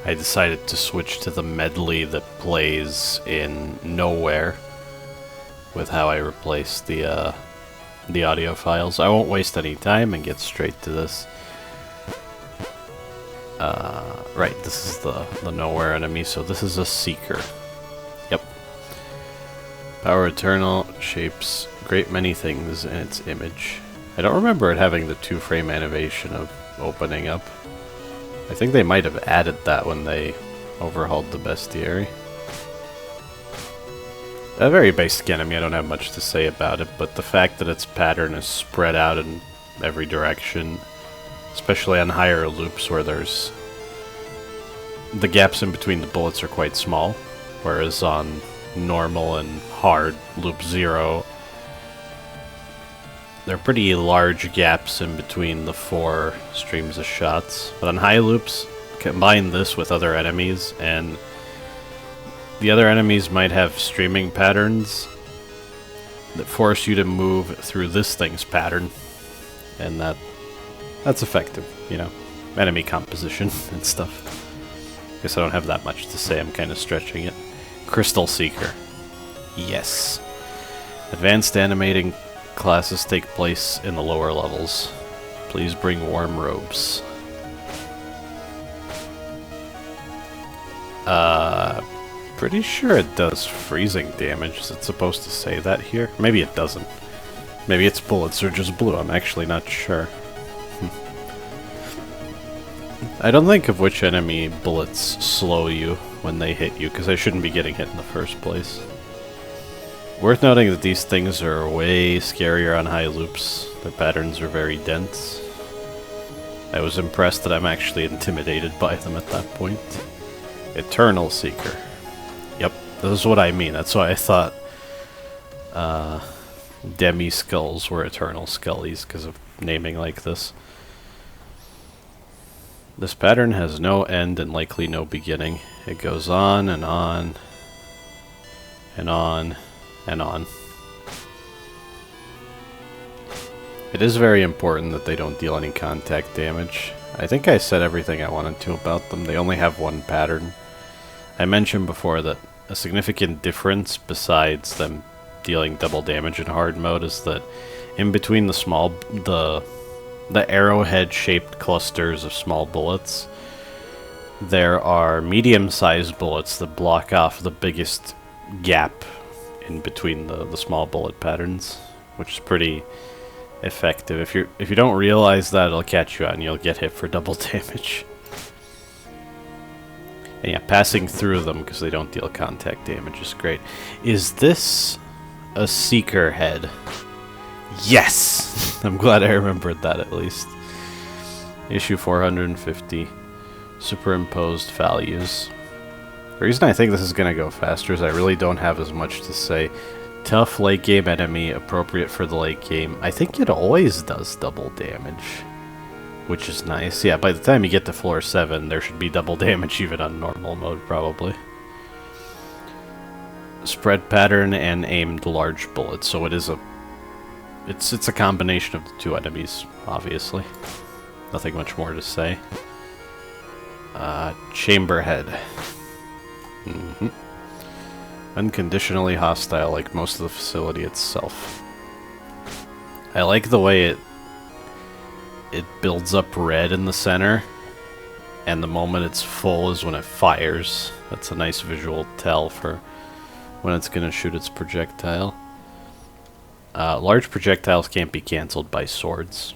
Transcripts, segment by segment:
I decided to switch to the medley that plays in Nowhere with how I replaced the audio files. I won't waste any time and get straight to this. Right, this is the Nowhere enemy, so this is a Seeker. Yep. Power Eternal shapes great many things in its image. I don't remember it having the 2-frame animation of opening up. I think they might have added that when they overhauled the bestiary. A very basic enemy, I don't have much to say about it, but the fact that its pattern is spread out in every direction, especially on higher loops where the gaps in between the bullets are quite small, whereas on normal and hard loop 0, there are pretty large gaps in between the 4 streams of shots. But on high loops, combine this with other enemies, and the other enemies might have streaming patterns that force you to move through this thing's pattern, and that's effective, you know, enemy composition and stuff. Guess I don't have that much to say, I'm kind of stretching it. Crystal Seeker. Yes. Advanced animating classes take place in the lower levels. Please bring warm robes. Pretty sure it does freezing damage. Is it supposed to say that here? Maybe it doesn't. Maybe its bullets are just blue. I'm actually not sure. I don't think of which enemy bullets slow you when they hit you, because I shouldn't be getting hit in the first place. Worth noting that these things are way scarier on high loops. Their patterns are very dense. I was impressed that I'm actually intimidated by them at that point. Eternal Seeker. Yep, this is what I mean. That's why I thought Demi-Skulls were Eternal Scullies, because of naming like this. This pattern has no end and likely no beginning. It goes on and on and on and on. It is very important that they don't deal any contact damage. I think I said everything I wanted to about them. They only have one pattern. I mentioned before that a significant difference besides them dealing double damage in hard mode is that in between the arrowhead-shaped clusters of small bullets, there are medium-sized bullets that block off the biggest gap in between the small bullet patterns, which is pretty effective. If you don't realize that, it'll catch you out and you'll get hit for double damage. And yeah, passing through them because they don't deal contact damage is great. Is this a Seeker head? Yes! I'm glad I remembered that at least. Issue 450. Superimposed values. The reason I think this is going to go faster is I really don't have as much to say. Tough late game enemy, appropriate for the late game. I think it always does double damage, which is nice. Yeah, by the time you get to floor 7, there should be double damage even on normal mode, probably. Spread pattern and aimed large bullets, so it is it's a combination of the two enemies, obviously. Nothing much more to say. Chamber head. Unconditionally hostile, like most of the facility itself. I like the way it builds up red in the center, and the moment it's full is when it fires. That's a nice visual tell for when it's going to shoot its projectile. Large projectiles can't be cancelled by swords.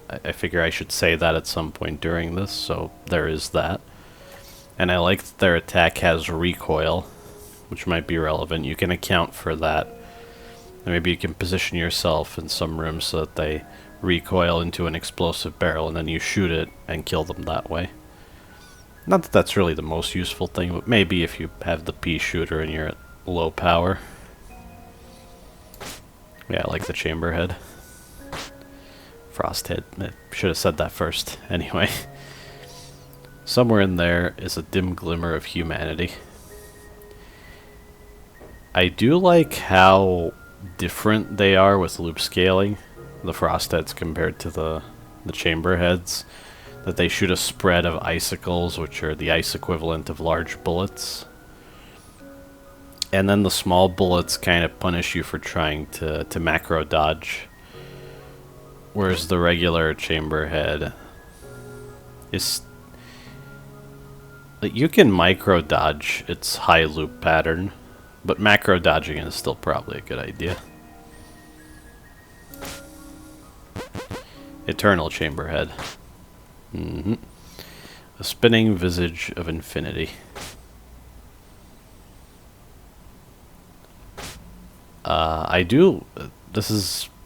I figure I should say that at some point during this, so there is that. And I like that their attack has recoil, which might be relevant. You can account for that. And maybe you can position yourself in some rooms so that they recoil into an explosive barrel, and then you shoot it and kill them that way. Not that that's really the most useful thing, but maybe if you have the pea shooter and you're at low power. Yeah, I like the chamber head. Frost head. I should have said that first. Anyway. Somewhere in there is a dim glimmer of humanity. I do like how different they are with loop scaling, the frost heads compared to the chamber heads. that they shoot a spread of icicles, which are the ice equivalent of large bullets. And then the small bullets kind of punish you for trying to macro dodge. Whereas the regular chamber head is... you can micro dodge its high loop pattern, but macro dodging is still probably a good idea. Eternal chamber head. A spinning visage of infinity. I do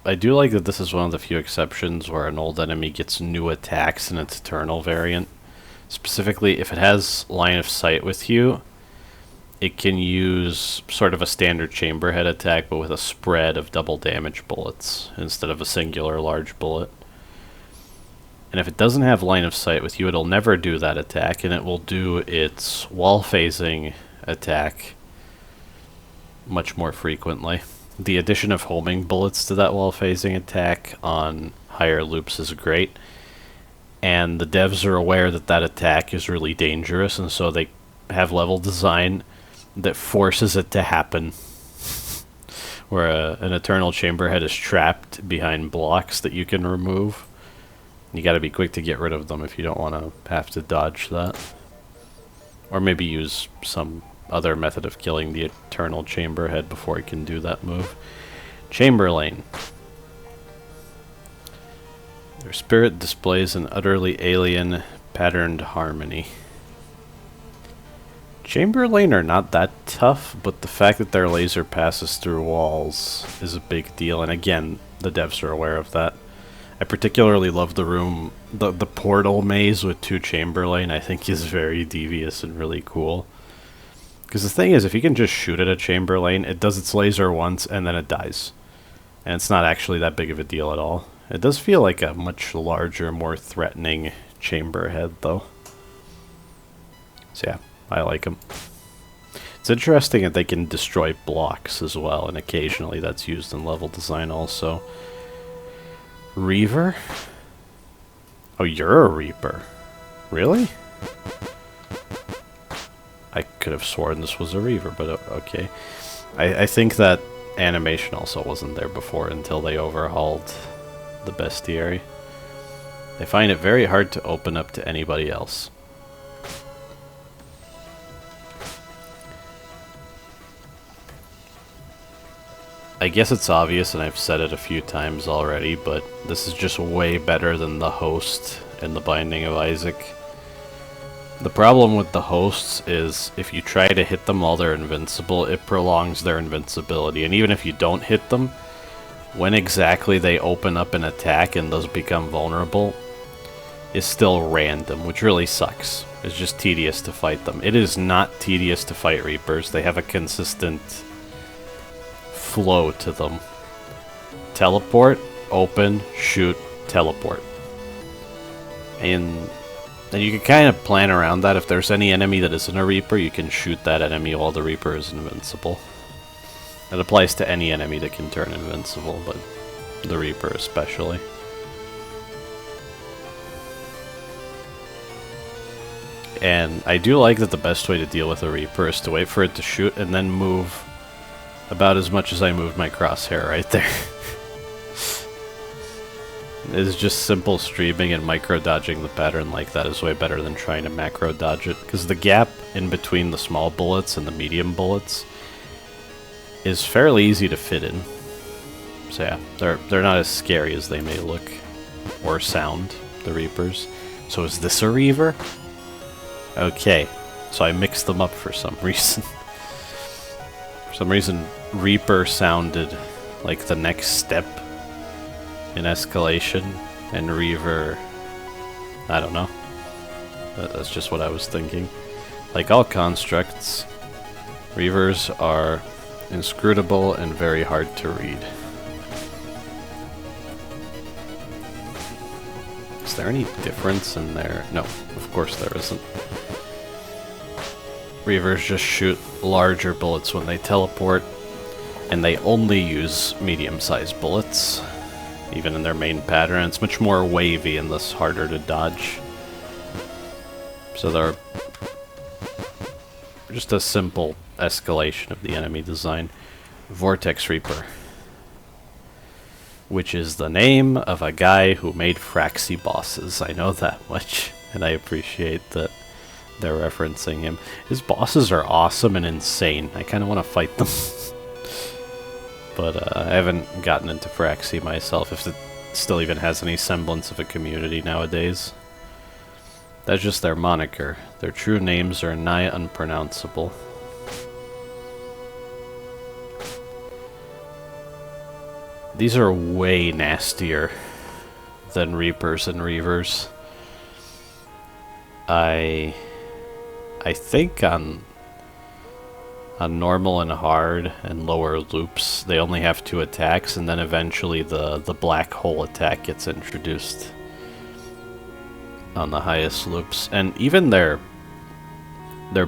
like that this is one of the few exceptions where an old enemy gets new attacks in its eternal variant. Specifically, if it has line of sight with you, it can use sort of a standard chamber head attack, but with a spread of double damage bullets instead of a singular large bullet. And if it doesn't have line of sight with you, it'll never do that attack, and it will do its wall phasing attack much more frequently. The addition of homing bullets to that wall phasing attack on higher loops is great, and the devs are aware that that attack is really dangerous, and so they have level design that forces it to happen, where an eternal chamber head is trapped behind blocks that you can remove. You gotta be quick to get rid of them if you don't want to have to dodge that. Or maybe use some other method of killing the eternal chamber head before it can do that move. Chamberlain. Their spirit displays an utterly alien patterned harmony. Chamberlain are not that tough, but the fact that their laser passes through walls is a big deal, and again, the devs are aware of that. I particularly love the room, the portal maze with 2 Chamberlain, I think is very devious and really cool. Because the thing is, if you can just shoot at a Chamberlain, it does its laser once and then it dies. And it's not actually that big of a deal at all. It does feel like a much larger, more threatening chamber head, though. So yeah, I like them. It's interesting that they can destroy blocks as well, and occasionally that's used in level design also. Reaver? Oh, you're a Reaper. Really? I could have sworn this was a Reaver, but okay. I think that animation also wasn't there before until they overhauled the bestiary. They find it very hard to open up to anybody else. I guess it's obvious, and I've said it a few times already, but this is just way better than the host in the Binding of Isaac. The problem with the hosts is if you try to hit them while they're invincible, it prolongs their invincibility. And even if you don't hit them, when exactly they open up an attack and those become vulnerable is still random, which really sucks. It's just tedious to fight them. It is not tedious to fight Reapers. They have a consistent flow to them. Teleport, open, shoot, teleport. And you can kind of plan around that. If there's any enemy that isn't a Reaper, you can shoot that enemy while the Reaper is invincible. It applies to any enemy that can turn invincible, but the Reaper especially. And I do like that the best way to deal with a Reaper is to wait for it to shoot and then move about as much as I moved my crosshair right there. It's just simple streaming and micro dodging the pattern like that is way better than trying to macro dodge it, because the gap in between the small bullets and the medium bullets is fairly easy to fit in. So yeah, they're not as scary as they may look or sound, the Reapers. So is this a Reaver? Okay, so I mixed them up for some reason. For some reason, Reaper sounded like the next step in escalation, and Reaver, I don't know. That's just what I was thinking. Like all constructs, Reavers are inscrutable and very hard to read. Is there any difference in there? No, of course there isn't. Reavers just shoot larger bullets when they teleport, and they only use medium-sized bullets, even in their main pattern. It's much more wavy and thus harder to dodge. So they're just a simple escalation of the enemy design. Vortex Reaper, which is the name of a guy who made Fraxy bosses. I know that much, and I appreciate that they're referencing him. His bosses are awesome and insane. I kind of want to fight them. But I haven't gotten into Fraxy myself, if it still even has any semblance of a community nowadays. That's just their moniker. Their true names are nigh unpronounceable. These are way nastier than Reapers and Reavers. I think on normal and hard and lower loops, they only have 2 attacks, and then eventually the black hole attack gets introduced on the highest loops. And even their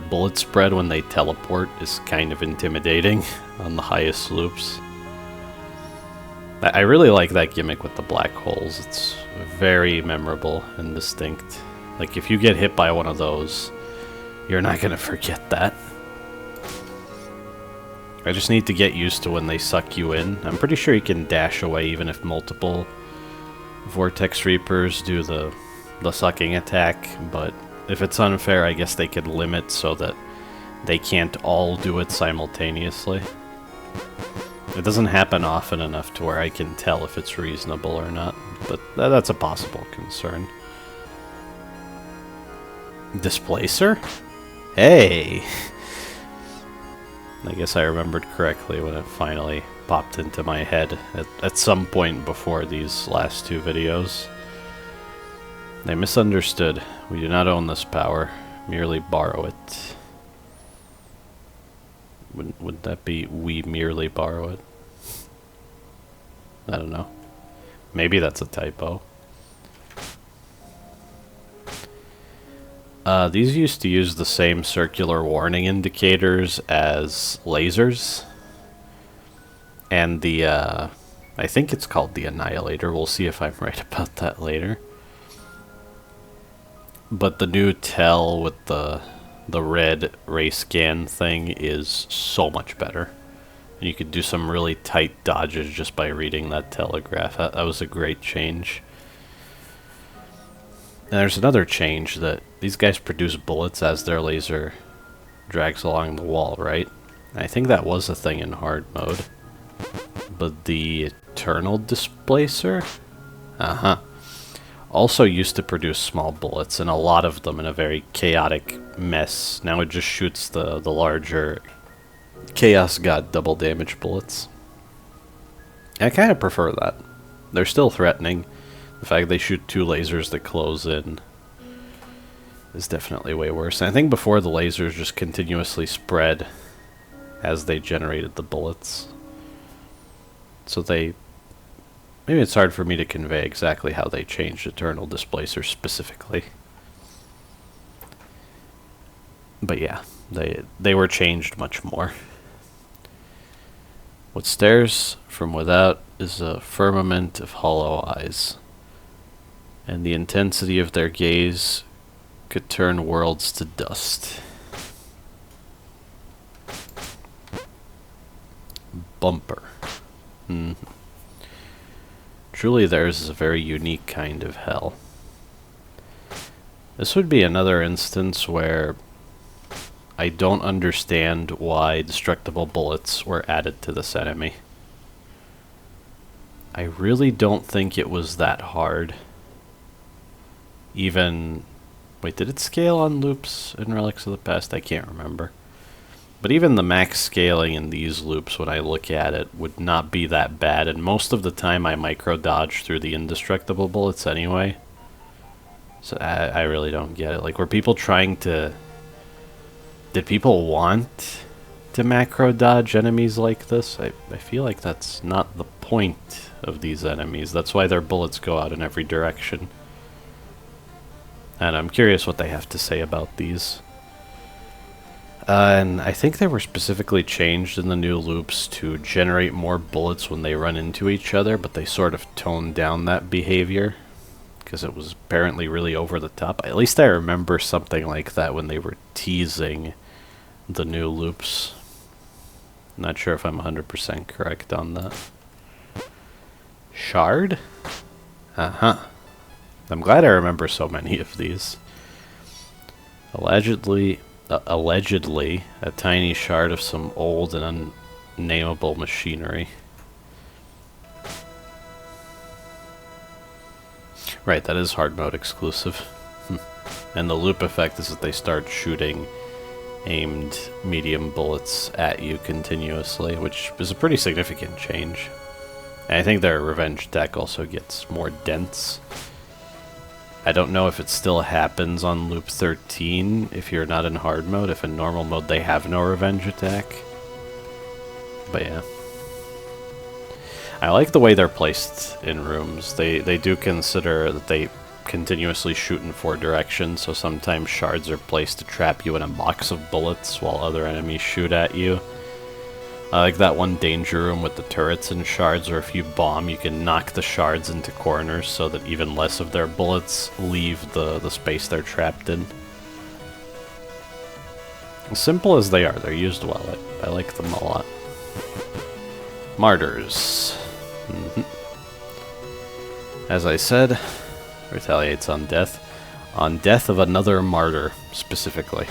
bullet spread when they teleport is kind of intimidating on the highest loops. I really like that gimmick with the black holes. It's very memorable and distinct. Like, if you get hit by one of those, you're not going to forget that. I just need to get used to when they suck you in. I'm pretty sure you can dash away even if multiple Vortex Reapers do the sucking attack, but if it's unfair, I guess they could limit so that they can't all do it simultaneously. It doesn't happen often enough to where I can tell if it's reasonable or not, but that's a possible concern. Displacer? Hey! I guess I remembered correctly when it finally popped into my head at some point before these last 2 videos. They misunderstood. We do not own this power, merely borrow it. Would that be we merely borrow it? I don't know. Maybe that's a typo. These used to use the same circular warning indicators as lasers. And the, I think it's called the Annihilator. We'll see if I'm right about that later. But the new tel with the red ray scan thing is so much better. And you could do some really tight dodges just by reading that telegraph. That was a great change. And there's another change, that these guys produce bullets as their laser drags along the wall, right? And I think that was a thing in hard mode. But the Eternal Displacer? Uh-huh. Also used to produce small bullets, and a lot of them in a very chaotic mess. Now it just shoots the larger Chaosgod double damage bullets. I kind of prefer that. They're still threatening. The fact they shoot 2 lasers that close in is definitely way worse. And I think before, the lasers just continuously spread as they generated the bullets. So maybe it's hard for me to convey exactly how they changed Eternal Displacer specifically. But yeah, they were changed much more. What stares from without is a firmament of hollow eyes, and the intensity of their gaze could turn worlds to dust. Bumper. Truly theirs is a very unique kind of hell. This would be another instance where I don't understand why destructible bullets were added to this enemy. I really don't think it was that hard. Even... Wait, did it scale on loops in Relics of the Past? I can't remember. But even the max scaling in these loops, when I look at it, would not be that bad. And most of the time I micro-dodge through the indestructible bullets anyway. So I really don't get it. Like, were people trying to... Did people want to macro-dodge enemies like this? I feel like that's not the point of these enemies. That's why their bullets go out in every direction. And I'm curious what they have to say about these. And I think they were specifically changed in the new loops to generate more bullets when they run into each other, but they sort of toned down that behavior. because it was apparently really over the top. At least I remember something like that when they were teasing the new loops. Not sure if I'm 100% correct on that. Shard? Uh-huh. I'm glad I remember so many of these. Allegedly, a tiny shard of some old and unnameable machinery. Right, that is hard mode exclusive. And the loop effect is that they start shooting aimed medium bullets at you continuously, which is a pretty significant change. And I think their revenge deck also gets more dense. I don't know if it still happens on loop 13 if you're not in hard mode. If in normal mode they have no revenge attack. But yeah. I like the way they're placed in rooms. They do consider that they continuously shoot in 4 directions, so sometimes shards are placed to trap you in a box of bullets while other enemies shoot at you. I like that one danger room with the turrets and shards, or if you bomb, you can knock the shards into corners so that even less of their bullets leave the space they're trapped in. As simple as they are, they're used well. I like them a lot. Martyrs. As I said, retaliates on death. On death of another martyr, specifically.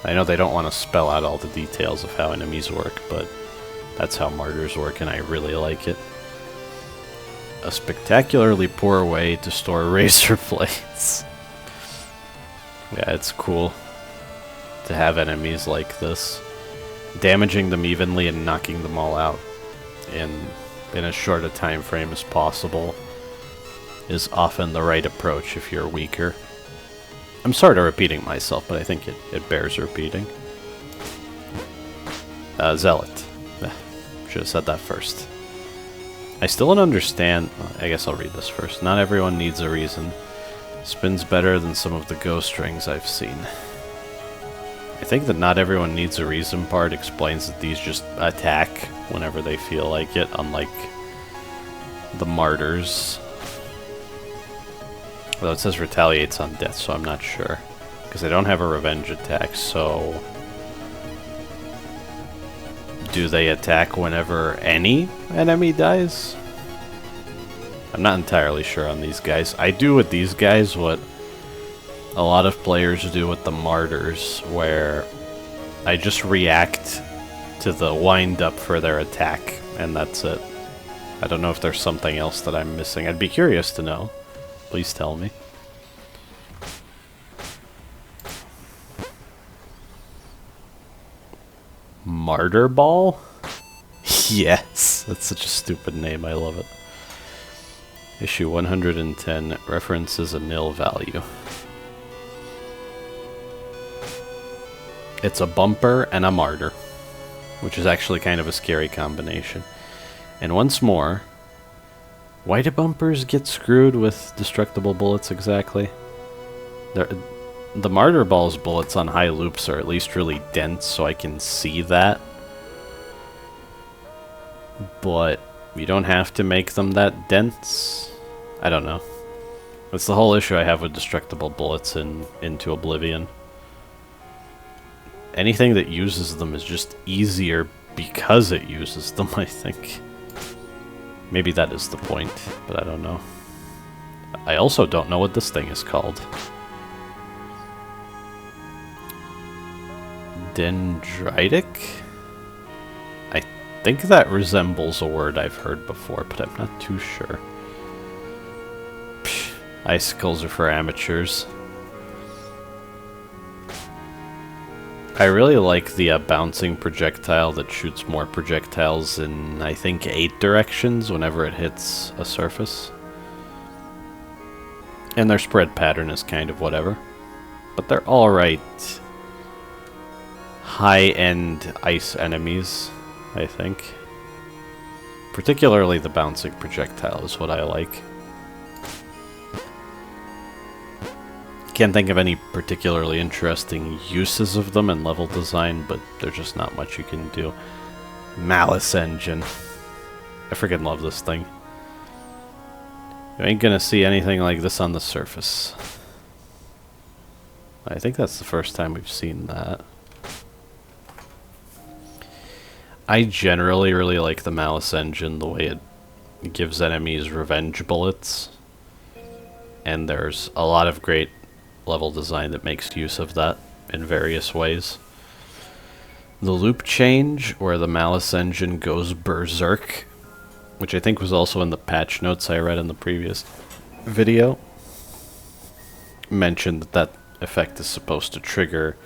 I know they don't want to spell out all the details of how enemies work, but that's how martyrs work, and I really like it. A spectacularly poor way to store razor blades. Yeah, it's cool to have enemies like this. Damaging them evenly and knocking them all out in as short a time frame as possible is often the right approach if you're weaker. I'm sort of repeating myself, but I think it bears repeating. Zealot. Should have said that first. I still don't understand... Well, I guess I'll read this first. Not everyone needs a reason. Spins better than some of the ghost rings I've seen. I think that not everyone needs a reason part explains that these just attack whenever they feel like it, unlike the martyrs. Although it says retaliates on death, so I'm not sure. Because they don't have a revenge attack, so... Do they attack whenever any enemy dies? I'm not entirely sure on these guys. I do with these guys what a lot of players do with the martyrs, where I just react to the wind-up for their attack, and that's it. I don't know if there's something else that I'm missing. I'd be curious to know. Please tell me. Martyr Ball? Yes! That's such a stupid name, I love it. Issue 110 references a nil value. It's a bumper and a martyr, which is actually kind of a scary combination. And once more, why do bumpers get screwed with destructible bullets exactly? The Martyr Ball's bullets on high loops are at least really dense, so I can see that. But you don't have to make them that dense. I don't know. That's the whole issue I have with destructible bullets in Into Oblivion. Anything that uses them is just easier because it uses them, I think. Maybe that is the point, but I don't know. I also don't know what this thing is called. Dendritic? I think that resembles a word I've heard before, but I'm not too sure. Psh, icicles are for amateurs. I really like the bouncing projectile that shoots more projectiles in, I think, 8 directions whenever it hits a surface. And their spread pattern is kind of whatever. But they're alright high-end ice enemies, I think. Particularly the bouncing projectile is what I like. Can't think of any particularly interesting uses of them in level design, but there's just not much you can do. Malice Engine. I freaking love this thing. You ain't gonna see anything like this on the surface. I think that's the first time we've seen that. I generally really like the Malice engine, the way it gives enemies revenge bullets. And there's a lot of great level design that makes use of that in various ways. The loop change, where the Malice engine goes berserk, which I think was also in the patch notes I read in the previous video, mentioned that that effect is supposed to trigger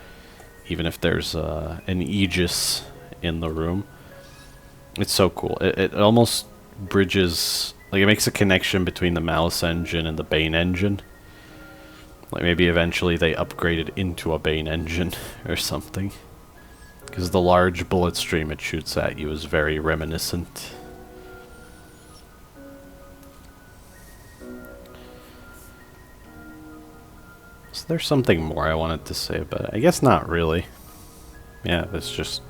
even if there's an Aegis in the room. It's so cool. It almost bridges, like it makes a connection between the Malice engine and the Bane engine. Like maybe eventually they upgrade it into a Bane engine or something. Because the large bullet stream it shoots at you is very reminiscent. So there's something more I wanted to say, but I guess not really. Yeah, it's just...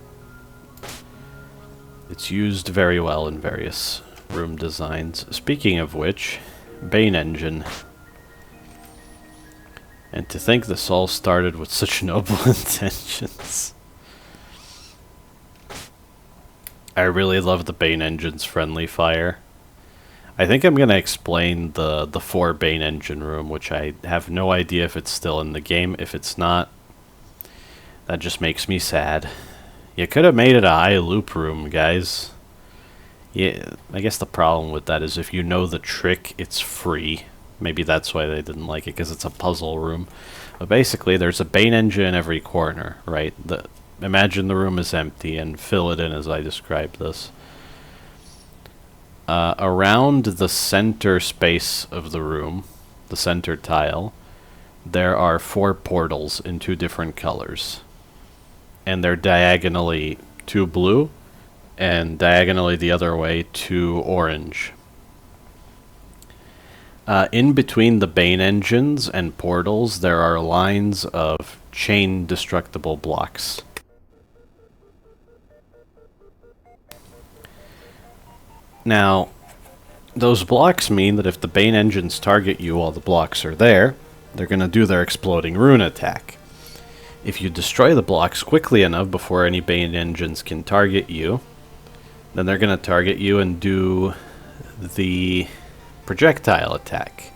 it's used very well in various room designs. Speaking of which, Bane engine. And to think this all started with such noble intentions. I really love the Bane engine's friendly fire. I think I'm going to explain the 4 Bane engine room, which I have no idea if it's still in the game. If it's not, that just makes me sad. You could have made it a high loop room, guys. Yeah, I guess the problem with that is if you know the trick, it's free. Maybe that's why they didn't like it, because it's a puzzle room. But basically, there's a Bane engine in every corner, right? Imagine the room is empty and fill it in as I described this. Around the center space of the room, the center tile, there are 4 portals in 2 different colors. And they're diagonally 2 blue, and diagonally the other way 2 orange. In between the Bane engines and portals, there are lines of chain destructible blocks. Now, those blocks mean that if the Bane engines target you while the blocks are there, they're going to do their exploding rune attack. If you destroy the blocks quickly enough before any Bane engines can target you, then they're going to target you and do the projectile attack.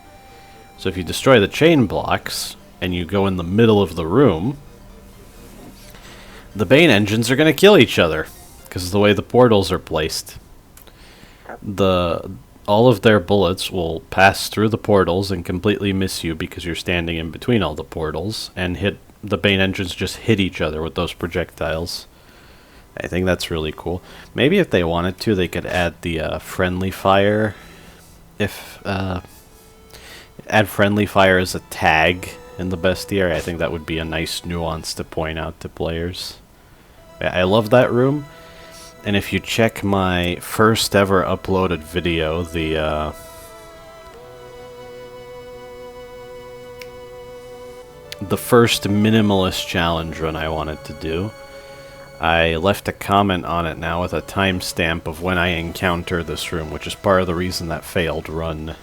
So if you destroy the chain blocks and you go in the middle of the room, the Bane engines are going to kill each other because of the way the portals are placed. All of their bullets will pass through the portals and completely miss you because you're standing in between all the portals, and the Bane engines just hit each other with those projectiles. I think that's really cool. Maybe if they wanted to, they could add the friendly fire. Add friendly fire as a tag in the bestiary. I think that would be a nice nuance to point out to players. I love that room. And if you check my first ever uploaded video, the first minimalist challenge run I wanted to do, I left a comment on it now with a timestamp of when I encountered this room, which is part of the reason that failed run.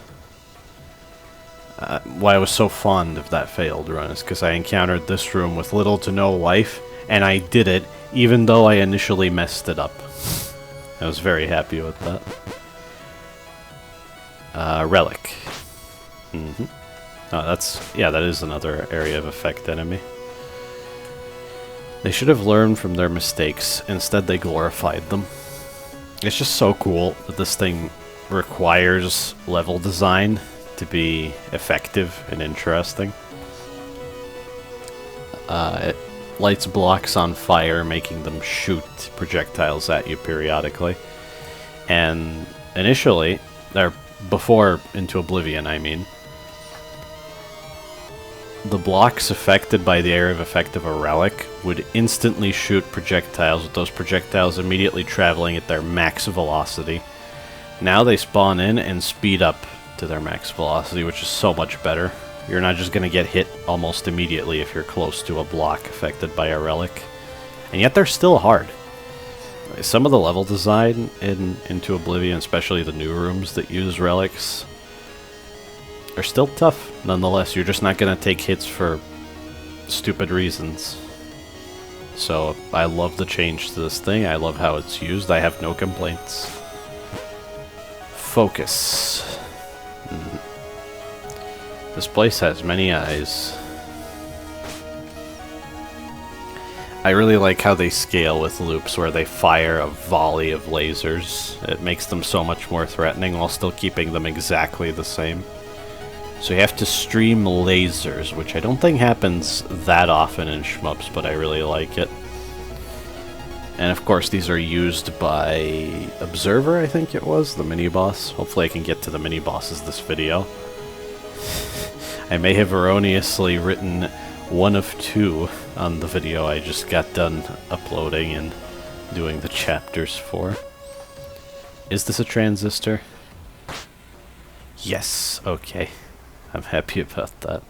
Why I was so fond of that failed run is because I encountered this room with little to no life, and I did it even though I initially messed it up. I was very happy with that. Relic. Mm-hmm. Oh, that is another area of effect enemy. They should have learned from their mistakes. Instead, they glorified them. It's just so cool that this thing requires level design to be effective and interesting. It lights blocks on fire, making them shoot projectiles at you periodically. And initially, or before Into Oblivion, I mean, the blocks affected by the area of effect of a relic would instantly shoot projectiles, with those projectiles immediately traveling at their max velocity. Now they spawn in and speed up to their max velocity, which is so much better. You're not just going to get hit almost immediately if you're close to a block affected by a relic. And yet they're still hard. Some of the level design in Into Oblivion, especially the new rooms that use relics, are still tough, nonetheless. You're just not going to take hits for stupid reasons. So, I love the change to this thing. I love how it's used. I have no complaints. Focus. This place has many eyes. I really like how they scale with loops where they fire a volley of lasers. It makes them so much more threatening while still keeping them exactly the same. So you have to stream lasers, which I don't think happens that often in shmups, but I really like it. And of course these are used by Observer, I think it was, the mini-boss. Hopefully I can get to the mini-bosses this video. I may have erroneously written 1 of 2 on the video I just got done uploading and doing the chapters for. Is this a transistor? Yes, okay. I'm happy about that.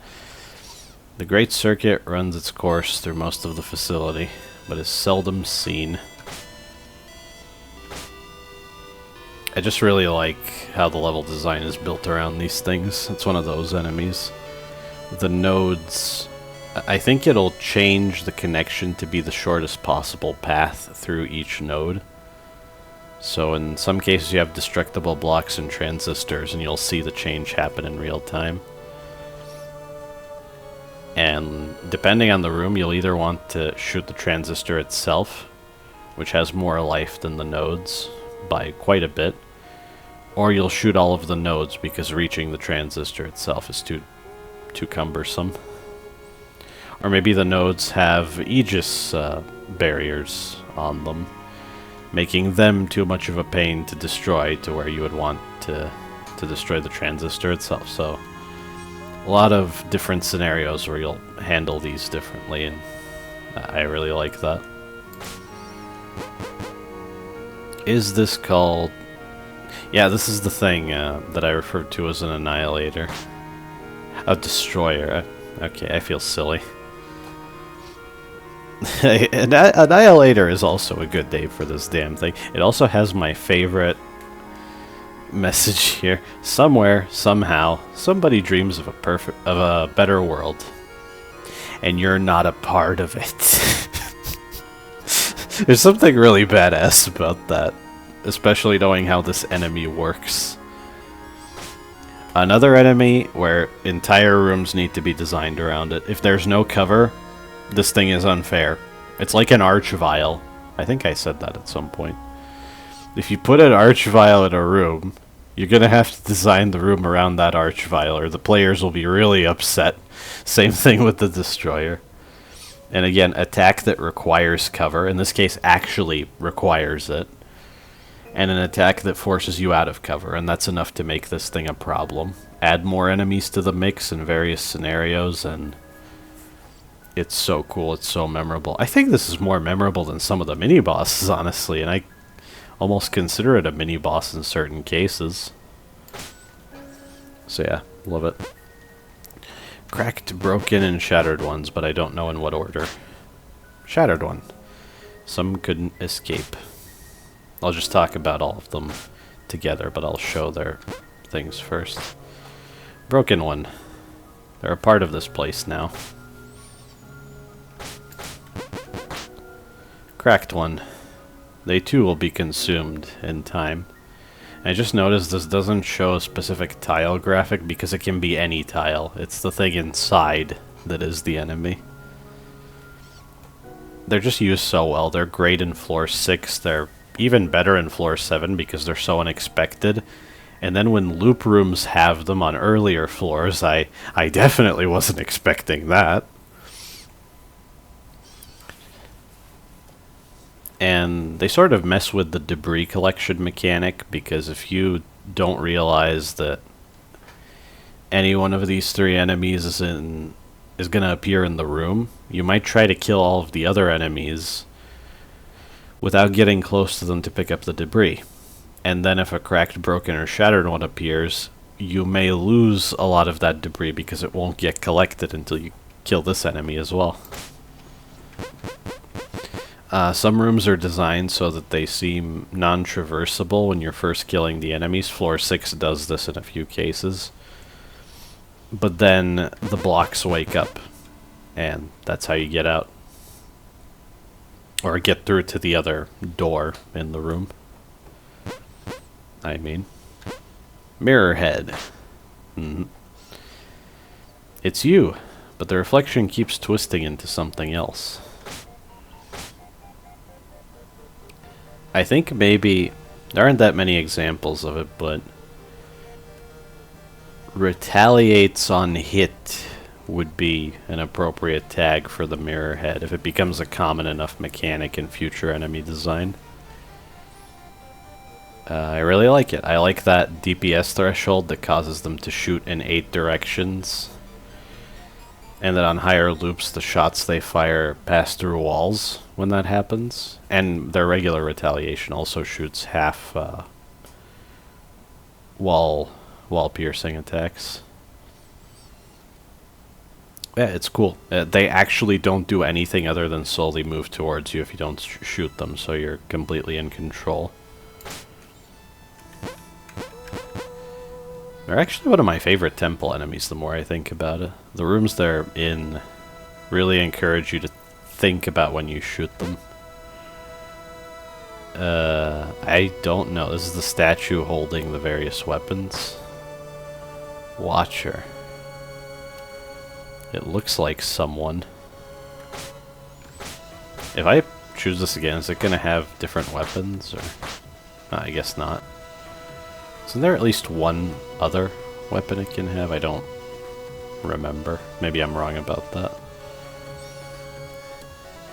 The Great Circuit runs its course through most of the facility, but is seldom seen. I just really like how the level design is built around these things. It's one of those enemies. The nodes, I think it'll change the connection to be the shortest possible path through each node. So in some cases you have destructible blocks and transistors, and you'll see the change happen in real time. And depending on the room, you'll either want to shoot the transistor itself, which has more life than the nodes by quite a bit, or you'll shoot all of the nodes because reaching the transistor itself is too cumbersome. Or maybe the nodes have Aegis barriers on them, making them too much of a pain to destroy to where you would want to destroy the transistor itself. So a lot of different scenarios where you'll handle these differently, and I really like that. Is this called... Yeah, this is the thing that I referred to as an annihilator. A destroyer. Okay, I feel silly. Annihilator is also a good name for this damn thing. It also has my favorite message here. Somewhere, somehow, somebody dreams of a better world, and you're not a part of it. There's something really badass about that, especially knowing how this enemy works. Another enemy where entire rooms need to be designed around it. If there's no cover, this thing is unfair. It's like an arch-vial. I think I said that at some point. If you put an arch-vial in a room, you're going to have to design the room around that arch-vial, or the players will be really upset. Same thing with the destroyer. And again, attack that requires cover, in this case actually requires it, and an attack that forces you out of cover, and that's enough to make this thing a problem. Add more enemies to the mix in various scenarios, and it's so cool, it's so memorable. I think this is more memorable than some of the mini-bosses, honestly, and I almost consider it a mini-boss in certain cases. So yeah, love it. Cracked, broken, and shattered ones, but I don't know in what order. Shattered one. Some couldn't escape. I'll just talk about all of them together, but I'll show their things first. Broken one. They're a part of this place now. Cracked one. They too will be consumed in time. I just noticed this doesn't show a specific tile graphic because it can be any tile. It's the thing inside that is the enemy. They're just used so well. They're great in floor 6. They're even better in floor 7 because they're so unexpected. And then when loop rooms have them on earlier floors, I definitely wasn't expecting that. And they sort of mess with the debris collection mechanic, because if you don't realize that any one of these 3 enemies is going to appear in the room, you might try to kill all of the other enemies without getting close to them to pick up the debris. And then if a cracked, broken, or shattered one appears, you may lose a lot of that debris because it won't get collected until you kill this enemy as well. Some rooms are designed so that they seem non-traversable when you're first killing the enemies. Floor 6 does this in a few cases. But then the blocks wake up, and that's how you get out. Or get through to the other door in the room. I mean, mirror head. It's you, but the reflection keeps twisting into something else. I think maybe, there aren't that many examples of it, but retaliates on hit would be an appropriate tag for the mirror head if it becomes a common enough mechanic in future enemy design. I really like it. I like that DPS threshold that causes them to shoot in 8 directions. And that on higher loops, the shots they fire pass through walls when that happens. And their regular retaliation also shoots half wall piercing attacks. Yeah, it's cool. They actually don't do anything other than slowly move towards you if you don't shoot them, so you're completely in control. They're actually one of my favorite temple enemies the more I think about it. The rooms they're in really encourage you to think about when you shoot them. I don't know. This is the statue holding the various weapons. Watcher. It looks like someone. If I choose this again, is it going to have different weapons? Or I guess not. Isn't there at least one other weapon it can have? I don't remember. Maybe I'm wrong about that.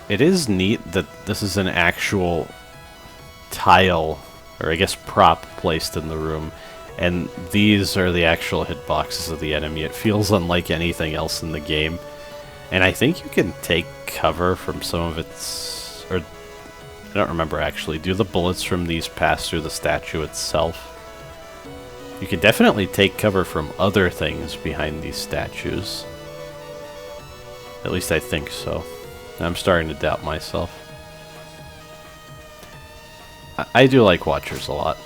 It is neat that this is an actual tile, or I guess prop, placed in the room. And these are the actual hitboxes of the enemy. It feels unlike anything else in the game. And I think you can take cover from some of its... or I don't remember actually. Do the bullets from these pass through the statue itself? You can definitely take cover from other things behind these statues. At least I think so. I'm starting to doubt myself. I do like Watchers a lot.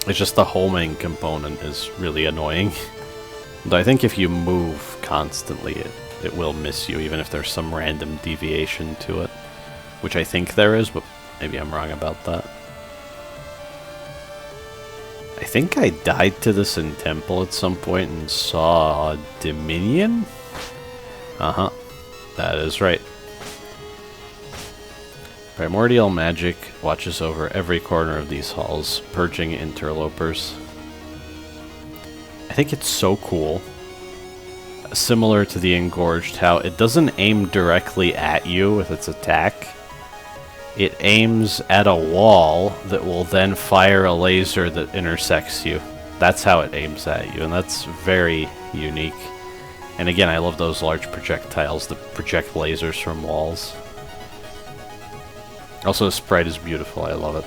It's just the homing component is really annoying. Though I think if you move constantly, it will miss you, even if there's some random deviation to it. Which I think there is, but maybe I'm wrong about that. I think I died to this in Temple at some point and saw Dominion? Uh-huh. That is right. Primordial magic watches over every corner of these halls, purging interlopers. I think it's so cool. Similar to the Engorged, how it doesn't aim directly at you with its attack. It aims at a wall that will then fire a laser that intersects you. That's how it aims at you, and that's very unique. And again, I love those large projectiles that project lasers from walls. Also, the sprite is beautiful. I love it.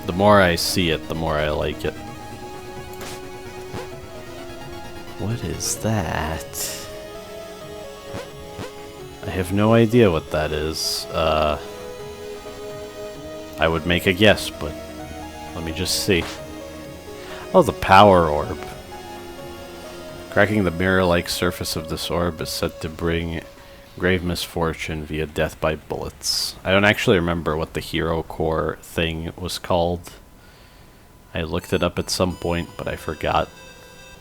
The more I see it, the more I like it. What is that? I have no idea what that is. I would make a guess, but let me just see. Oh, the power orb. Cracking the mirror-like surface of this orb is said to bring grave misfortune via death by bullets. I don't actually remember what the hero core thing was called. I looked it up at some point, but I forgot.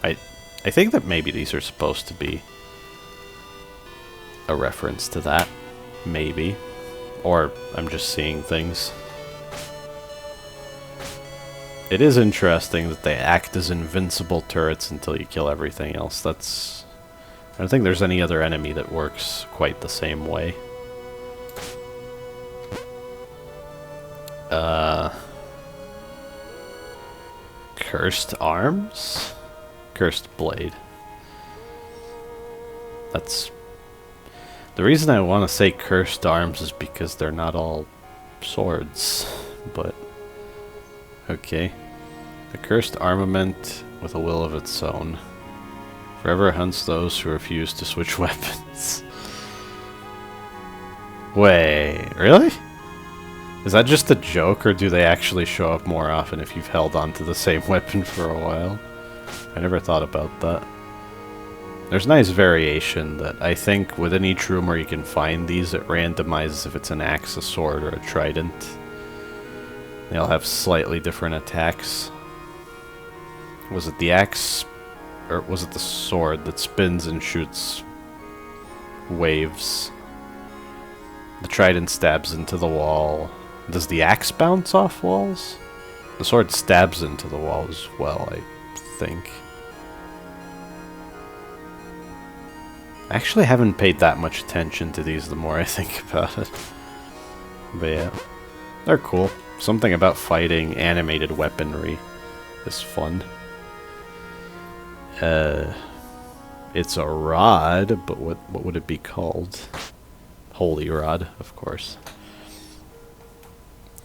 I think that maybe these are supposed to be a reference to that. Maybe. Or I'm just seeing things. It is interesting that they act as invincible turrets until you kill everything else. That's... I don't think there's any other enemy that works quite the same way. Cursed arms? Cursed blade. That's... The reason I want to say cursed arms is because they're not all swords, but... Okay. The cursed armament with a will of its own. Forever hunts those who refuse to switch weapons. Wait, really? Is that just a joke, or do they actually show up more often if you've held onto the same weapon for a while? I never thought about that. There's nice variation that I think within each room where you can find these, it randomizes if it's an axe, a sword, or a trident. They all have slightly different attacks. Was it the axe, or was it the sword that spins and shoots waves? The trident stabs into the wall. Does the axe bounce off walls? The sword stabs into the wall as well, I think. I actually haven't paid that much attention to these the more I think about it. But yeah, they're cool. Something about fighting animated weaponry is fun. It's a rod, but what would it be called? Holy rod, of course.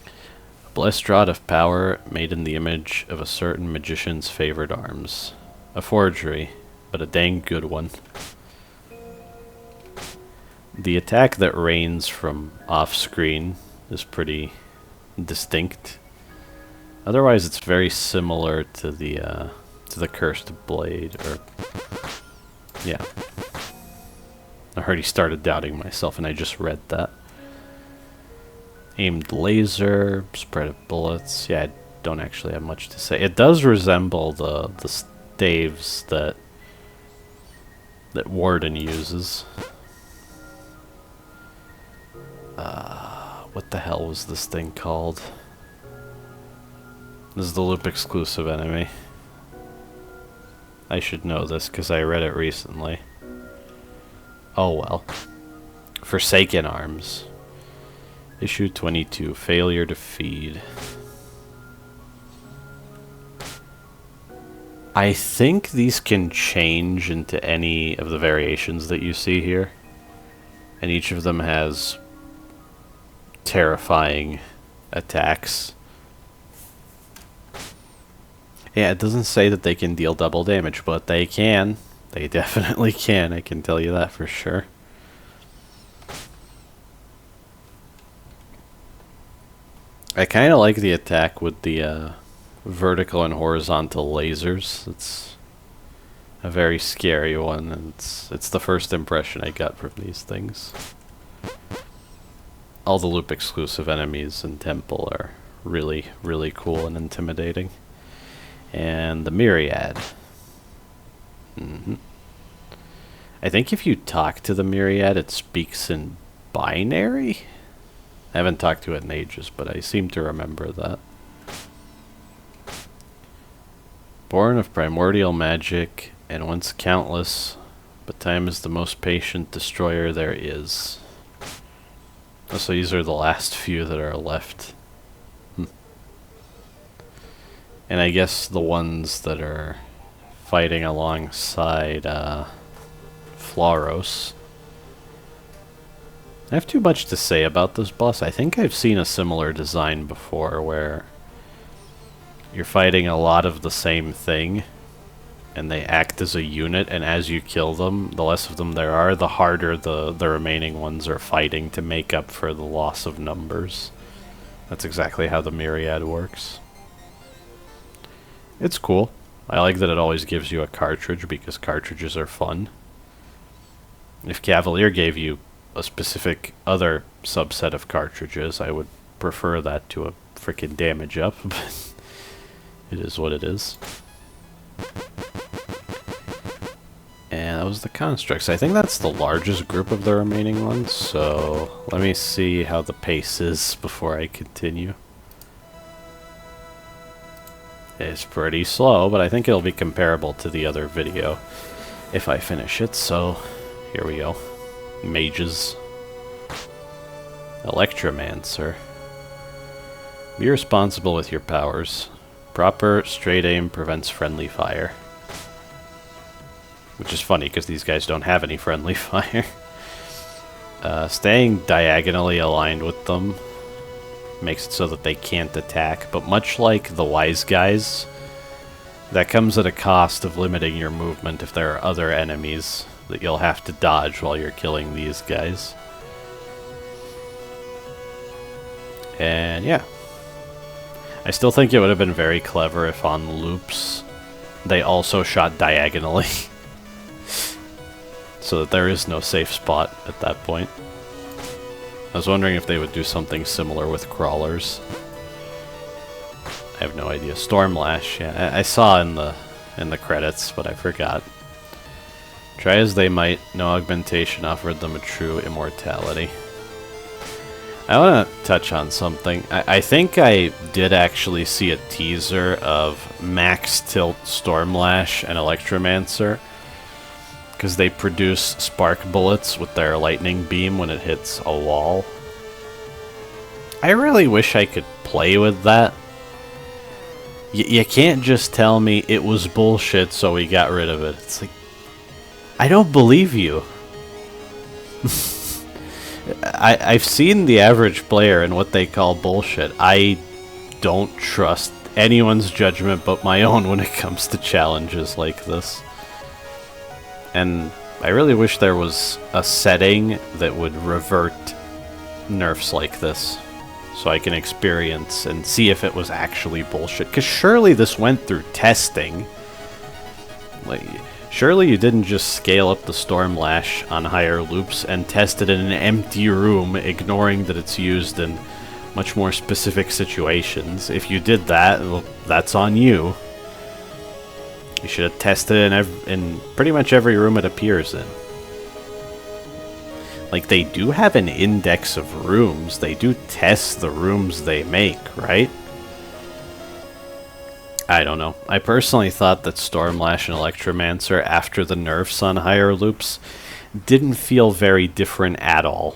A blessed rod of power made in the image of a certain magician's favored arms. A forgery, but a dang good one. The attack that rains from off-screen is pretty distinct. Otherwise, it's very similar to the cursed blade. Or yeah, I already started doubting myself, and I just read that. Aimed laser, spread of bullets. Yeah, I don't actually have much to say. It does resemble the staves that Warden uses. What the hell was this thing called? This is the loop exclusive enemy. I should know this because I read it recently. Oh well. Forsaken Arms. Issue 22. Failure to feed. I think these can change into any of the variations that you see here. And each of them has terrifying attacks. Yeah, it doesn't say that they can deal double damage, but they can. They definitely can, I can tell you that for sure. I kind of like the attack with the vertical and horizontal lasers. It's a very scary one, and it's the first impression I got from these things. All the loop exclusive enemies in Temple are really, really cool and intimidating. And the Myriad. I think if you talk to the Myriad, it speaks in binary? I haven't talked to it in ages, but I seem to remember that. Born of primordial magic, and once countless, but time is the most patient destroyer there is. So these are the last few that are left. And I guess the ones that are fighting alongside Floros. I have too much to say about this boss. I think I've seen a similar design before where you're fighting a lot of the same thing and they act as a unit, and as you kill them, the less of them there are, the harder the remaining ones are fighting to make up for the loss of numbers. That's exactly how the Myriad works. It's cool. I like that it always gives you a cartridge because cartridges are fun. If Cavalier gave you a specific other subset of cartridges, I would prefer that to a freaking damage up, but it is what it is. And that was the constructs. I think that's the largest group of the remaining ones, so let me see how the pace is before I continue. It's pretty slow, but I think it'll be comparable to the other video if I finish it, so here we go. Mages. Electromancer. Be responsible with your powers. Proper, straight aim prevents friendly fire. Which is funny, because these guys don't have any friendly fire. Staying diagonally aligned with them makes it so that they can't attack, but much like the wise guys, that comes at a cost of limiting your movement if there are other enemies that you'll have to dodge while you're killing these guys. And yeah. I still think it would have been very clever if on loops they also shot diagonally. So that there is no safe spot at that point. I was wondering if they would do something similar with crawlers. I have no idea. Stormlash, yeah. I saw in the credits, but I forgot. Try as they might, no augmentation offered them a true immortality. I want to touch on something. I think I did actually see a teaser of Max Tilt Stormlash and Electromancer, because they produce spark bullets with their lightning beam when it hits a wall. I really wish I could play with that. You can't just tell me it was bullshit, so we got rid of it. It's like, I don't believe you. I've seen the average player and what they call bullshit. I don't trust anyone's judgment but my own when it comes to challenges like this. And I really wish there was a setting that would revert nerfs like this, so I can experience and see if it was actually bullshit. Because surely this went through testing. Like, surely you didn't just scale up the Stormlash on higher loops and test it in an empty room, ignoring that it's used in much more specific situations. If you did that, well, that's on you. You should have tested it in pretty much every room it appears in. Like, they do have an index of rooms. They do test the rooms they make, right? I don't know. I personally thought that Stormlash and Electromancer, after the nerfs on higher loops, didn't feel very different at all.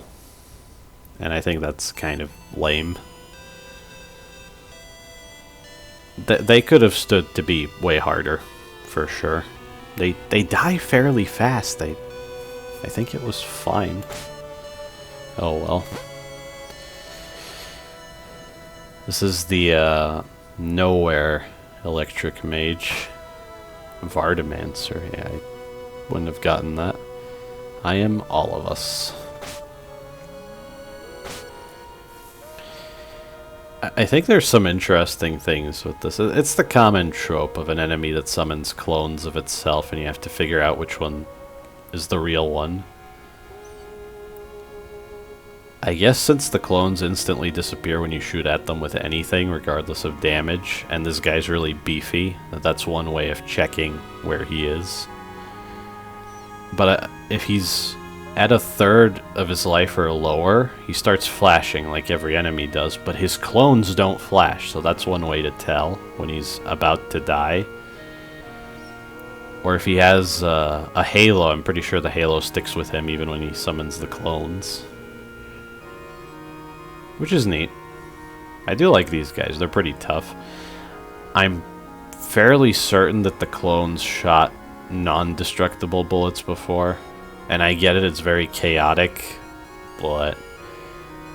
And I think that's kind of lame. They could have stood to be way harder, for sure. They die fairly fast. I think it was fine. Oh well. This is the nowhere electric mage. Vardamancer. Yeah, I wouldn't have gotten that. I am all of us. I think there's some interesting things with this. It's the common trope of an enemy that summons clones of itself, and you have to figure out which one is the real one. I guess since the clones instantly disappear when you shoot at them with anything, regardless of damage, and this guy's really beefy, that's one way of checking where he is. But if he's at a third of his life or lower, he starts flashing like every enemy does, but his clones don't flash, so that's one way to tell when he's about to die. Or if he has a halo, I'm pretty sure the halo sticks with him even when he summons the clones. Which is neat. I do like these guys, they're pretty tough. I'm fairly certain that the clones shot non-destructible bullets before. And I get it, it's very chaotic, but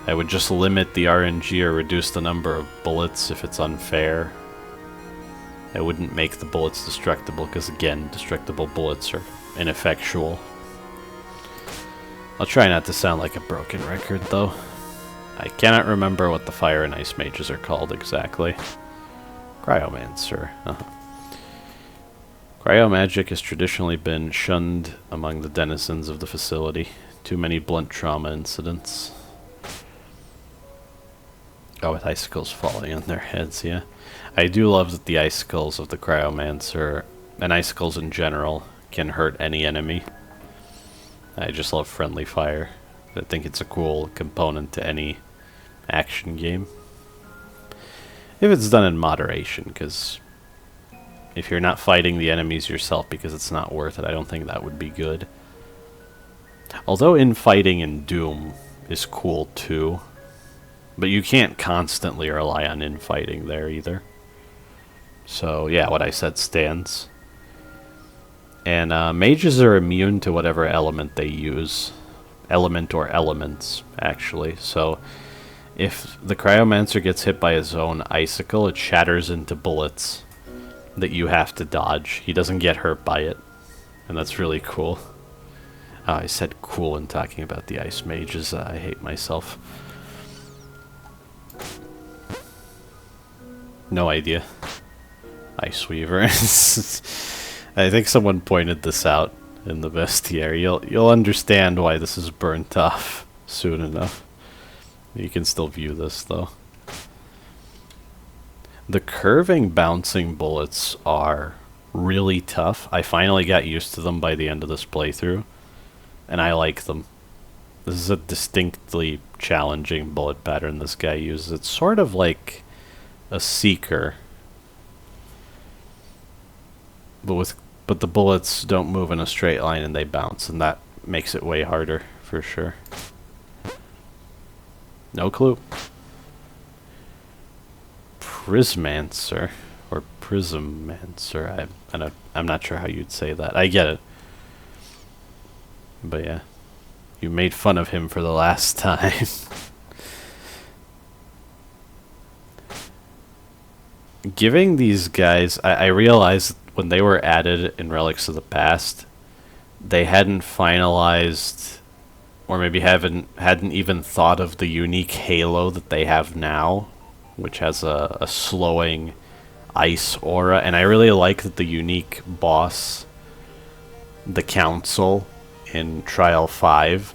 I would just limit the RNG or reduce the number of bullets if it's unfair. I wouldn't make the bullets destructible, because again, destructible bullets are ineffectual. I'll try not to sound like a broken record, though. I cannot remember what the fire and ice mages are called exactly. Cryomancer. Cryomagic has traditionally been shunned among the denizens of the facility. Too many blunt trauma incidents. Oh, with icicles falling on their heads, yeah. I do love that the icicles of the Cryomancer, and icicles in general, can hurt any enemy. I just love friendly fire. I think it's a cool component to any action game. If it's done in moderation, because if you're not fighting the enemies yourself because it's not worth it, I don't think that would be good. Although infighting in Doom is cool too, but you can't constantly rely on infighting there either. So yeah, what I said stands. And mages are immune to whatever element they use. Element or elements, actually. So if the Cryomancer gets hit by his own icicle, it shatters into bullets that you have to dodge. He doesn't get hurt by it. And that's really cool. I said cool in talking about the ice mages. I hate myself. No idea. Ice Weaver. I think someone pointed this out in the bestiary. You'll understand why this is burnt off soon enough. You can still view this though. The curving bouncing bullets are really tough. I finally got used to them by the end of this playthrough, and I like them. This is a distinctly challenging bullet pattern this guy uses. It's sort of like a seeker, but the bullets don't move in a straight line and they bounce, and that makes it way harder for sure. No clue. Prismancer or Prismancer. I'm not sure how you'd say that. I get it, but yeah, you made fun of him for the last time. Giving these guys, I realized when they were added in Relics of the Past, they hadn't finalized, or maybe hadn't even thought of the unique halo that they have now, which has a slowing ice aura. And I really like that the unique boss, the Council, in Trial 5,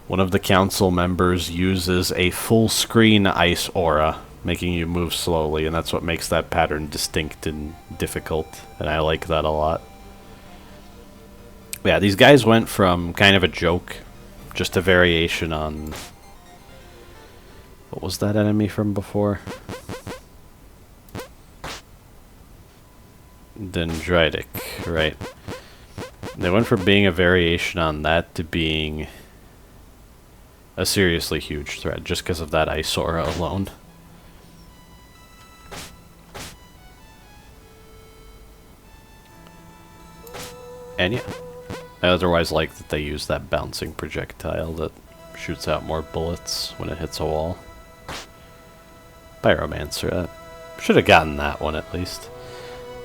one of the Council members uses a full screen ice aura, making you move slowly, and that's what makes that pattern distinct and difficult, and I like that a lot. Yeah, these guys went from kind of a joke, just a variation on... What was that enemy from before? Dendritic, right. They went from being a variation on that to being a seriously huge threat, just because of that ice aura alone. And yeah, I otherwise like that they use that bouncing projectile that shoots out more bullets when it hits a wall. Pyromancer, should have gotten that one at least.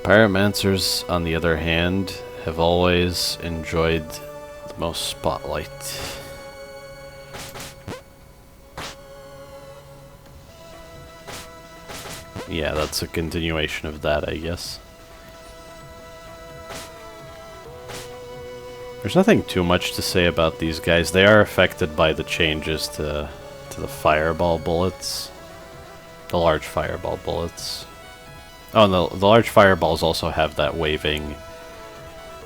Pyromancers, on the other hand, have always enjoyed the most spotlight. Yeah, that's a continuation of that, I guess. There's nothing too much to say about these guys. They are affected by the changes to the fireball bullets. The large fireball bullets. Oh, and the large fireballs also have that waving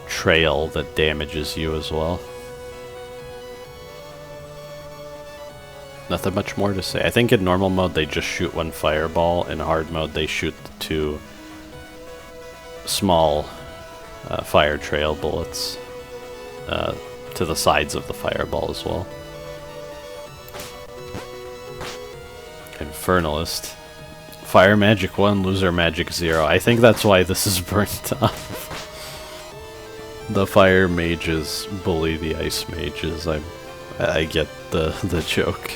trail that damages you as well. Nothing much more to say. I think in normal mode they just shoot one fireball. In hard mode they shoot the two small fire trail bullets to the sides of the fireball as well. Infernalist. Fire magic 1, loser magic 0. I think that's why this is burnt off. The fire mages bully the ice mages. I get the joke.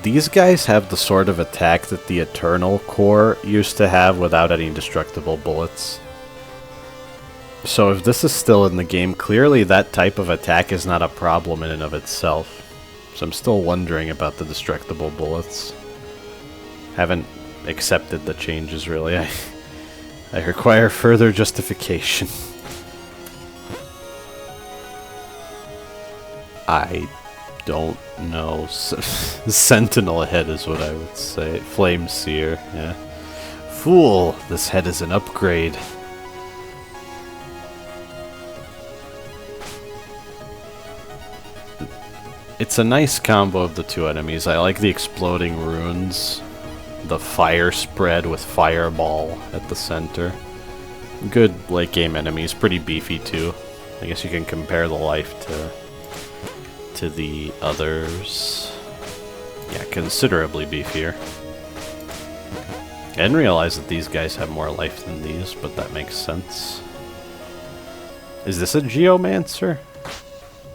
These guys have the sort of attack that the Eternal Core used to have without any destructible bullets. So if this is still in the game, clearly that type of attack is not a problem in and of itself. So I'm still wondering about the destructible bullets. Haven't accepted the changes really. I require further justification. I don't know. Sentinel head is what I would say. Flame Seer, yeah. Fool! This head is an upgrade. It's a nice combo of the two enemies. I like the exploding runes, the fire spread with fireball at the center. Good late game enemies, pretty beefy too. I guess you can compare the life to the others. Yeah, considerably beefier. I didn't realize that these guys have more life than these, but that makes sense. Is this a Geomancer?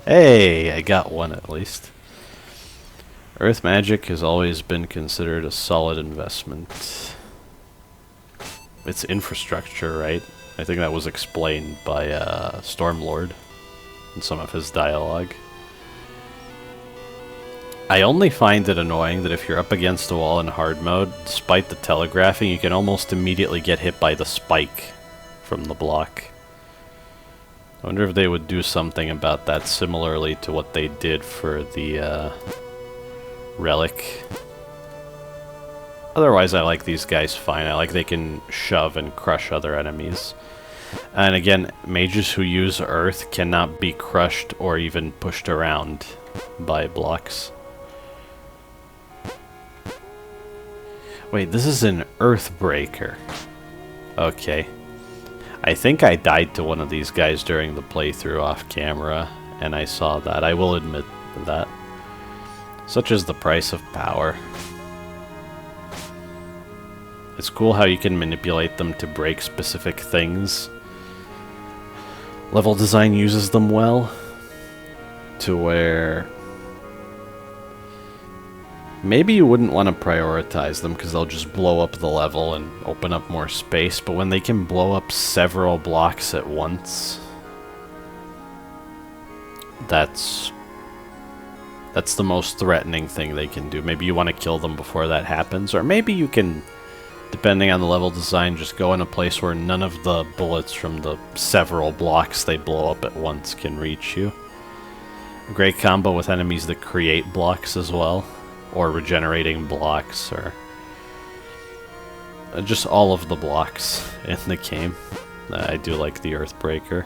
Hey, I got one at least. Earth magic has always been considered a solid investment. It's infrastructure, right? I think that was explained by Stormlord in some of his dialogue. I only find it annoying that if you're up against a wall in hard mode, despite the telegraphing, you can almost immediately get hit by the spike from the block. I wonder if they would do something about that similarly to what they did for the relic. Otherwise, I like these guys fine. I like they can shove and crush other enemies. And again, mages who use earth cannot be crushed or even pushed around by blocks. Wait, this is an Earthbreaker. Okay. I think I died to one of these guys during the playthrough off camera, and I saw that. I will admit that. Such is the price of power. It's cool how you can manipulate them to break specific things. Level design uses them well, to where maybe you wouldn't want to prioritize them because they'll just blow up the level and open up more space, but when they can blow up several blocks at once, that's the most threatening thing they can do. Maybe you want to kill them before that happens, or maybe you can, depending on the level design, just go in a place where none of the bullets from the several blocks they blow up at once can reach you. A great combo with enemies that create blocks as well, or regenerating blocks, or just all of the blocks in the game. I do like the Earthbreaker.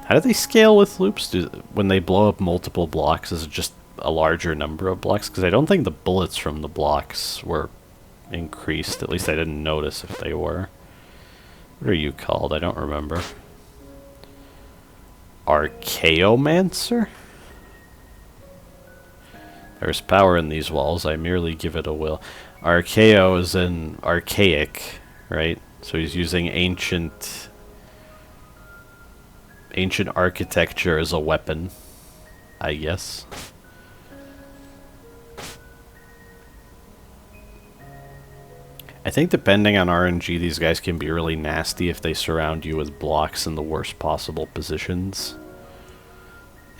How do they scale with loops? When they blow up multiple blocks, is it just a larger number of blocks? Because I don't think the bullets from the blocks were increased. At least I didn't notice if they were. What are you called? I don't remember. Archaeomancer? There's power in these walls. I merely give it a will. Archaeo is in archaic, right? So he's using ancient architecture as a weapon, I guess. I think depending on RNG, these guys can be really nasty if they surround you with blocks in the worst possible positions.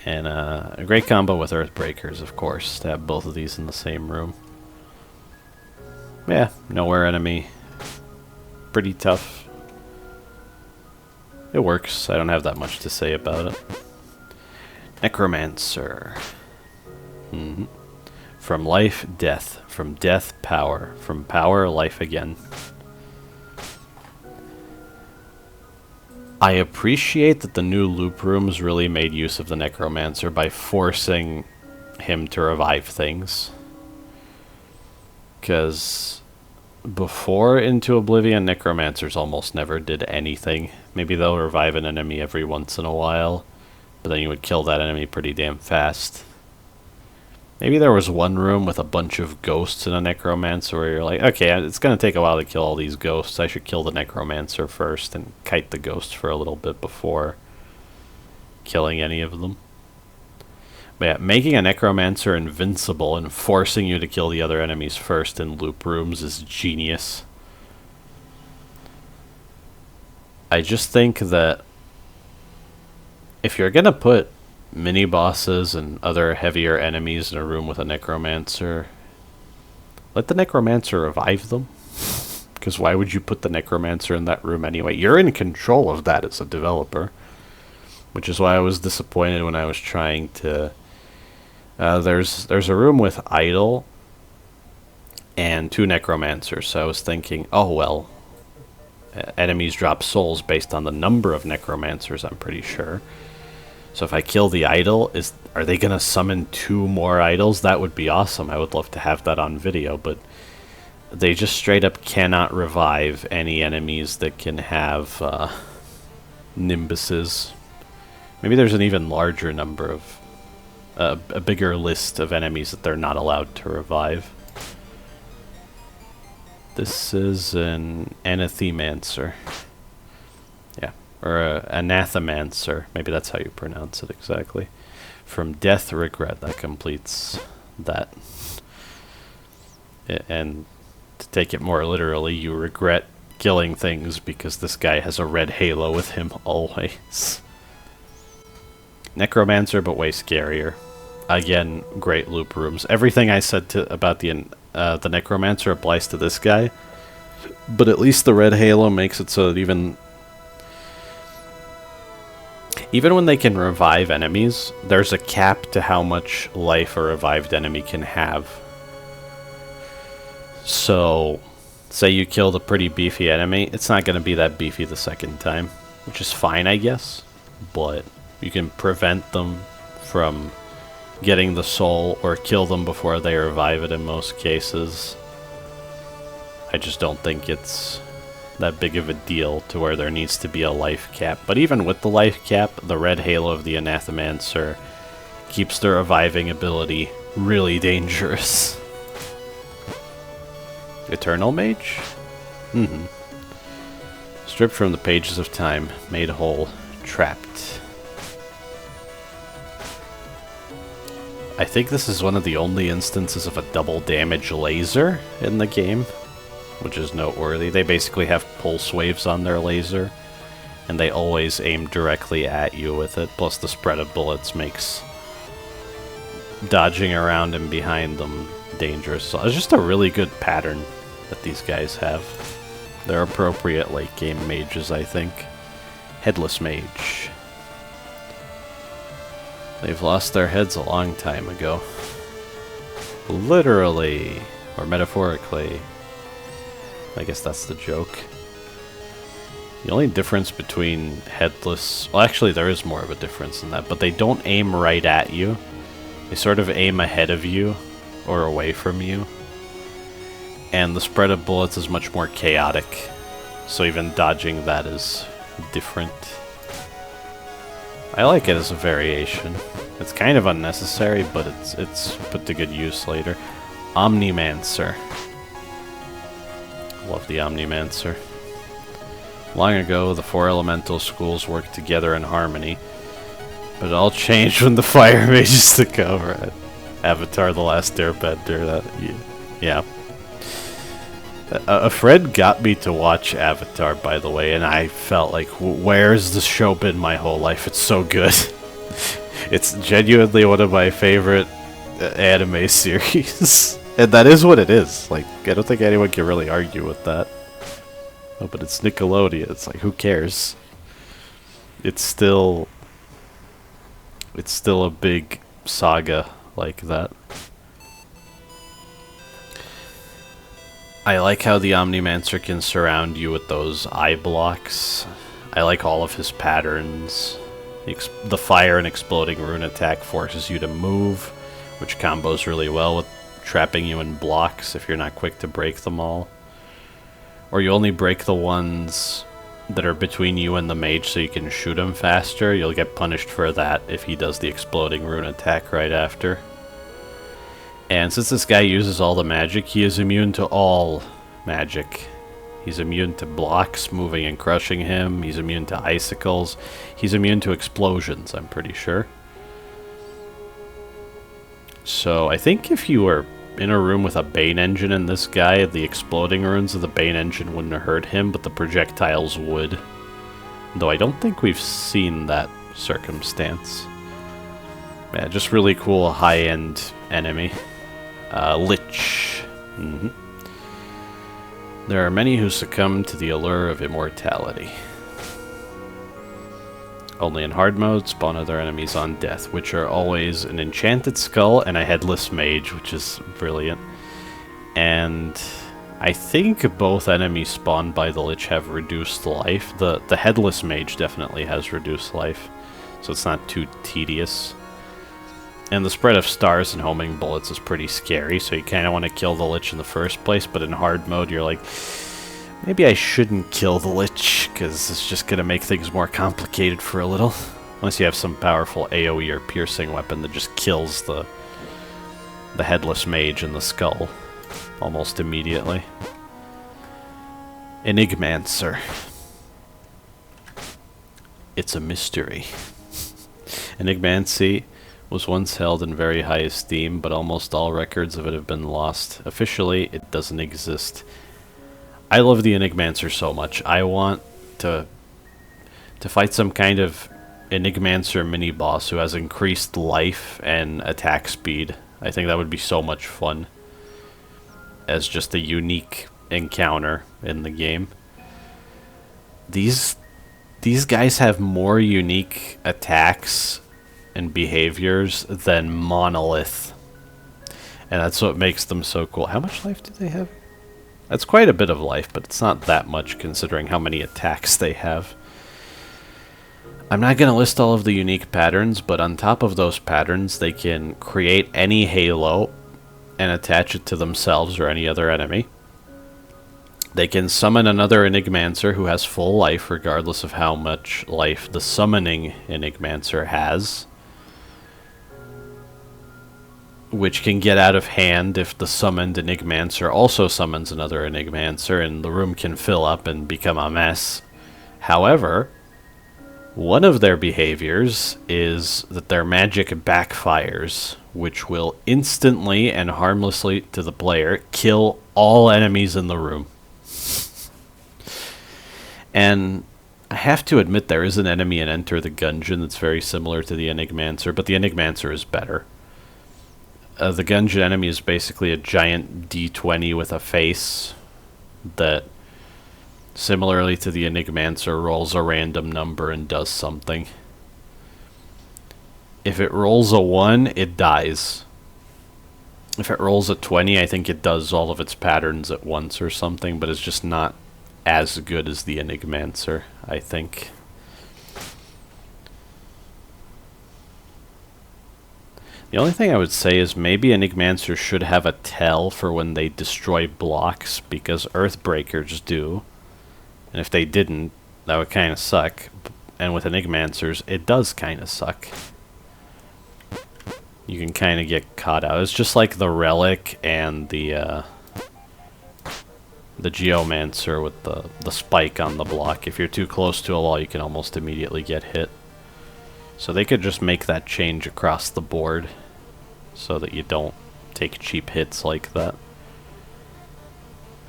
And a great combo with Earthbreakers, of course, to have both of these in the same room. Yeah, nowhere enemy. Pretty tough. It works. I don't have that much to say about it. Necromancer. From life, death. From death, power. From power, life again. I appreciate that the new loop rooms really made use of the Necromancer by forcing him to revive things. Because before Into Oblivion, Necromancers almost never did anything. Maybe they'll revive an enemy every once in a while, but then you would kill that enemy pretty damn fast. Maybe there was one room with a bunch of ghosts and a Necromancer where you're like, okay, it's going to take a while to kill all these ghosts. I should kill the Necromancer first and kite the ghosts for a little bit before killing any of them. But yeah, making a Necromancer invincible and forcing you to kill the other enemies first in loop rooms is genius. I just think that if you're going to put mini-bosses and other heavier enemies in a room with a Necromancer, let the Necromancer revive them. Because why would you put the Necromancer in that room anyway? You're in control of that as a developer. Which is why I was disappointed when I was trying to... there's a room with Idol and 2 Necromancers, so I was thinking, oh well, enemies drop souls based on the number of Necromancers, I'm pretty sure. So if I kill the idol, are they going to summon 2 more idols? That would be awesome. I would love to have that on video, but they just straight up cannot revive any enemies that can have Nimbuses. Maybe there's an even larger number of... a bigger list of enemies that they're not allowed to revive. This is an Anathemancer. Yeah. Or Anathemancer. Maybe that's how you pronounce it exactly. From death, regret. That completes that. And to take it more literally, you regret killing things because this guy has a red halo with him always. Necromancer, but way scarier. Again, great loop rooms. Everything I said about the Necromancer applies to this guy, but at least the red halo makes it so that even when they can revive enemies, there's a cap to how much life a revived enemy can have. So, say you killed a pretty beefy enemy, it's not going to be that beefy the second time, which is fine, I guess, but you can prevent them from getting the soul or kill them before they revive it in most cases. I just don't think it's that big of a deal to where there needs to be a life cap. But even with the life cap, the red halo of the Anathemancer keeps the reviving ability really dangerous. Eternal Mage? Stripped from the pages of time, made whole, trapped. I think this is one of the only instances of a double damage laser in the game, which is noteworthy. They basically have pulse waves on their laser, and they always aim directly at you with it, plus the spread of bullets makes dodging around and behind them dangerous. So it's just a really good pattern that these guys have. They're appropriate late game mages, I think. Headless Mage. They've lost their heads a long time ago. Literally, or metaphorically. I guess that's the joke. The only difference between headless... Well, actually, there is more of a difference in that, but they don't aim right at you. They sort of aim ahead of you, or away from you. And the spread of bullets is much more chaotic, so even dodging that is different. I like it as a variation. It's kind of unnecessary, but it's put to good use later. Omnimancer. Love the Omnimancer. Long ago, the 4 elemental schools worked together in harmony, but it all changed when the fire mages took over it. Avatar: The Last Airbender. Yeah. A friend got me to watch Avatar, by the way, and I felt like, where's the show been my whole life? It's so good. It's genuinely one of my favorite anime series. And that is what it is. Like, I don't think anyone can really argue with that. Oh, but it's Nickelodeon. It's like, who cares? It's still a big saga like that. I like how the Omnimancer can surround you with those eye blocks. I like all of his patterns. The fire and exploding rune attack forces you to move, which combos really well with trapping you in blocks if you're not quick to break them all. Or you only break the ones that are between you and the mage so you can shoot him faster. You'll get punished for that if he does the exploding rune attack right after. And since this guy uses all the magic, he is immune to all magic. He's immune to blocks moving and crushing him. He's immune to icicles. He's immune to explosions, I'm pretty sure. So I think if you were in a room with a Bane engine and this guy, the exploding runes of the Bane engine wouldn't hurt him, but the projectiles would. Though I don't think we've seen that circumstance. Yeah, just really cool high-end enemy. Lich. There are many who succumb to the allure of immortality. Only in hard mode spawn other enemies on death, which are always an enchanted skull and a headless mage, which is brilliant. And I think both enemies spawned by the Lich have reduced life. The headless mage definitely has reduced life, so it's not too tedious. And the spread of stars and homing bullets is pretty scary, so you kind of want to kill the Lich in the first place, but in hard mode you're like, maybe I shouldn't kill the Lich, because it's just going to make things more complicated for a little. Unless you have some powerful AoE or piercing weapon that just kills the headless mage in the skull almost immediately. Enigmancer. It's a mystery. Enigmancy was once held in very high esteem, but almost all records of it have been lost. Officially, it doesn't exist. I love the Enigmancer so much. I want to fight some kind of Enigmancer mini-boss who has increased life and attack speed. I think that would be so much fun as just a unique encounter in the game. These guys have more unique attacks and behaviors than Monolith. And that's what makes them so cool. How much life do they have? That's quite a bit of life, but it's not that much considering how many attacks they have. I'm not going to list all of the unique patterns, but on top of those patterns, they can create any halo and attach it to themselves or any other enemy. They can summon another Enigmancer who has full life, regardless of how much life the summoning Enigmancer has, which can get out of hand if the summoned Enigmancer also summons another Enigmancer, and the room can fill up and become a mess. However, one of their behaviors is that their magic backfires, which will instantly and harmlessly to the player kill all enemies in the room. And I have to admit there is an enemy in Enter the Gungeon that's very similar to the Enigmancer, but the Enigmancer is better. The Gungeon enemy is basically a giant D20 with a face that, similarly to the Enigmancer, rolls a random number and does something. If it rolls a 1, it dies. If it rolls a 20, I think it does all of its patterns at once or something, but it's just not as good as the Enigmancer, I think. The only thing I would say is maybe Enigmancers should have a tell for when they destroy blocks, because Earthbreakers do. And if they didn't, that would kind of suck. And with Enigmancers, it does kind of suck. You can kind of get caught out. It's just like the Relic and the Geomancer with the spike on the block. If you're too close to a wall, you can almost immediately get hit. So they could just make that change across the board so that you don't take cheap hits like that.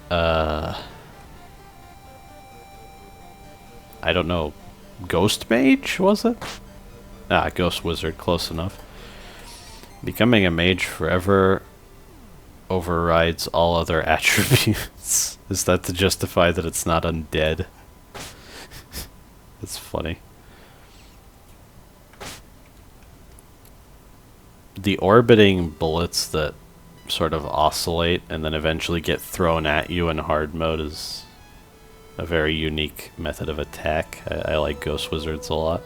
I don't know. Ghost Mage, was it? Ah, Ghost Wizard, close enough. Becoming a mage forever overrides all other attributes. Is that to justify that it's not undead? That's funny. The orbiting bullets that sort of oscillate and then eventually get thrown at you in hard mode is a very unique method of attack. I like Ghost Wizards a lot.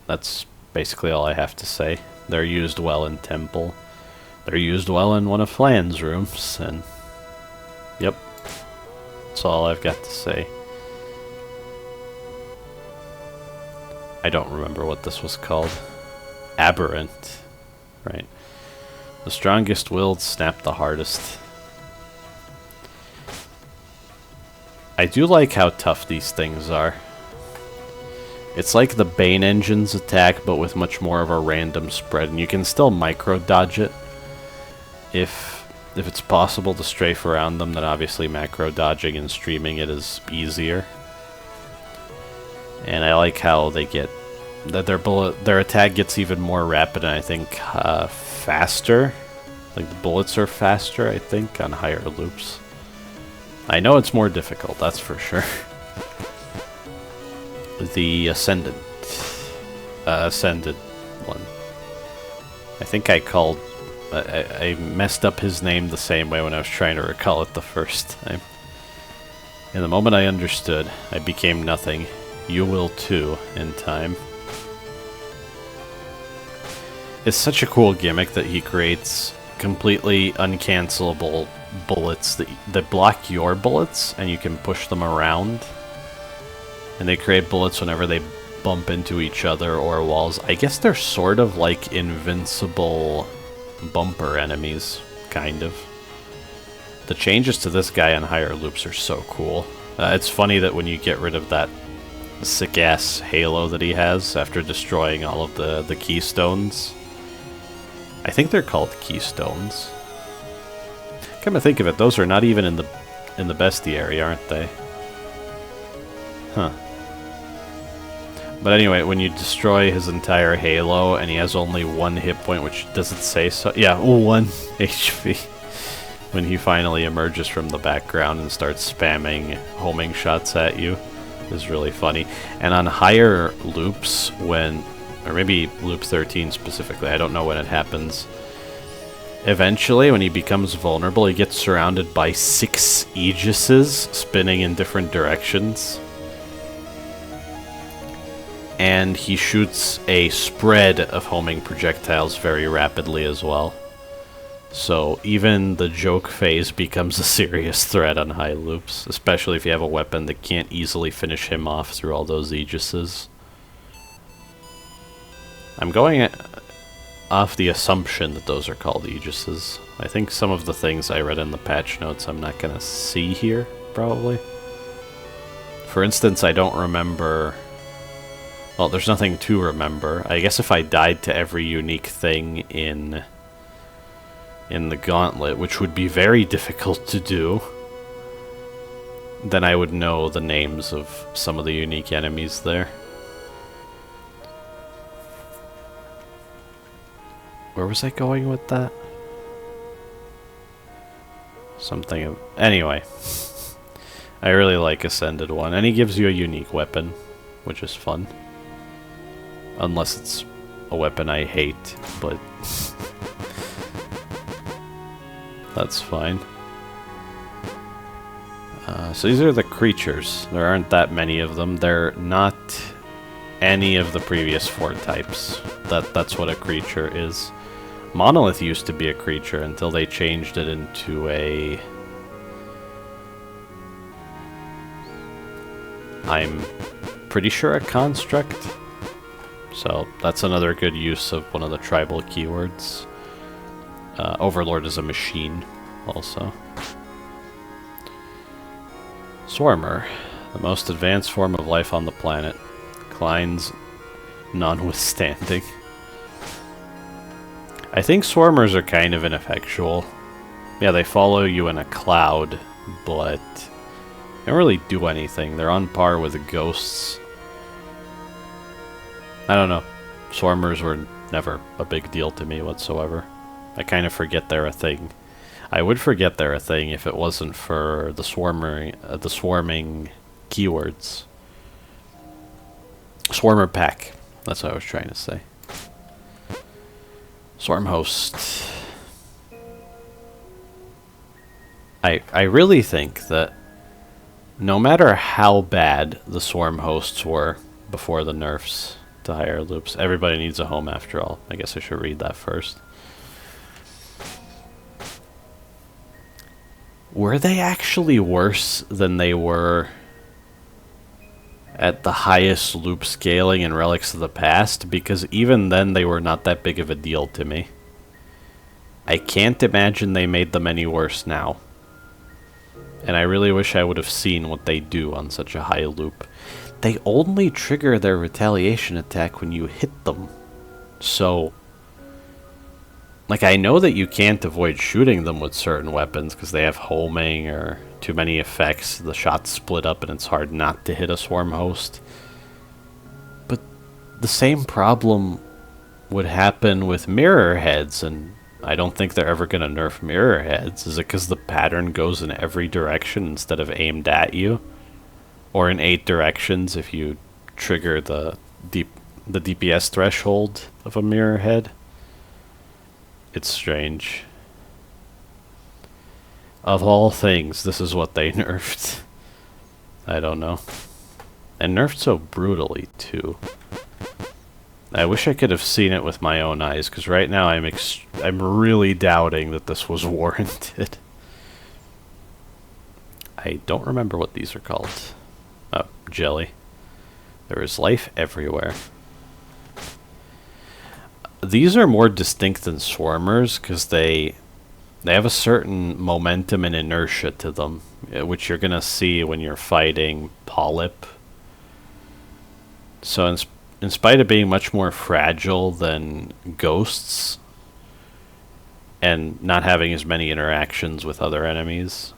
That's basically all I have to say. They're used well in Temple. They're used well in one of Flan's rooms, and yep, that's all I've got to say. I don't remember what this was called. Aberrant, right? The strongest willed snap the hardest. I do like how tough these things are. It's like the Bane Engine's attack, but with much more of a random spread, and you can still micro-dodge it. If it's possible to strafe around them, then obviously macro-dodging and streaming it is easier. And I like how they get... that their attack gets even more rapid, and I think faster. Like, the bullets are faster, I think, on higher loops. I know it's more difficult, that's for sure. The Ascended one. I think I called... I messed up his name the same way when I was trying to recall it the first time. And the moment I understood, I became nothing. You will too, in time. It's such a cool gimmick that he creates completely uncancelable bullets that block your bullets, and you can push them around. And they create bullets whenever they bump into each other or walls. I guess they're sort of like invincible bumper enemies, kind of. The changes to this guy on higher loops are so cool. It's funny that when you get rid of that sick-ass halo that he has after destroying all of the keystones... I think they're called keystones. Come to think of it, those are not even in the bestiary, aren't they? Huh. But anyway, when you destroy his entire halo and he has only 1 hit point, which doesn't say so. Yeah, 1 HP. When he finally emerges from the background and starts spamming homing shots at you, is really funny. And on higher loops, when, or maybe loop 13 specifically, I don't know when it happens. Eventually, when he becomes vulnerable, he gets surrounded by 6 Aegises spinning in different directions. And he shoots a spread of homing projectiles very rapidly as well. So even the joke phase becomes a serious threat on high loops, especially if you have a weapon that can't easily finish him off through all those Aegises. I'm going off the assumption that those are called Aegises. I think some of the things I read in the patch notes I'm not going to see here, probably. For instance, I don't remember... Well, there's nothing to remember. I guess if I died to every unique thing in the gauntlet, which would be very difficult to do, then I would know the names of some of the unique enemies there. Where was I going with that? Something of... Anyway. I really like Ascended 1, and he gives you a unique weapon, which is fun. Unless it's a weapon I hate, but... that's fine. So these are the creatures. There aren't that many of them. They're not any of the previous 4 types. That's what a creature is. Monolith used to be a creature until they changed it into a... I'm pretty sure a construct. So that's another good use of one of the tribal keywords. Overlord is a machine, also. Swarmer, the most advanced form of life on the planet. Declines notwithstanding. I think swarmers are kind of ineffectual. Yeah, they follow you in a cloud, but they don't really do anything. They're on par with the ghosts. I don't know. Swarmers were never a big deal to me whatsoever. I kind of forget they're a thing. I would forget they're a thing if it wasn't for the swarming keywords. Swarmer pack. That's what I was trying to say. Swarm host. I really think that no matter how bad the swarm hosts were before the nerfs to higher loops, everybody needs a home after all. I guess I should read that first. Were they actually worse than they were at the highest loop scaling in Relics of the Past? Because even then they were not that big of a deal to me. I can't imagine they made them any worse now. And I really wish I would have seen what they do on such a high loop. They only trigger their retaliation attack when you hit them. So... like, I know that you can't avoid shooting them with certain weapons because they have homing or too many effects. The shots split up and it's hard not to hit a swarm host. But the same problem would happen with mirror heads, and I don't think they're ever going to nerf mirror heads. Is it because the pattern goes in every direction instead of aimed at you? Or in 8 directions if you trigger the DPS threshold of a mirror head? It's strange. Of all things, this is what they nerfed. I don't know. And nerfed so brutally, too. I wish I could have seen it with my own eyes, because right now I'm really doubting that this was warranted. I don't remember what these are called. Oh, jelly. There is life everywhere. These are more distinct than swarmers because they have a certain momentum and inertia to them, which you're going to see when you're fighting Polyp. So in spite of being much more fragile than ghosts and not having as many interactions with other enemies,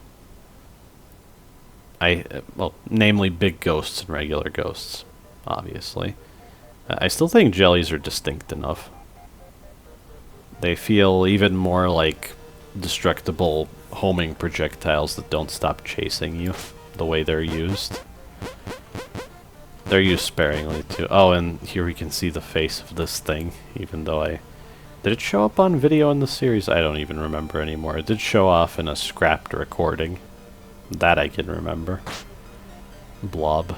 well, namely big ghosts and regular ghosts, obviously. I still think jellies are distinct enough. They feel even more like destructible homing projectiles that don't stop chasing you the way they're used. They're used sparingly too. Oh, and here we can see the face of this thing, even though I... Did it show up on video in the series? I don't even remember anymore. It did show off in a scrapped recording. That I can remember. Blob.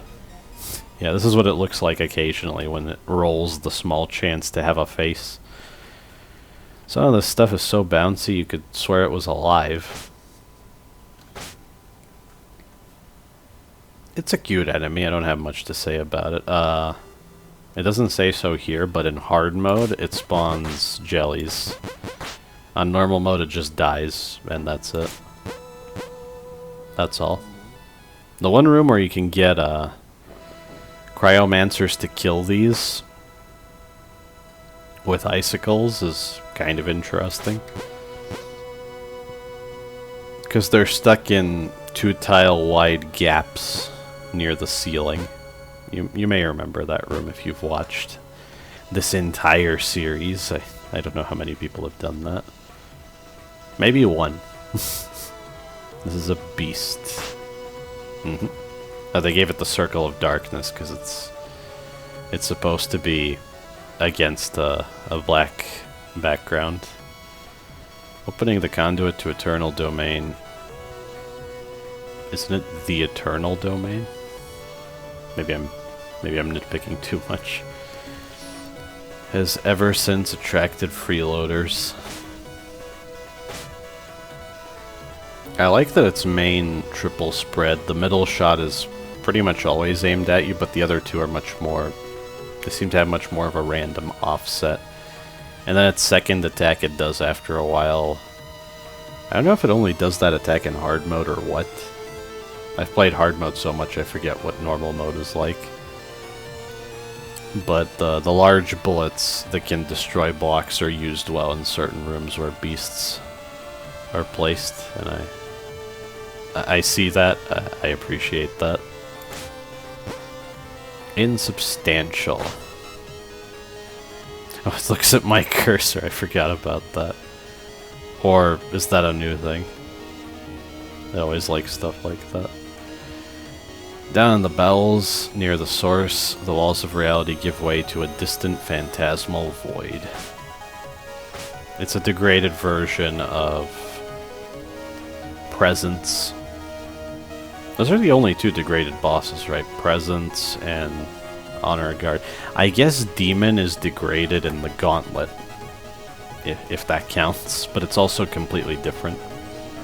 Yeah, this is what it looks like occasionally when it rolls the small chance to have a face. Some of this stuff is so bouncy you could swear it was alive. It's a cute enemy, I don't have much to say about it. It doesn't say so here, but in hard mode it spawns jellies. On normal mode it just dies, and that's it. That's all. The one room where you can get cryomancers to kill these with icicles is kind of interesting. Because they're stuck in 2-tile wide gaps near the ceiling. You may remember that room if you've watched this entire series. I don't know how many people have done that. Maybe one. This is a beast. Oh, they gave it the Circle of Darkness because it's supposed to be against a black background. Opening the conduit to Eternal Domain. Isn't it the Eternal Domain? Maybe I'm nitpicking too much. Has ever since attracted freeloaders. I like that its main triple spread. The middle shot is pretty much always aimed at you, but the other two are much more... They seem to have much more of a random offset. And then its second attack it does after a while. I don't know if it only does that attack in hard mode or what. I've played hard mode so much I forget what normal mode is like. But the large bullets that can destroy blocks are used well in certain rooms where beasts are placed, and I see that. I appreciate that. Insubstantial. Oh, it looks at my cursor. I forgot about that. Or is that a new thing? I always like stuff like that. Down in the bowels, near the source, the walls of reality give way to a distant phantasmal void. It's a degraded version of Presence. Those are the only two degraded bosses, right? Presence and Honor Guard. I guess Demon is degraded in the Gauntlet, if that counts, but it's also completely different.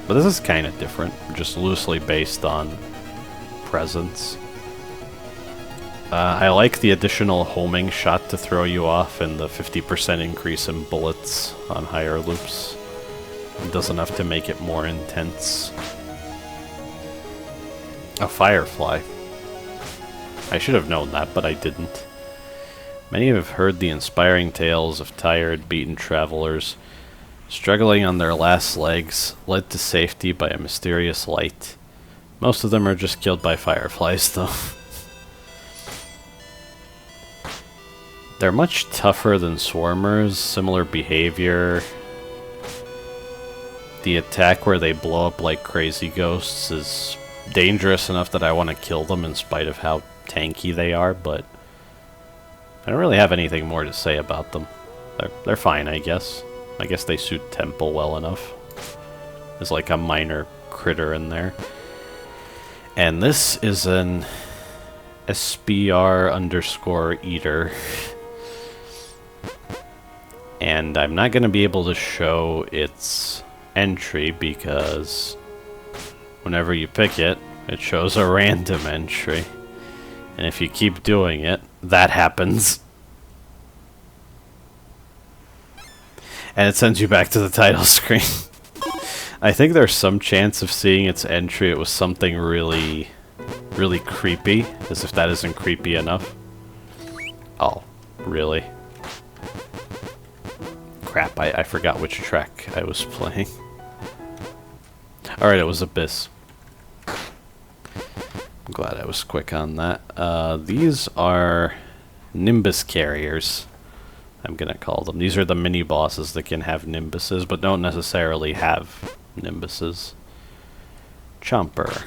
But this is kind of different, just loosely based on Presence. I like the additional homing shot to throw you off and the 50% increase in bullets on higher loops. It does enough to make it more intense. A firefly. I should have known that, but I didn't. Many have heard the inspiring tales of tired, beaten travelers struggling on their last legs, led to safety by a mysterious light. Most of them are just killed by fireflies, though. They're much tougher than swarmers, similar behavior. The attack where they blow up like crazy ghosts is dangerous enough that I want to kill them in spite of how tanky they are, but I don't really have anything more to say about them. They're fine, I guess. I guess they suit Temple well enough. There's like a minor critter in there. And this is an SBR_eater. And I'm not going to be able to show its entry because whenever you pick it, it shows a random entry. And if you keep doing it, that happens. And it sends you back to the title screen. I think there's some chance of seeing its entry. It was something really, really creepy. As if that isn't creepy enough. Oh, really? Crap, I forgot which track I was playing. Alright, it was Abyss. I'm glad I was quick on that. These are Nimbus carriers, I'm gonna call them. These are the mini-bosses that can have Nimbuses, but don't necessarily have Nimbuses. Chomper.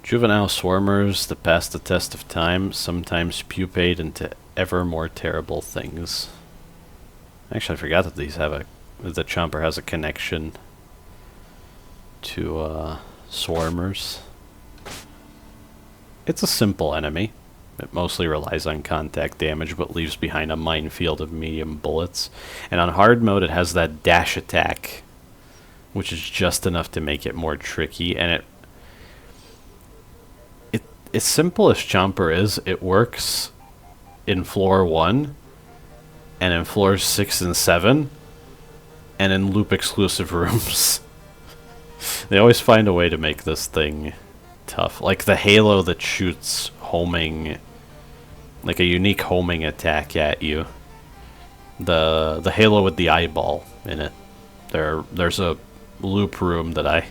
Juvenile swarmers that pass the test of time, sometimes pupate into ever more terrible things. Actually, I forgot that these have the Chomper has a connection to swarmers. It's a simple enemy. It mostly relies on contact damage, but leaves behind a minefield of medium bullets. And on hard mode, it has that dash attack, which is just enough to make it more tricky. And as simple as Chomper is, it works in floor 1, and in floors 6 and 7, and in loop exclusive rooms. They always find a way to make this thing tough. Like the Halo that shoots homing, like a unique homing attack at you. The Halo with the eyeball in it. There's a loop room that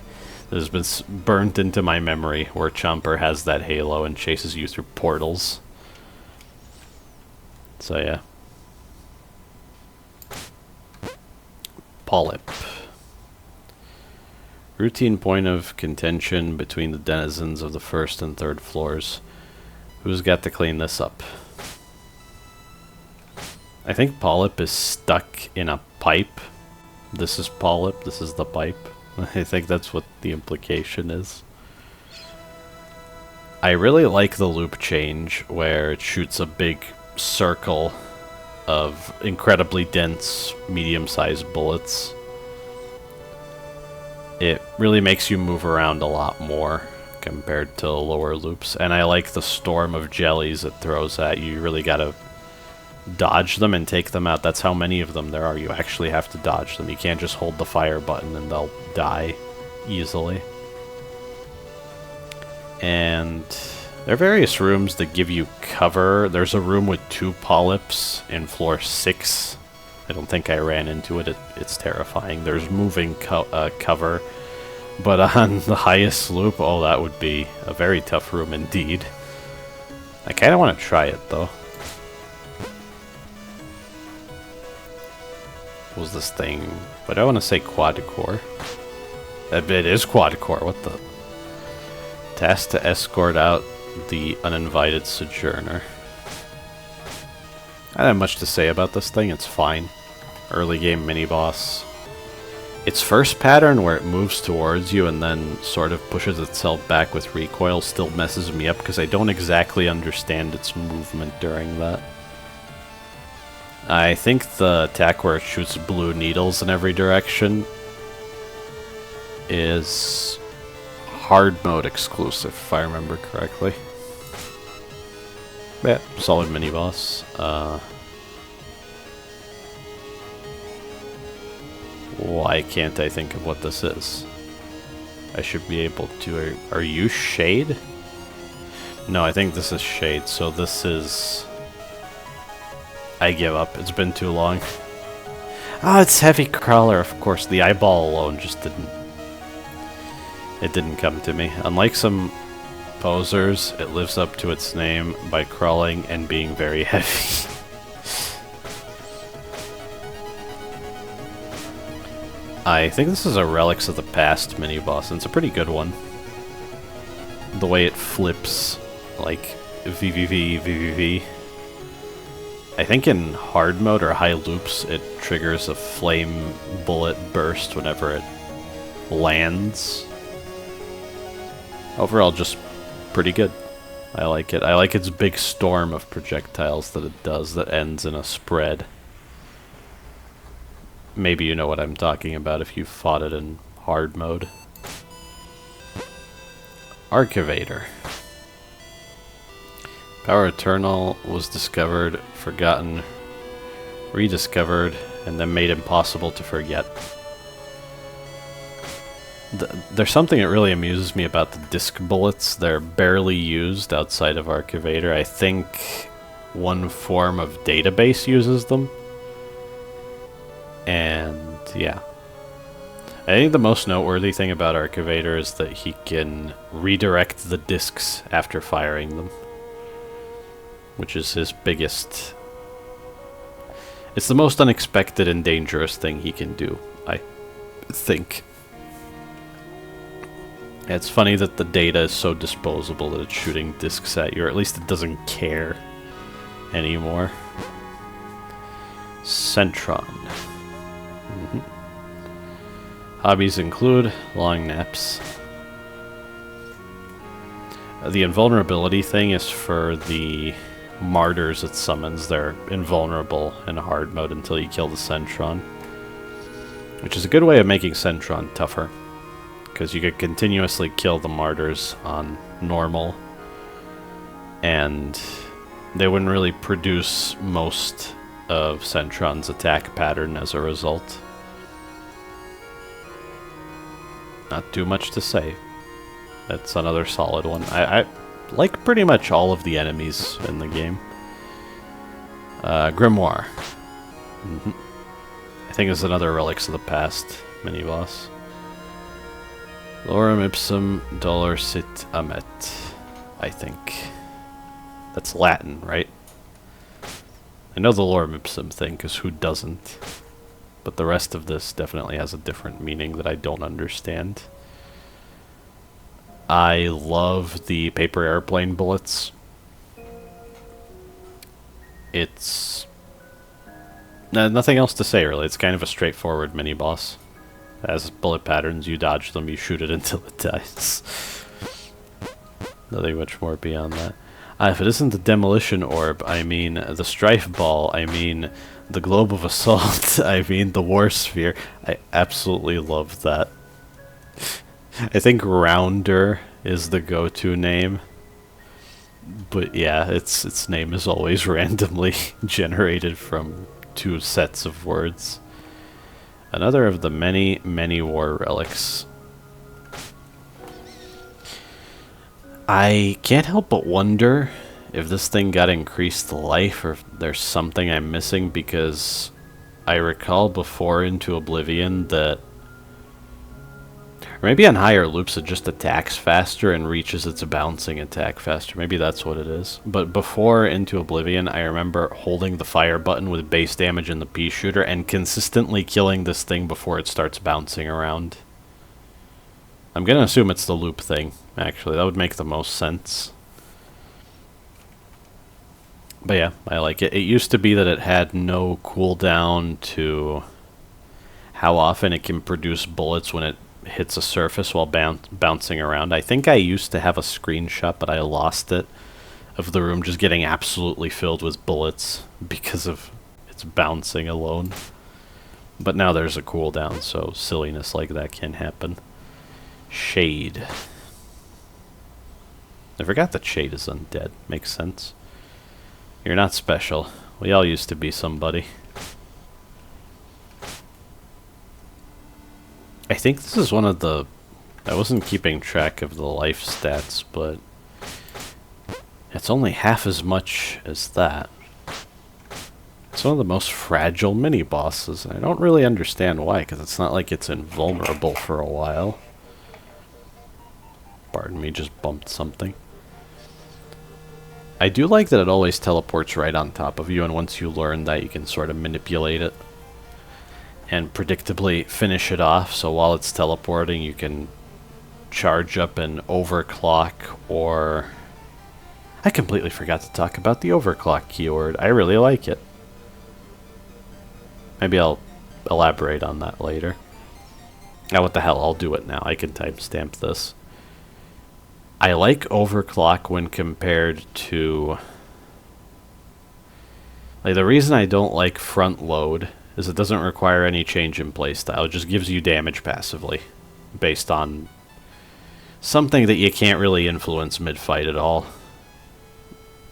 has been burnt into my memory where Chomper has that Halo and chases you through portals. So yeah. Polyp. Routine point of contention between the denizens of the first and third floors. Who's got to clean this up? I think Polyp is stuck in a pipe. This is Polyp, this is the pipe. I think that's what the implication is. I really like the loop change where it shoots a big circle of incredibly dense, medium-sized bullets. It really makes you move around a lot more compared to lower loops. And I like the storm of jellies it throws at you. You really gotta dodge them and take them out. That's how many of them there are. You actually have to dodge them. You can't just hold the fire button and they'll die easily. And there are various rooms that give you cover. There's a room with 2 polyps in floor 6. I don't think I ran into it. It's terrifying. There's moving cover. But on the highest loop, oh, that would be a very tough room indeed. I kind of want to try it, though. What was this thing? But I want to say quad-core. It is quad-core. What the? Task to escort out the uninvited sojourner. I don't have much to say about this thing. It's fine. Early game mini-boss. Its first pattern, where it moves towards you and then sort of pushes itself back with recoil, still messes me up because I don't exactly understand its movement during that. I think the attack where it shoots blue needles in every direction is hard mode exclusive, if I remember correctly. Yeah, solid mini-boss. Why can't I think of what this is? I should be able to... Are you Shade? No, I think this is Shade, so this is... I give up. It's been too long. Ah, it's Heavy Crawler, of course. The eyeball alone just didn't... It didn't come to me. Unlike some posers, it lives up to its name by crawling and being very heavy. I think this is a Relics of the Past mini-boss, and it's a pretty good one. The way it flips, like, VVV, VVV. I think in hard mode or high loops, it triggers a flame bullet burst whenever it lands. Overall, just pretty good. I like it. I like its big storm of projectiles that it does that ends in a spread. Maybe you know what I'm talking about if you've fought it in hard mode. Archivator. Power Eternal was discovered, forgotten, rediscovered, and then made impossible to forget. There's something that really amuses me about the disc bullets. They're barely used outside of Archivator. I think one form of database uses them. And yeah. I think the most noteworthy thing about Archivator is that he can redirect the discs after firing them. which is his biggest... It's the most unexpected and dangerous thing he can do, I think. It's funny that the data is so disposable that it's shooting discs at you, or at least it doesn't care anymore. Centron. Hobbies include long naps. The invulnerability thing is for the martyrs it summons. They're invulnerable in hard mode until you kill the Centron, which is a good way of making Centron tougher, because you could continuously kill the martyrs on normal, and they wouldn't really produce most of Centron's attack pattern as a result. Not too much to say. That's another solid one. I like pretty much all of the enemies in the game. Grimoire. I think it's another Relics of the Past mini-boss. Lorem ipsum dolor sit amet, I think. That's Latin, right? I know the lorem ipsum thing, because who doesn't? But the rest of this definitely has a different meaning that I don't understand. I love the paper airplane bullets. It's... nothing else to say, really. It's kind of a straightforward mini-boss. It has bullet patterns, you dodge them, you shoot it until it dies. Nothing much more beyond that. If it isn't the demolition orb, I mean the strife ball, I mean the globe of assault, I mean the war sphere. I absolutely love that. I think Rounder is the go-to name. But yeah, its name is always randomly generated from 2 sets of words. Another of the many, many war relics. I can't help but wonder if this thing got increased life, or if there's something I'm missing, because I recall before Into Oblivion that... Or maybe on higher loops it just attacks faster and reaches its bouncing attack faster. Maybe that's what it is. But before Into Oblivion, I remember holding the fire button with base damage in the pea shooter and consistently killing this thing before it starts bouncing around. I'm gonna assume it's the loop thing, actually. That would make the most sense. But yeah, I like it. It used to be that it had no cooldown to how often it can produce bullets when it hits a surface while bouncing around. I think I used to have a screenshot, but I lost it, of the room just getting absolutely filled with bullets because of its bouncing alone. But now there's a cooldown, so silliness like that can happen. Shade. I forgot that Shade is undead. Makes sense. You're not special. We all used to be somebody. I think this is one of the... I wasn't keeping track of the life stats, but it's only half as much as that. It's one of the most fragile mini-bosses, and I don't really understand why, because it's not like it's invulnerable for a while. Pardon me, just bumped something. I do like that it always teleports right on top of you, and once you learn that, you can sort of manipulate it and predictably finish it off. So while it's teleporting, you can charge up an overclock, or... I completely forgot to talk about the overclock keyword. I really like it. Maybe I'll elaborate on that later. Now, what the hell, I'll do it now. I can timestamp this. I like overclock when compared to... Like, the reason I don't like front load is it doesn't require any change in playstyle. It just gives you damage passively, based on something that you can't really influence mid-fight at all.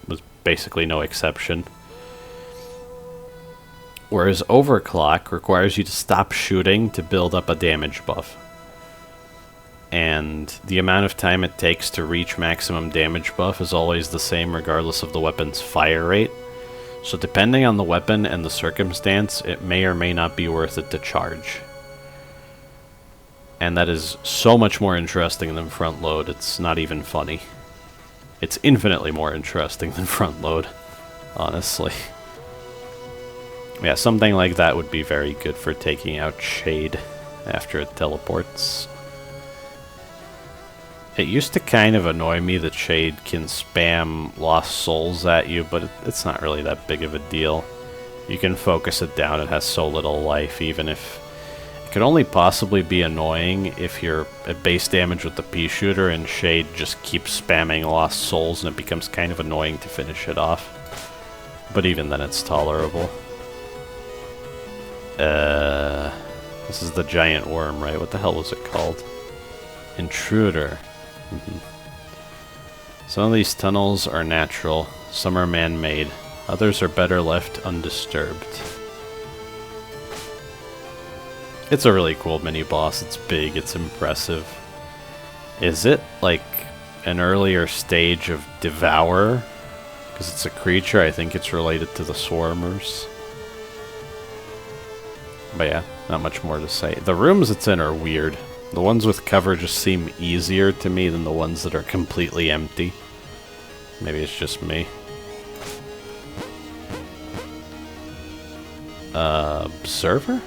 With basically no exception. Whereas overclock requires you to stop shooting to build up a damage buff. And the amount of time it takes to reach maximum damage buff is always the same regardless of the weapon's fire rate. So depending on the weapon and the circumstance, it may or may not be worth it to charge. And that is so much more interesting than front load, it's not even funny. It's infinitely more interesting than front load. honestly. Yeah, something like that would be very good for taking out Shade after it teleports. It used to kind of annoy me that Shade can spam Lost Souls at you, but it's not really that big of a deal. You can focus it down, it has so little life, even if... It could only possibly be annoying if you're at base damage with the pea shooter and Shade just keeps spamming Lost Souls and it becomes kind of annoying to finish it off. But even then it's tolerable. This is the giant worm, right? What the hell was it called? Intruder. Some of these tunnels are natural, some are man-made. Others are better left undisturbed. It's a really cool mini-boss. It's big, it's impressive. Is it like an earlier stage of Devourer? Because it's a creature, I think it's related to the Swarmers. But yeah, not much more to say. The rooms it's in are weird. The ones with cover just seem easier to me than the ones that are completely empty. Maybe it's just me. Observer?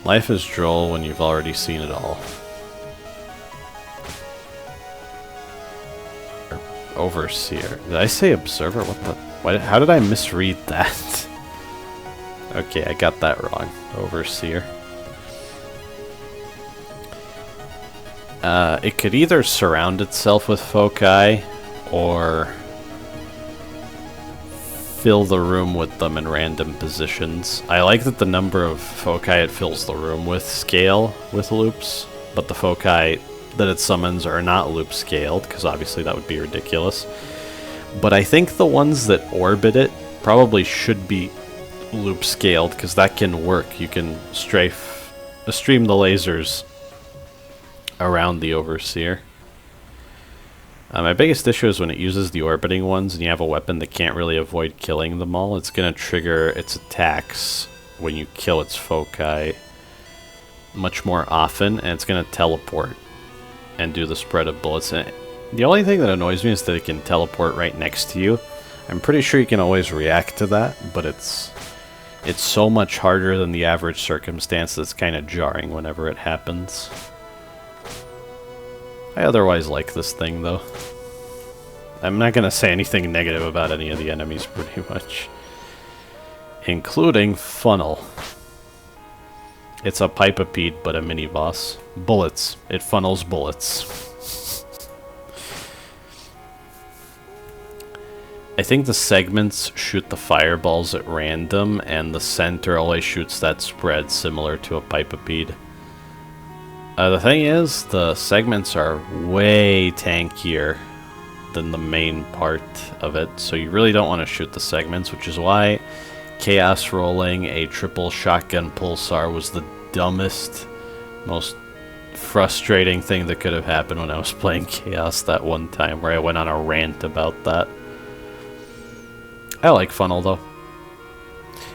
Life is droll when you've already seen it all. Overseer. Did I say observer? What the... How did I misread that? Okay, I got that wrong. Overseer. It could either surround itself with foci, or fill the room with them in random positions. I like that the number of foci it fills the room with scale with loops, but the foci that it summons are not loop scaled, because obviously that would be ridiculous. But I think the ones that orbit it probably should be loop scaled, because that can work. You can stream the lasers around the Overseer. My biggest issue is when it uses the orbiting ones and you have a weapon that can't really avoid killing them all. It's going to trigger its attacks when you kill its foci much more often, and it's going to teleport and do the spread of bullets. And the only thing that annoys me is that it can teleport right next to you. I'm pretty sure you can always react to that, but it's so much harder than the average circumstance that's kind of jarring whenever it happens. I otherwise like this thing, though. I'm not going to say anything negative about any of the enemies, pretty much. Including Funnel. It's a Pipopede, but a mini-boss. Bullets. It funnels bullets. I think the segments shoot the fireballs at random, and the center always shoots that spread similar to a Pipopede. The thing is, the segments are way tankier than the main part of it, so you really don't want to shoot the segments, which is why Chaos rolling a triple shotgun pulsar was the dumbest, most frustrating thing that could have happened when I was playing Chaos that one time, where I went on a rant about that. I like Funnel, though.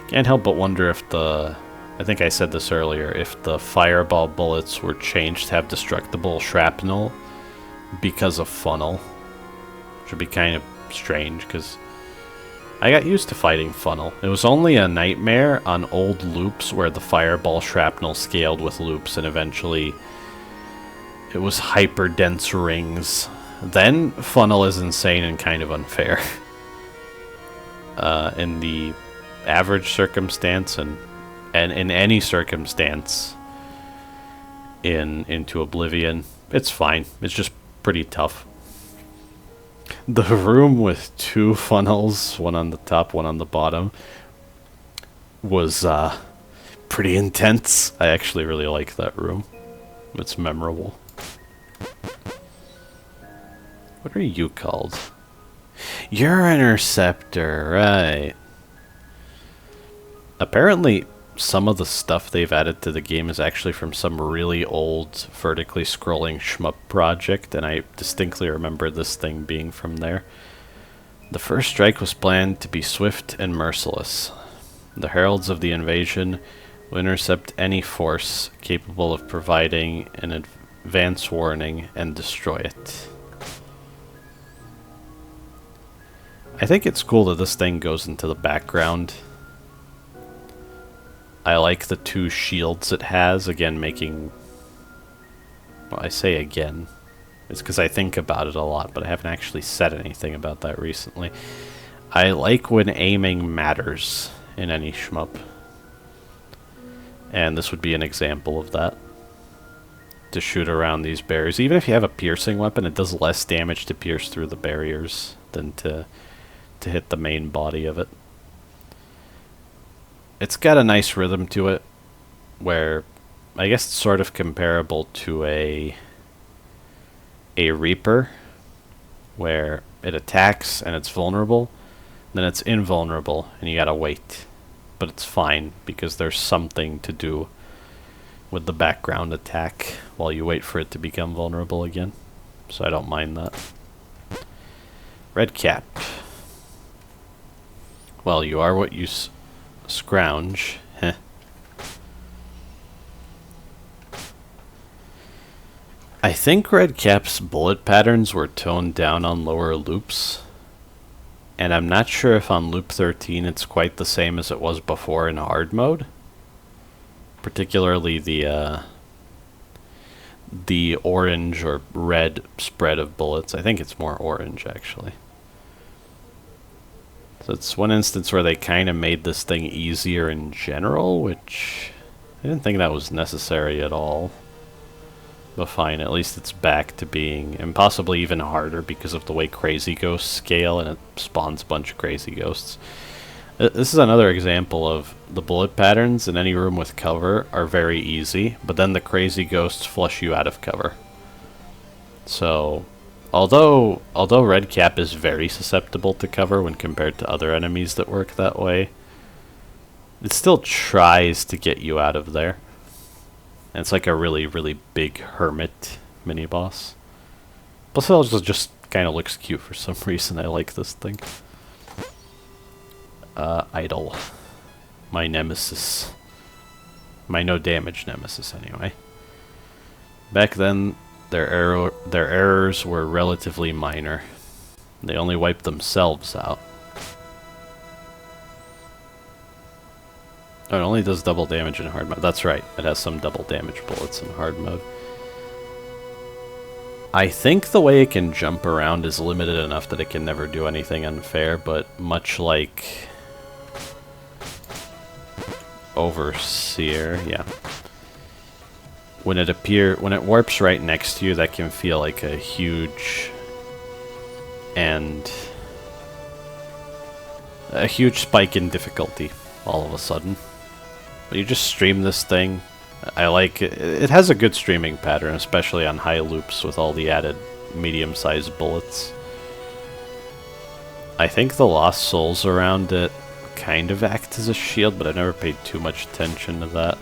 Can't help but wonder if the... I think I said this earlier, if the fireball bullets were changed to have destructible shrapnel because of Funnel. Which would be kind of strange, because I got used to fighting Funnel. It was only a nightmare on old loops where the fireball shrapnel scaled with loops, and eventually it was hyper-dense rings. Then Funnel is insane and kind of unfair. In the average circumstance and in any circumstance Into Oblivion, it's fine. It's just pretty tough. The room with two funnels, one on the top, one on the bottom, was pretty intense. I actually really like that room. It's memorable. What are you called? You're Interceptor, right. Apparently, some of the stuff they've added to the game is actually from some really old vertically scrolling shmup project, and I distinctly remember this thing being from there. The first strike was planned to be swift and merciless. The heralds of the invasion will intercept any force capable of providing an advance warning and destroy it. I think it's cool that this thing goes into the background. I like the 2 shields it has, again making... Well, I say again. It's because I think about it a lot, but I haven't actually said anything about that recently. I like when aiming matters in any shmup. And this would be an example of that. To shoot around these barriers. Even if you have a piercing weapon, it does less damage to pierce through the barriers than to hit the main body of it. It's got a nice rhythm to it, where I guess it's sort of comparable to a Reaper, where it attacks and it's vulnerable, then it's invulnerable and you gotta wait. But it's fine because there's something to do with the background attack while you wait for it to become vulnerable again. So I don't mind that. Red cap. Well, you are what you scrounge. Heh. I think Red Cap's bullet patterns were toned down on lower loops. And I'm not sure if on loop 13 it's quite the same as it was before in hard mode. Particularly the orange or red spread of bullets. I think it's more orange, actually. So it's one instance where they kind of made this thing easier in general, which I didn't think that was necessary at all. But fine, at least it's back to being, and possibly even harder because of the way crazy ghosts scale and it spawns a bunch of crazy ghosts. This is another example of the bullet patterns in any room with cover are very easy, but then the crazy ghosts flush you out of cover. So, although Red Cap is very susceptible to cover when compared to other enemies that work that way, it still tries to get you out of there. And it's like a really, really big hermit mini-boss. Plus it also just kind of looks cute for some reason. I like this thing. Idol. My nemesis. My no damage nemesis, anyway. Back then, their errors were relatively minor. They only wiped themselves out. Oh, it only does double damage in hard mode. That's right. It has some double damage bullets in hard mode. I think the way it can jump around is limited enough that it can never do anything unfair, but much like Overseer, yeah. When it warps right next to you, that can feel like a huge spike in difficulty all of a sudden. But you just stream this thing. I like it. It has a good streaming pattern, especially on high loops with all the added medium-sized bullets. I think the lost souls around it kind of act as a shield, but I never paid too much attention to that.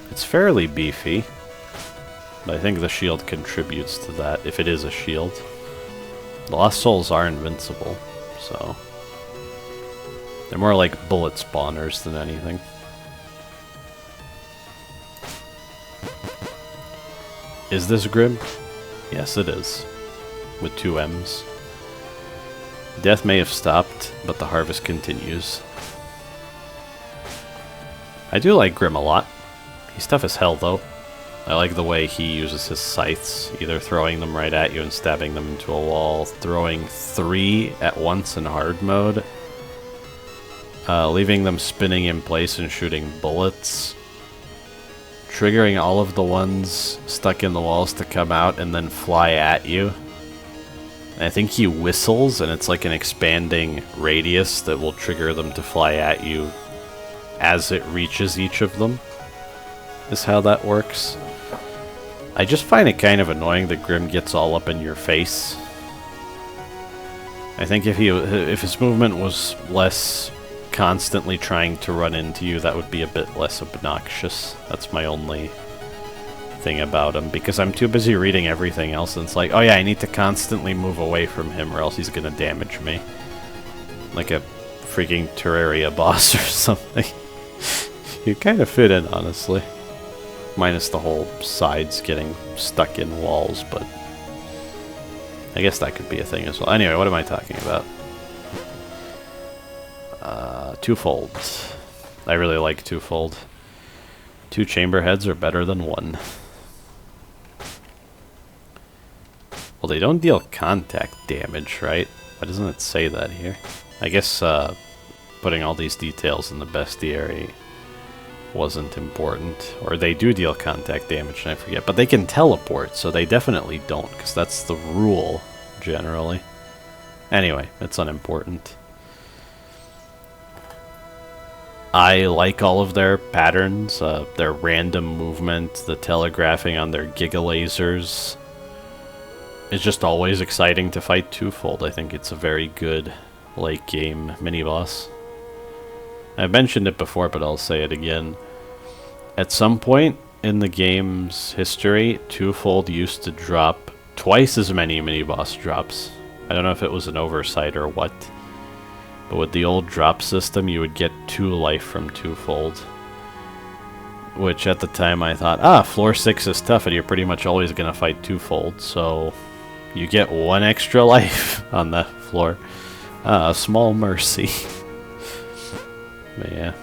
It's fairly beefy, but I think the shield contributes to that, if it is a shield. The lost souls are invincible, so they're more like bullet spawners than anything. Is this grim? Yes, it is. With 2 M's. Death may have stopped, but the harvest continues. I do like Grim a lot. He's tough as hell, though. I like the way he uses his scythes, either throwing them right at you and stabbing them into a wall, throwing 3 at once in hard mode, leaving them spinning in place and shooting bullets, triggering all of the ones stuck in the walls to come out and then fly at you. And I think he whistles, and it's like an expanding radius that will trigger them to fly at you as it reaches each of them, is how that works. I just find it kind of annoying that Grim gets all up in your face. I think if his movement was less constantly trying to run into you, that would be a bit less obnoxious. That's my only thing about him, because I'm too busy reading everything else, and it's like, oh yeah, I need to constantly move away from him or else he's gonna damage me. Like a freaking Terraria boss or something. You kind of fit in, honestly. Minus the whole sides getting stuck in walls, but I guess that could be a thing as well. Anyway, what am I talking about? Twofold. I really like twofold. 2 chamber heads are better than 1. Well, they don't deal contact damage, right? Why doesn't it say that here? I guess putting all these details in the bestiary wasn't important. Or they do deal contact damage, and I forget. But they can teleport, so they definitely don't, because that's the rule, generally. Anyway, it's unimportant. I like all of their patterns, their random movement, the telegraphing on their giga lasers. It's just always exciting to fight twofold. I think it's a very good late game mini-boss. I've mentioned it before, but I'll say it again. At some point in the game's history, twofold used to drop twice as many mini-boss drops. I don't know if it was an oversight or what, but with the old drop system, you would get 2 life from twofold. Which at the time I thought, floor 6 is tough and you're pretty much always going to fight twofold, so you get 1 extra life on that floor. A small mercy. But yeah.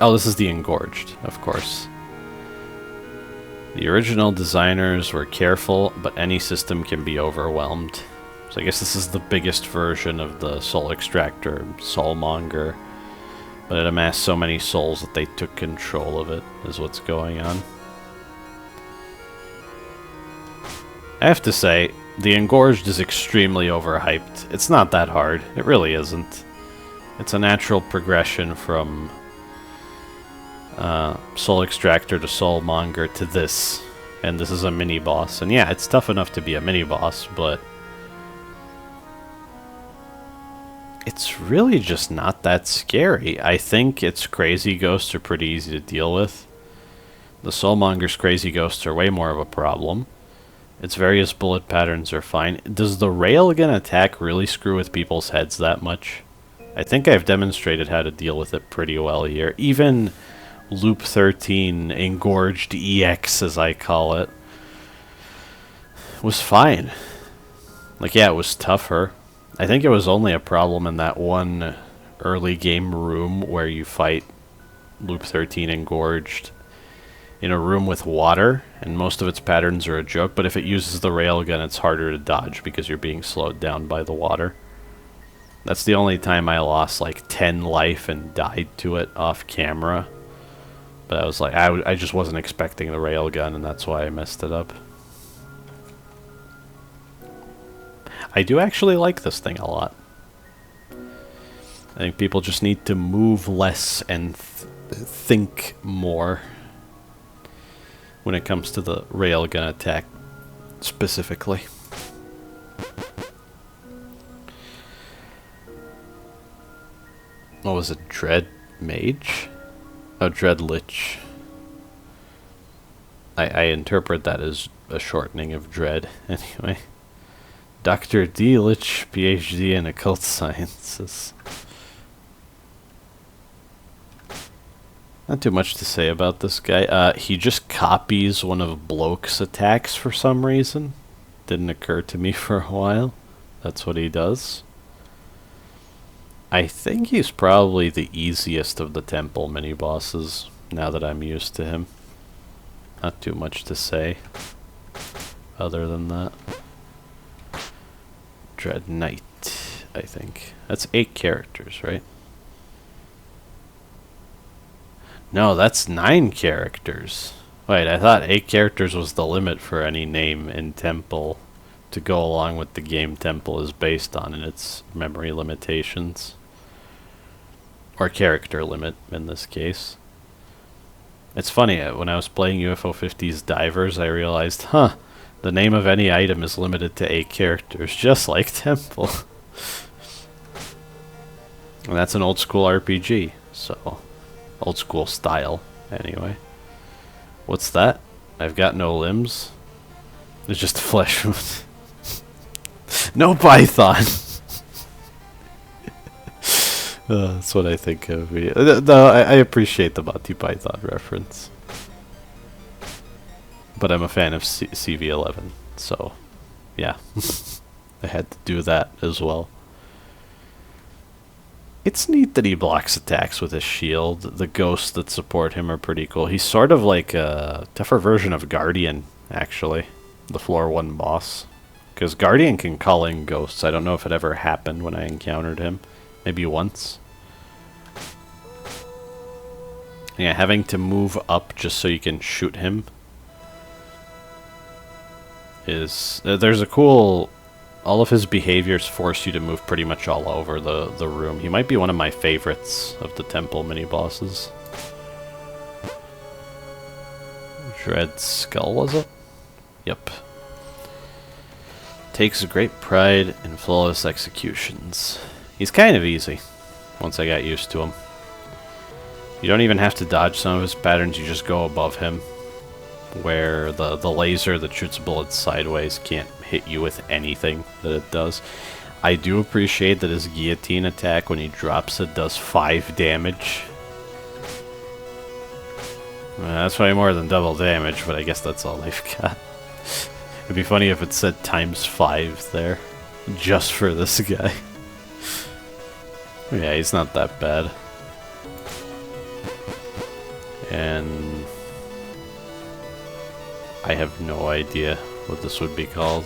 Oh, this is the Engorged, of course. The original designers were careful, but any system can be overwhelmed. So I guess this is the biggest version of the Soul Extractor, Soulmonger. But it amassed so many souls that they took control of it, is what's going on. I have to say, the Engorged is extremely overhyped. It's not that hard. It really isn't. It's a natural progression from Soul Extractor to Soulmonger to this. And this is a mini-boss. And yeah, it's tough enough to be a mini-boss, but it's really just not that scary. I think its crazy ghosts are pretty easy to deal with. The Soulmonger's crazy ghosts are way more of a problem. Its various bullet patterns are fine. Does the railgun attack really screw with people's heads that much? I think I've demonstrated how to deal with it pretty well here. Even Loop 13, Engorged EX as I call it, was fine. Like, yeah, it was tougher. I think it was only a problem in that one early game room where you fight Loop 13 Engorged in a room with water, and most of its patterns are a joke, but if it uses the railgun, it's harder to dodge because you're being slowed down by the water. That's the only time I lost like 10 life and died to it off camera. But I was like, I just wasn't expecting the railgun, and that's why I messed it up. I do actually like this thing a lot. I think people just need to move less and think more when it comes to the railgun attack specifically. What was it? Dread Mage? Oh, Dread Lich. I interpret that as a shortening of Dread, anyway. Dr. D. Lich, PhD in Occult Sciences. Not too much to say about this guy. He just copies one of Bloke's attacks for some reason. Didn't occur to me for a while. That's what he does. I think he's probably the easiest of the temple mini-bosses, now that I'm used to him. Not too much to say, other than that. Dread Knight, I think. That's 8 characters, right? No, that's 9 characters. Wait, I thought 8 characters was the limit for any name in Temple to go along with the game Temple is based on and its memory limitations. Or character limit, in this case. It's funny, when I was playing UFO 50's Divers, I realized, the name of any item is limited to 8 characters, just like Temple. And that's an old school RPG, so... old school style, anyway. What's that? I've got no limbs. It's just flesh. No python! That's what I think of. No, I appreciate the Monty Python reference. But I'm a fan of CV11, so yeah. I had to do that as well. It's neat that he blocks attacks with his shield. The ghosts that support him are pretty cool. He's sort of like a tougher version of Guardian, actually. The floor 1 boss. Because Guardian can call in ghosts. I don't know if it ever happened when I encountered him. Maybe once. Yeah, having to move up just so you can shoot him is... there's a cool... all of his behaviors force you to move pretty much all over the room. He might be one of my favorites of the temple mini-bosses. Dread Skull, was it? Yep. Takes great pride in flawless executions. He's kind of easy, once I got used to him. You don't even have to dodge some of his patterns, you just go above him. Where the laser that shoots bullets sideways can't hit you with anything that it does. I do appreciate that his guillotine attack, when he drops it, does 5 damage. That's way more than double damage, but I guess that's all they've got. It'd be funny if it said ×5 there, just for this guy. Yeah, he's not that bad. And I have no idea what this would be called.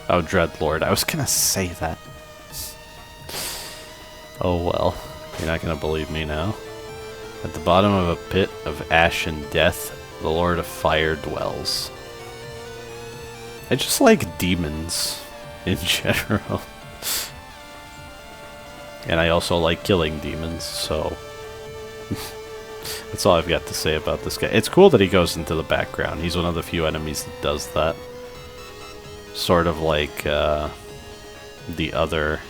Oh, Dreadlord. I was gonna say that. Oh well. You're not gonna believe me now. At the bottom of a pit of ash and death, the Lord of Fire dwells. I just like demons in general. And I also like killing demons, so... that's all I've got to say about this guy. It's cool that he goes into the background. He's one of the few enemies that does that. Sort of like the other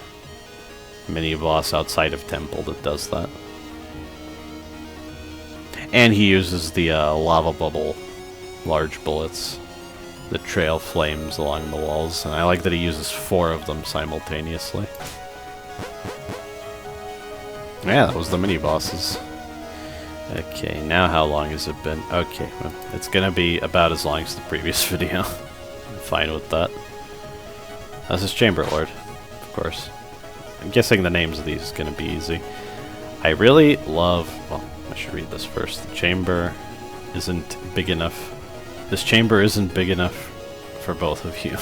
mini-boss outside of Temple that does that. And he uses the lava bubble large bullets that trail flames along the walls. And I like that he uses 4 of them simultaneously. Yeah, that was the mini-bosses. Okay, now how long has it been? Okay, well, it's gonna be about as long as the previous video. I'm fine with that. This is Chamberlord, of course. I'm guessing the names of these is gonna be easy. I really love... well, I should read this first. The chamber isn't big enough. This chamber isn't big enough for both of you.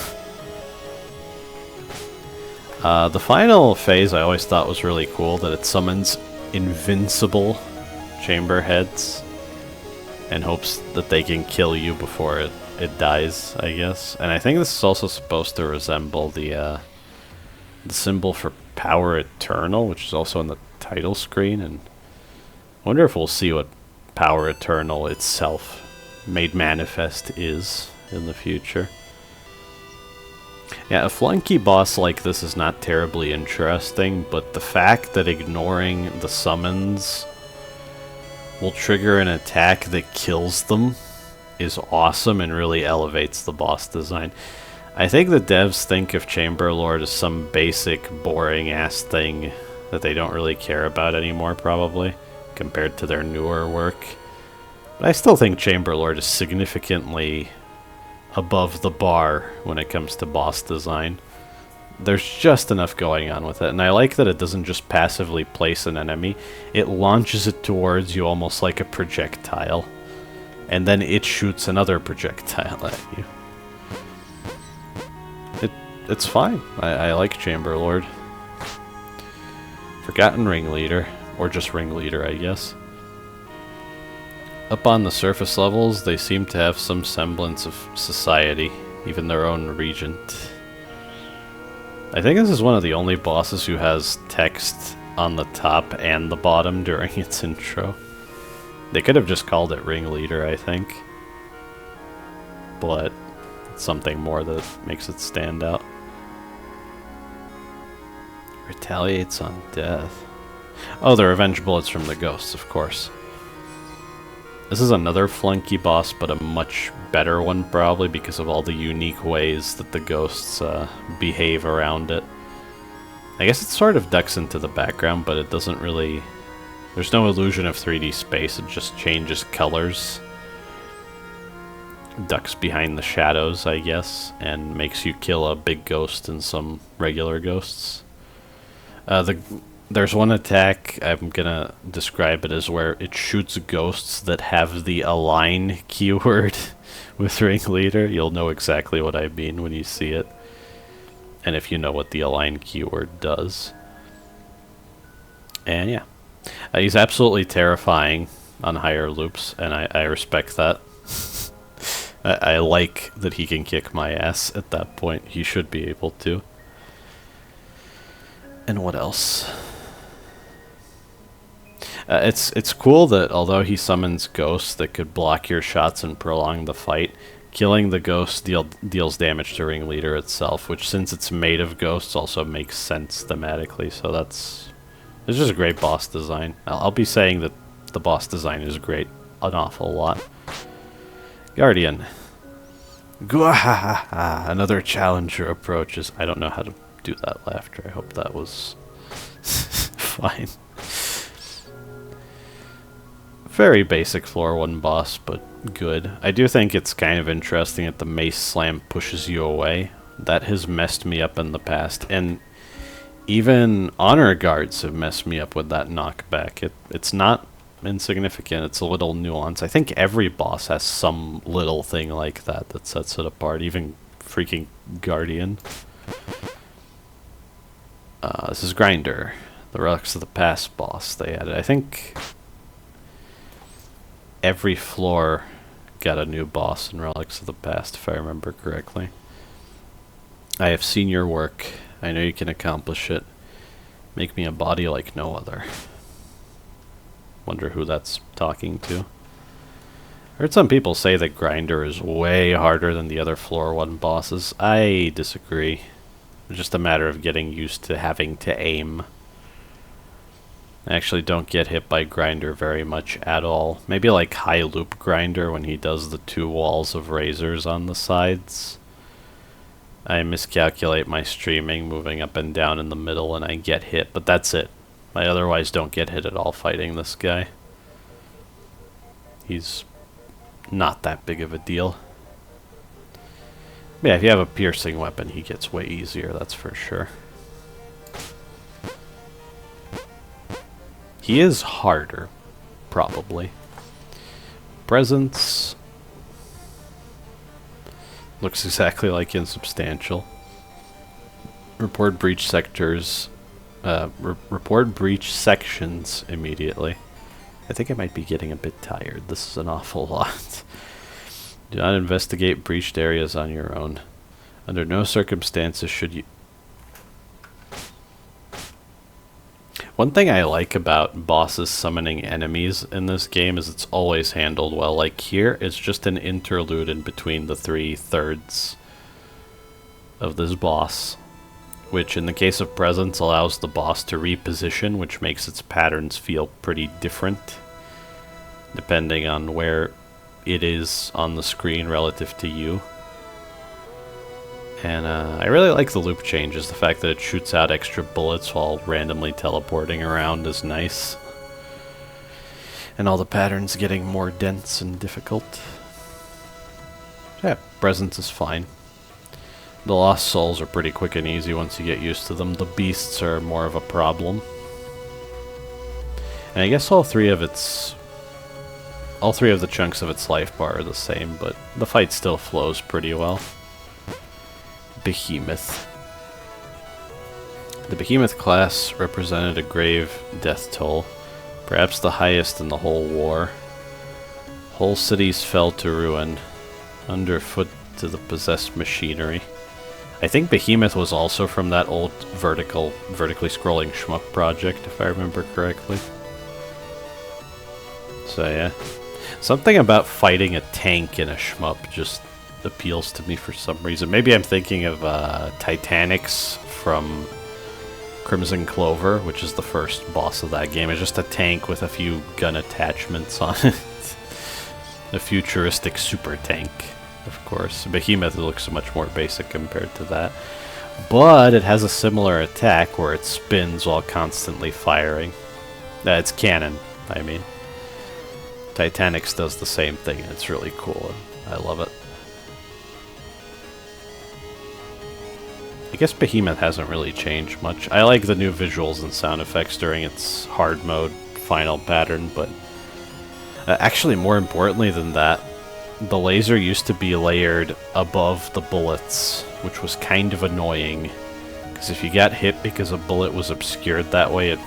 The final phase I always thought was really cool, that it summons invincible chamber heads and hopes that they can kill you before it dies, I guess. And I think this is also supposed to resemble the symbol for Power Eternal, which is also on the title screen, and I wonder if we'll see what Power Eternal itself made manifest is in the future. Yeah, a flunky boss like this is not terribly interesting, but the fact that ignoring the summons will trigger an attack that kills them is awesome and really elevates the boss design. I think the devs think of Chamberlord as some basic, boring-ass thing that they don't really care about anymore, probably, compared to their newer work. But I still think Chamberlord is significantly above the bar when it comes to boss design. There's just enough going on with it, and I like that it doesn't just passively place an enemy. It launches it towards you almost like a projectile, and then it shoots another projectile at you. It's fine. I like Chamberlord. Forgotten Ringleader, or just Ringleader, I guess. Up on the surface levels, they seem to have some semblance of society, even their own regent. I think this is one of the only bosses who has text on the top and the bottom during its intro. They could have just called it Ringleader, I think. But it's something more that makes it stand out. Retaliates on death. Oh, the revenge bullets from the ghosts, of course. This is another flunky boss, but a much better one, probably, because of all the unique ways that the ghosts behave around it. I guess it sort of ducks into the background, but it doesn't really... there's no illusion of 3D space, it just changes colors. Ducks behind the shadows, I guess, and makes you kill a big ghost and some regular ghosts. There's one attack, I'm gonna describe it as where it shoots ghosts that have the align keyword with Ringleader. You'll know exactly what I mean when you see it. And if you know what the align keyword does. And yeah. He's absolutely terrifying on higher loops, and I respect that. I like that he can kick my ass at that point. He should be able to. And what else? It's cool that although he summons ghosts that could block your shots and prolong the fight, killing the ghost deals damage to Ringleader itself, which since it's made of ghosts also makes sense thematically, so it's just a great boss design. I'll be saying that the boss design is great an awful lot. Guardian. Gwahaha! Another challenger approaches. I don't know how to do that laughter. I hope that was fine. Very basic floor 1 boss, but good. I do think it's kind of interesting that the mace slam pushes you away. That has messed me up in the past, and even honor guards have messed me up with that knockback. It's not insignificant, it's a little nuance. I think every boss has some little thing like that that sets it apart, even freaking Guardian. This is Grinder, the Relics of the Past boss they added. I think every floor got a new boss in Relics of the Past, if I remember correctly. I have seen your work. I know you can accomplish it. Make me a body like no other. Wonder who that's talking to. I heard some people say that Grinder is way harder than the other floor 1 bosses. I disagree. It's just a matter of getting used to having to aim. I actually don't get hit by Grinder very much at all. Maybe like high loop Grinder when he does the 2 walls of razors on the sides. I miscalculate my streaming, moving up and down in the middle, and I get hit, but that's it. I otherwise don't get hit at all fighting this guy. He's not that big of a deal. Yeah, if you have a piercing weapon, he gets way easier, that's for sure. He is harder, probably. Presence looks exactly like Insubstantial. Report breach sectors. Report breach sections immediately. I think I might be getting a bit tired. This is an awful lot. Do not investigate breached areas on your own. Under no circumstances should you... One thing I like about bosses summoning enemies in this game is it's always handled well. Like here, it's just an interlude in between the 3/3 of this boss, which in the case of Presence allows the boss to reposition, which makes its patterns feel pretty different depending on where it is on the screen relative to you. And I really like the loop changes. The fact that it shoots out extra bullets while randomly teleporting around is nice. And all the patterns getting more dense and difficult. Yeah, Presence is fine. The Lost Souls are pretty quick and easy once you get used to them. The Beasts are more of a problem. And I guess all three of the chunks of its life bar are the same, but the fight still flows pretty well. Behemoth. The Behemoth class represented a grave death toll, perhaps the highest in the whole war. Whole cities fell to ruin, underfoot to the possessed machinery. I think Behemoth was also from that old vertically scrolling shmup project, if I remember correctly. So yeah. Something about fighting a tank in a shmup just appeals to me for some reason. Maybe I'm thinking of Titanics from Crimson Clover, which is the first boss of that game. It's just a tank with a few gun attachments on it. A futuristic super tank, of course. Behemoth looks much more basic compared to that. But it has a similar attack where it spins while constantly firing. It's canon, I mean. Titanics does the same thing, and it's really cool. I love it. I guess Behemoth hasn't really changed much. I like the new visuals and sound effects during its hard mode final pattern, but actually more importantly than that, the laser used to be layered above the bullets, which was kind of annoying, because if you got hit because a bullet was obscured that way, it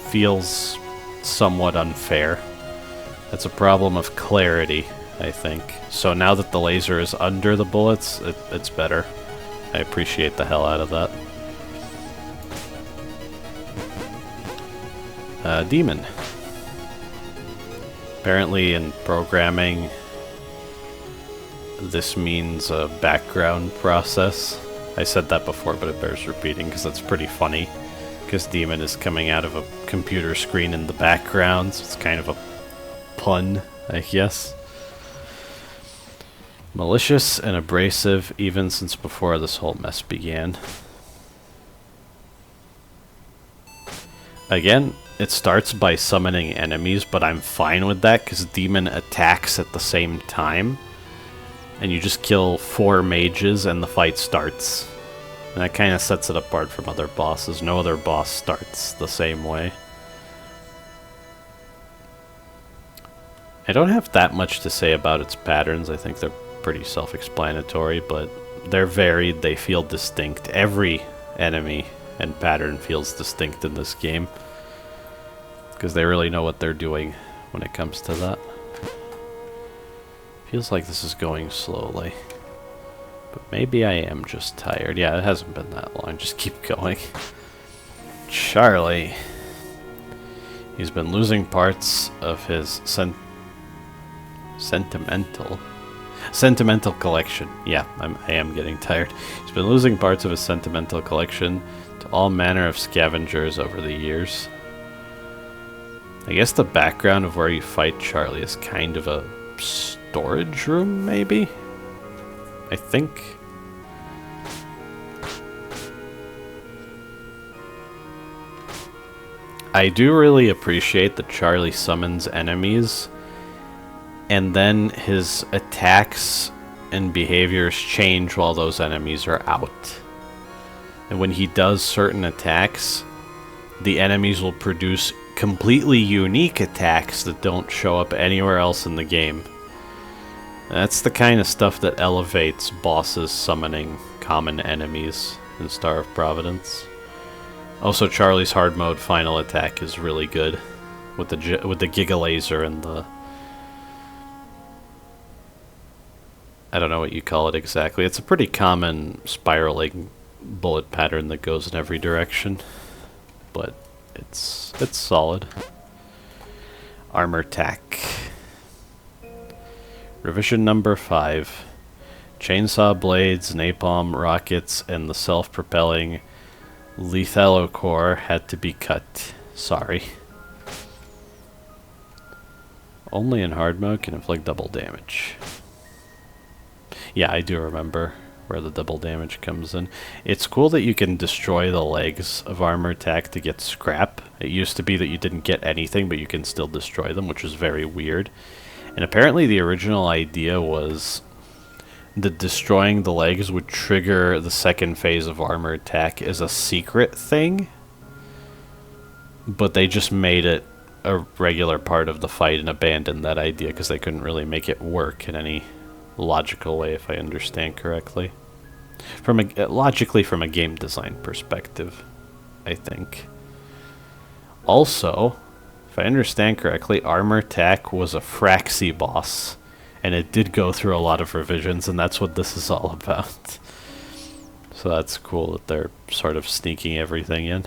feels somewhat unfair. That's a problem of clarity, I think. So now that the laser is under the bullets, it's better. I appreciate the hell out of that. Demon. Apparently in programming, this means a background process. I said that before, but it bears repeating because that's pretty funny. Because Demon is coming out of a computer screen in the background, so it's kind of a pun, I guess. Malicious and abrasive, even since before this whole mess began. Again, it starts by summoning enemies, but I'm fine with that because Demon attacks at the same time. And you just kill 4 mages and the fight starts. And that kind of sets it apart from other bosses. No other boss starts the same way. I don't have that much to say about its patterns. I think they're pretty self-explanatory, but they're varied, they feel distinct. Every enemy and pattern feels distinct in this game, because they really know what they're doing when it comes to that. Feels like this is going slowly, but maybe I am just tired. Yeah, it hasn't been that long, just keep going. Charlie. He's been losing parts of his sentimental collection. Yeah, I am getting tired. He's been losing parts of his sentimental collection to all manner of scavengers over the years. I guess the background of where you fight Charlie is kind of a storage room, maybe? I think. I do really appreciate that Charlie summons enemies, and then his attacks and behaviors change while those enemies are out. And when he does certain attacks, the enemies will produce completely unique attacks that don't show up anywhere else in the game. That's the kind of stuff that elevates bosses summoning common enemies in Star of Providence. Also, Charlie's hard mode final attack is really good with the Giga Laser and the, I don't know what you call it exactly. It's a pretty common spiraling bullet pattern that goes in every direction, but it's solid. Armor tack. Revision number 5. Chainsaw blades, napalm rockets, and the self-propelling Lethalocore had to be cut. Sorry. Only in hard mode can inflict double damage. Yeah, I do remember where the double damage comes in. It's cool that you can destroy the legs of armor attack to get scrap. It used to be that you didn't get anything, but you can still destroy them, which is very weird. And apparently the original idea was that destroying the legs would trigger the second phase of armor attack as a secret thing. But they just made it a regular part of the fight and abandoned that idea because they couldn't really make it work in any logical way, if I understand correctly. Logically from a game design perspective, I think. Also, if I understand correctly, Armor Attack was a Fraxi boss, and it did go through a lot of revisions, and that's what this is all about. So that's cool that they're sort of sneaking everything in.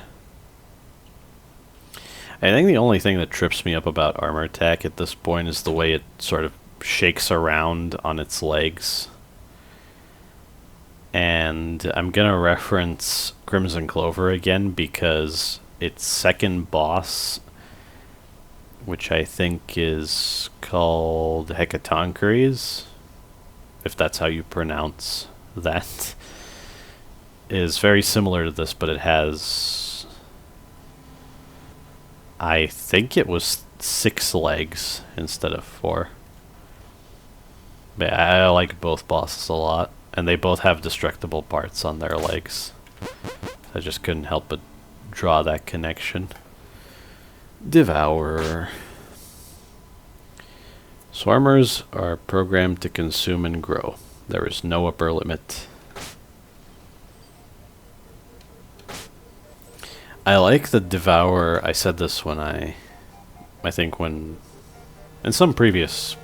I think the only thing that trips me up about Armor Attack at this point is the way it sort of shakes around on its legs. And I'm gonna reference Crimson Clover again because its second boss, which I think is called Hecatoncheires, if that's how you pronounce that, is very similar to this, but it has, I think it was 6 legs instead of 4. But I like both bosses a lot, and they both have destructible parts on their legs. I just couldn't help but draw that connection. Devour. Swarmers are programmed to consume and grow. There is no upper limit. I like the Devour. I said this when I think when in some previous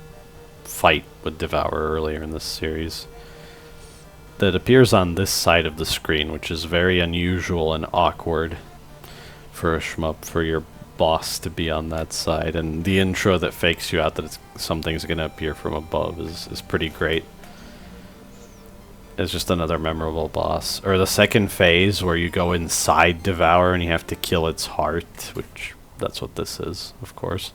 fight with Devour earlier in this series, that appears on this side of the screen, which is very unusual and awkward for a shmup, for your boss to be on that side, and the intro that fakes you out that something's going to appear from above is pretty great. It's just another memorable boss. Or the second phase where you go inside Devour and you have to kill its heart, which that's what this is, of course.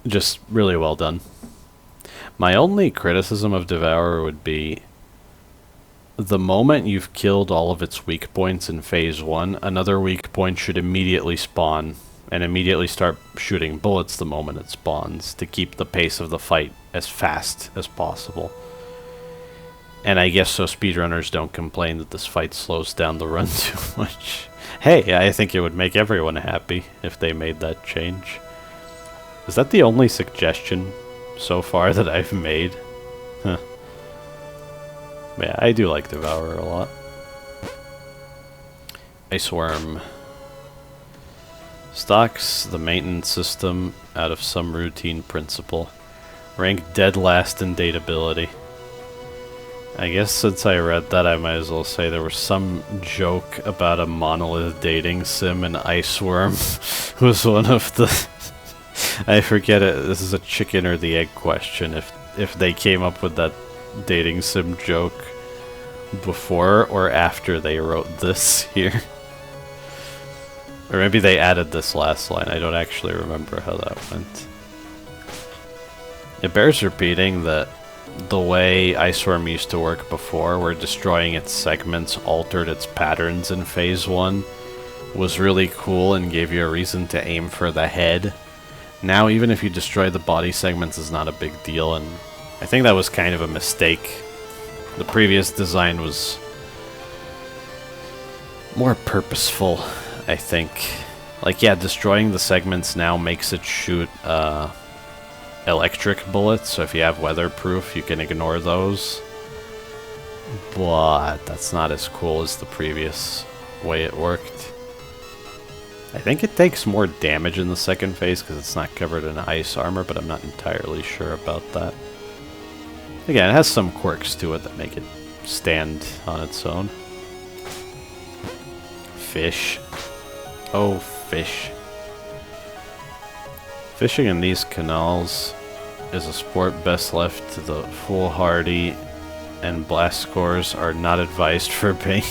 Just really well done. My only criticism of Devour would be the moment you've killed all of its weak points in phase 1, another weak point should immediately spawn and immediately start shooting bullets the moment it spawns to keep the pace of the fight as fast as possible. And I guess so speedrunners don't complain that this fight slows down the run too much. Hey, I think it would make everyone happy if they made that change. Is that the only suggestion so far that I've made? Huh. Yeah, I do like Devour a lot. Iceworm. Stocks the maintenance system out of some routine principle. Rank dead last in dateability. I guess since I read that, I might as well say there was some joke about a Monolith dating sim, and Iceworm was one of the... I forget it. This is a chicken or the egg question. If they came up with that dating sim joke before or after they wrote this here. Or maybe they added this last line. I don't actually remember how that went. It bears repeating that the way Iceworm used to work before, where destroying its segments altered its patterns in phase 1, was really cool and gave you a reason to aim for the head. Now, even if you destroy the body segments, is not a big deal, and I think that was kind of a mistake. The previous design was more purposeful, I think. Like, yeah, destroying the segments now makes it shoot electric bullets, so if you have weatherproof, you can ignore those. But that's not as cool as the previous way it worked. I think it takes more damage in the second phase because it's not covered in ice armor, but I'm not entirely sure about that. Again, it has some quirks to it that make it stand on its own. Fish. Oh, fish. Fishing in these canals is a sport best left to the foolhardy, and blast scores are not advised for paint.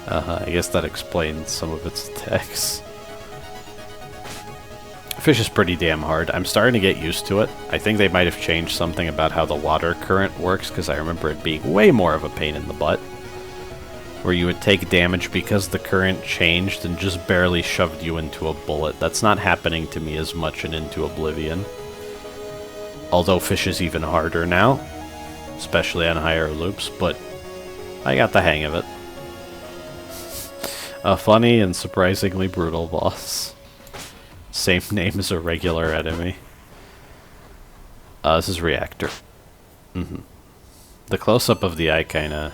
I guess that explains some of its attacks. Fish is pretty damn hard. I'm starting to get used to it. I think they might have changed something about how the water current works, because I remember it being way more of a pain in the butt, where you would take damage because the current changed and just barely shoved you into a bullet. That's not happening to me as much in Into Oblivion. Although fish is even harder now, especially on higher loops, but I got the hang of it. A funny and surprisingly brutal boss. Same name as a regular enemy. This is Reactor. The close-up of the eye kinda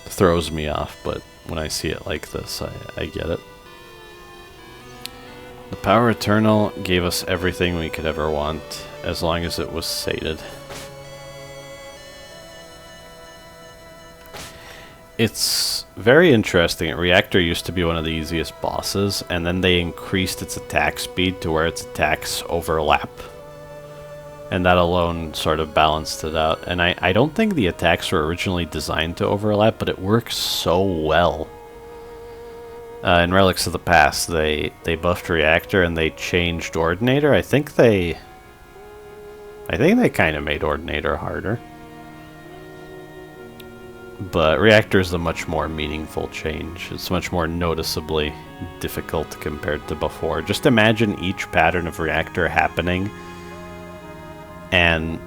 throws me off, but when I see it like this, I get it. The Power Eternal gave us everything we could ever want, as long as it was sated. It's very interesting. Reactor used to be one of the easiest bosses, and then they increased its attack speed to where its attacks overlap. And that alone sort of balanced it out. And I don't think the attacks were originally designed to overlap, but it works so well. In Relics of the Past, they buffed Reactor and they changed Ordinator. I think they kind of made Ordinator harder. But Reactor is a much more meaningful change. It's much more noticeably difficult compared to before. Just imagine each pattern of Reactor happening, and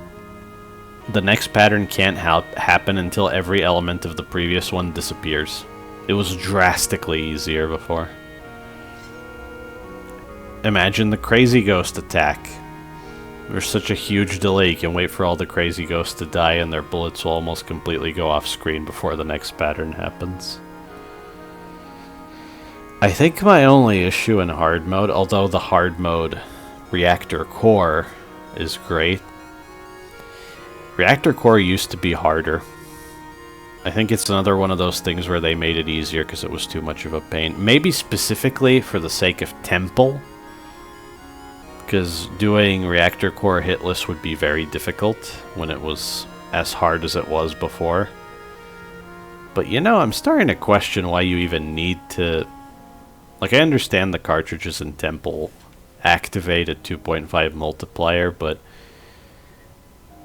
the next pattern can't happen until every element of the previous one disappears. It was drastically easier before. Imagine the crazy ghost attack. There's such a huge delay, you can wait for all the crazy ghosts to die and their bullets will almost completely go off screen before the next pattern happens. I think my only issue in hard mode, although the hard mode Reactor Core is great, Reactor Core used to be harder. I think it's another one of those things where they made it easier because it was too much of a pain. Maybe specifically for the sake of Temple, because doing Reactor Core hitless would be very difficult when it was as hard as it was before. But you know, I'm starting to question why you even need to... Like, I understand the cartridges in Temple activate a 2.5 multiplier, but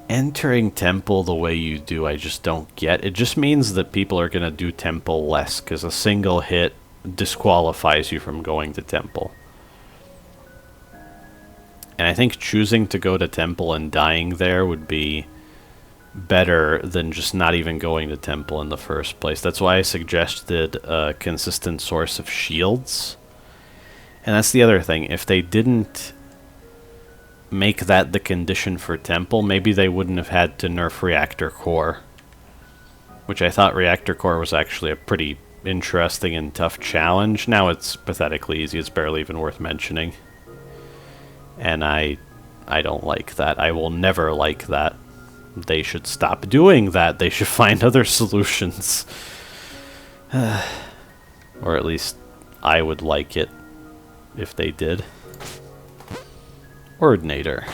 entering Temple the way you do, I just don't get. It just means that people are going to do Temple less, because a single hit disqualifies you from going to Temple. And I think choosing to go to Temple and dying there would be better than just not even going to Temple in the first place. That's why I suggested a consistent source of shields. And that's the other thing. If they didn't make that the condition for Temple, maybe they wouldn't have had to nerf Reactor Core. Which I thought Reactor Core was actually a pretty interesting and tough challenge. Now it's pathetically easy. It's barely even worth mentioning. And I don't like that. I will never like that. They should stop doing that. They should find other solutions. Or at least I would like it if they did. Ordinator.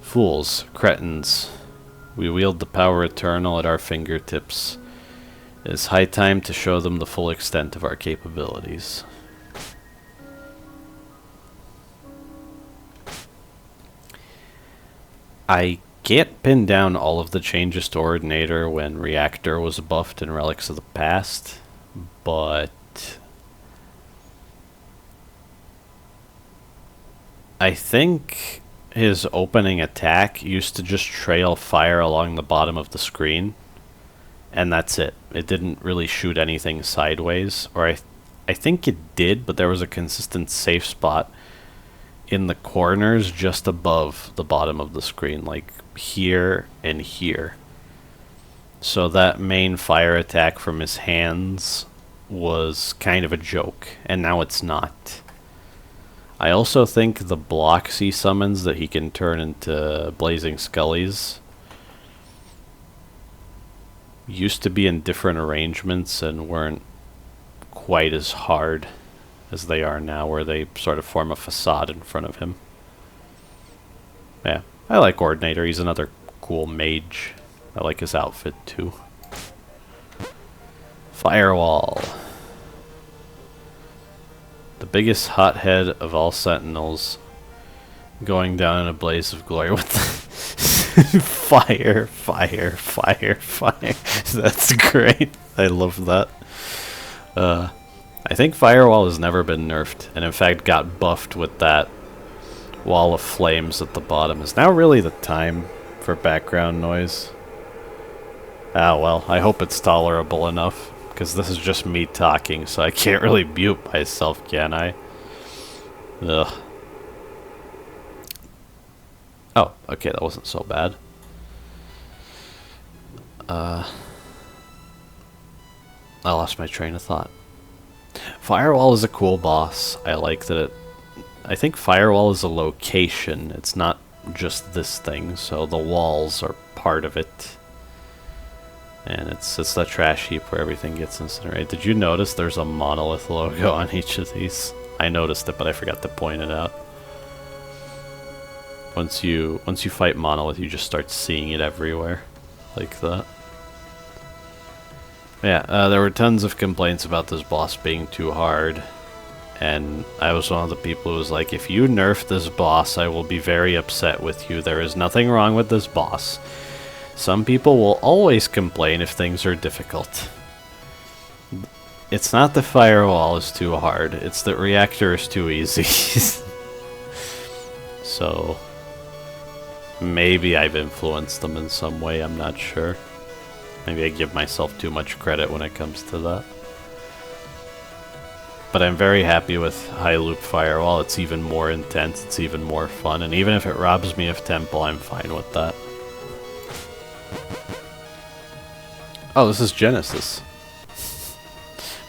Fools, cretins. We wield the power eternal at our fingertips. It is high time to show them the full extent of our capabilities. I can't pin down all of the changes to Ordinator when Reactor was buffed in Relics of the Past, but I think his opening attack used to just trail fire along the bottom of the screen, and that's it. It didn't really shoot anything sideways, or I think it did, but there was a consistent safe spot in the corners just above the bottom of the screen, like here and here. So that main fire attack from his hands was kind of a joke, and now it's not. I also think the blocks he summons that he can turn into Blazing Scullies used to be in different arrangements and weren't quite as hard as they are now, where they sort of form a facade in front of him. Yeah, I like Ordinator. He's another cool mage. I like his outfit too. Firewall. The biggest hothead of all sentinels, going down in a blaze of glory with fire, fire, fire, fire. That's great. I love that. I think Firewall has never been nerfed, and in fact got buffed with that wall of flames at the bottom. Is now really the time for background noise? Ah, well, I hope it's tolerable enough, because this is just me talking, so I can't really mute myself, can I? Ugh. Oh, okay, that wasn't so bad. I lost my train of thought. Firewall is a cool boss. I like that it... I think Firewall is a location. It's not just this thing, so the walls are part of it. And it's the trash heap where everything gets incinerated. Did you notice there's a Monolith logo on each of these? I noticed it, but I forgot to point it out. Once you fight Monolith, you just start seeing it everywhere. Like that. Yeah, there were tons of complaints about this boss being too hard. And I was one of the people who was like, if you nerf this boss, I will be very upset with you. There is nothing wrong with this boss. Some people will always complain if things are difficult. It's not the Firewall is too hard, it's that Reactor is too easy. So, Maybe I've influenced them in some way, I'm not sure. Maybe I give myself too much credit when it comes to that. But I'm very happy with High Loop Firewall. It's even more intense, it's even more fun, and even if it robs me of Temple, I'm fine with that. Oh, this is Genesis.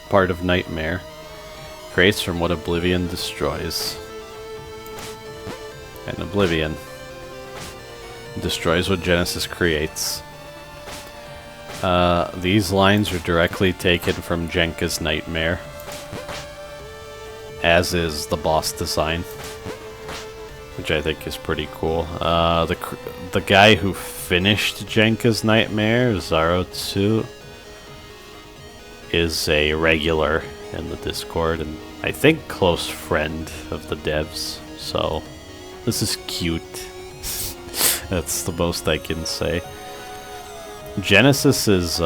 Part of Nightmare. Creates from what Oblivion destroys. And Oblivion destroys what Genesis creates. These lines are directly taken from Jenka's Nightmare, as is the boss design, which I think is pretty cool. The guy who finished Jenka's Nightmare, Zarotsu, is a regular in the Discord, and I think close friend of the devs, so this is cute. That's the most I can say. Genesis's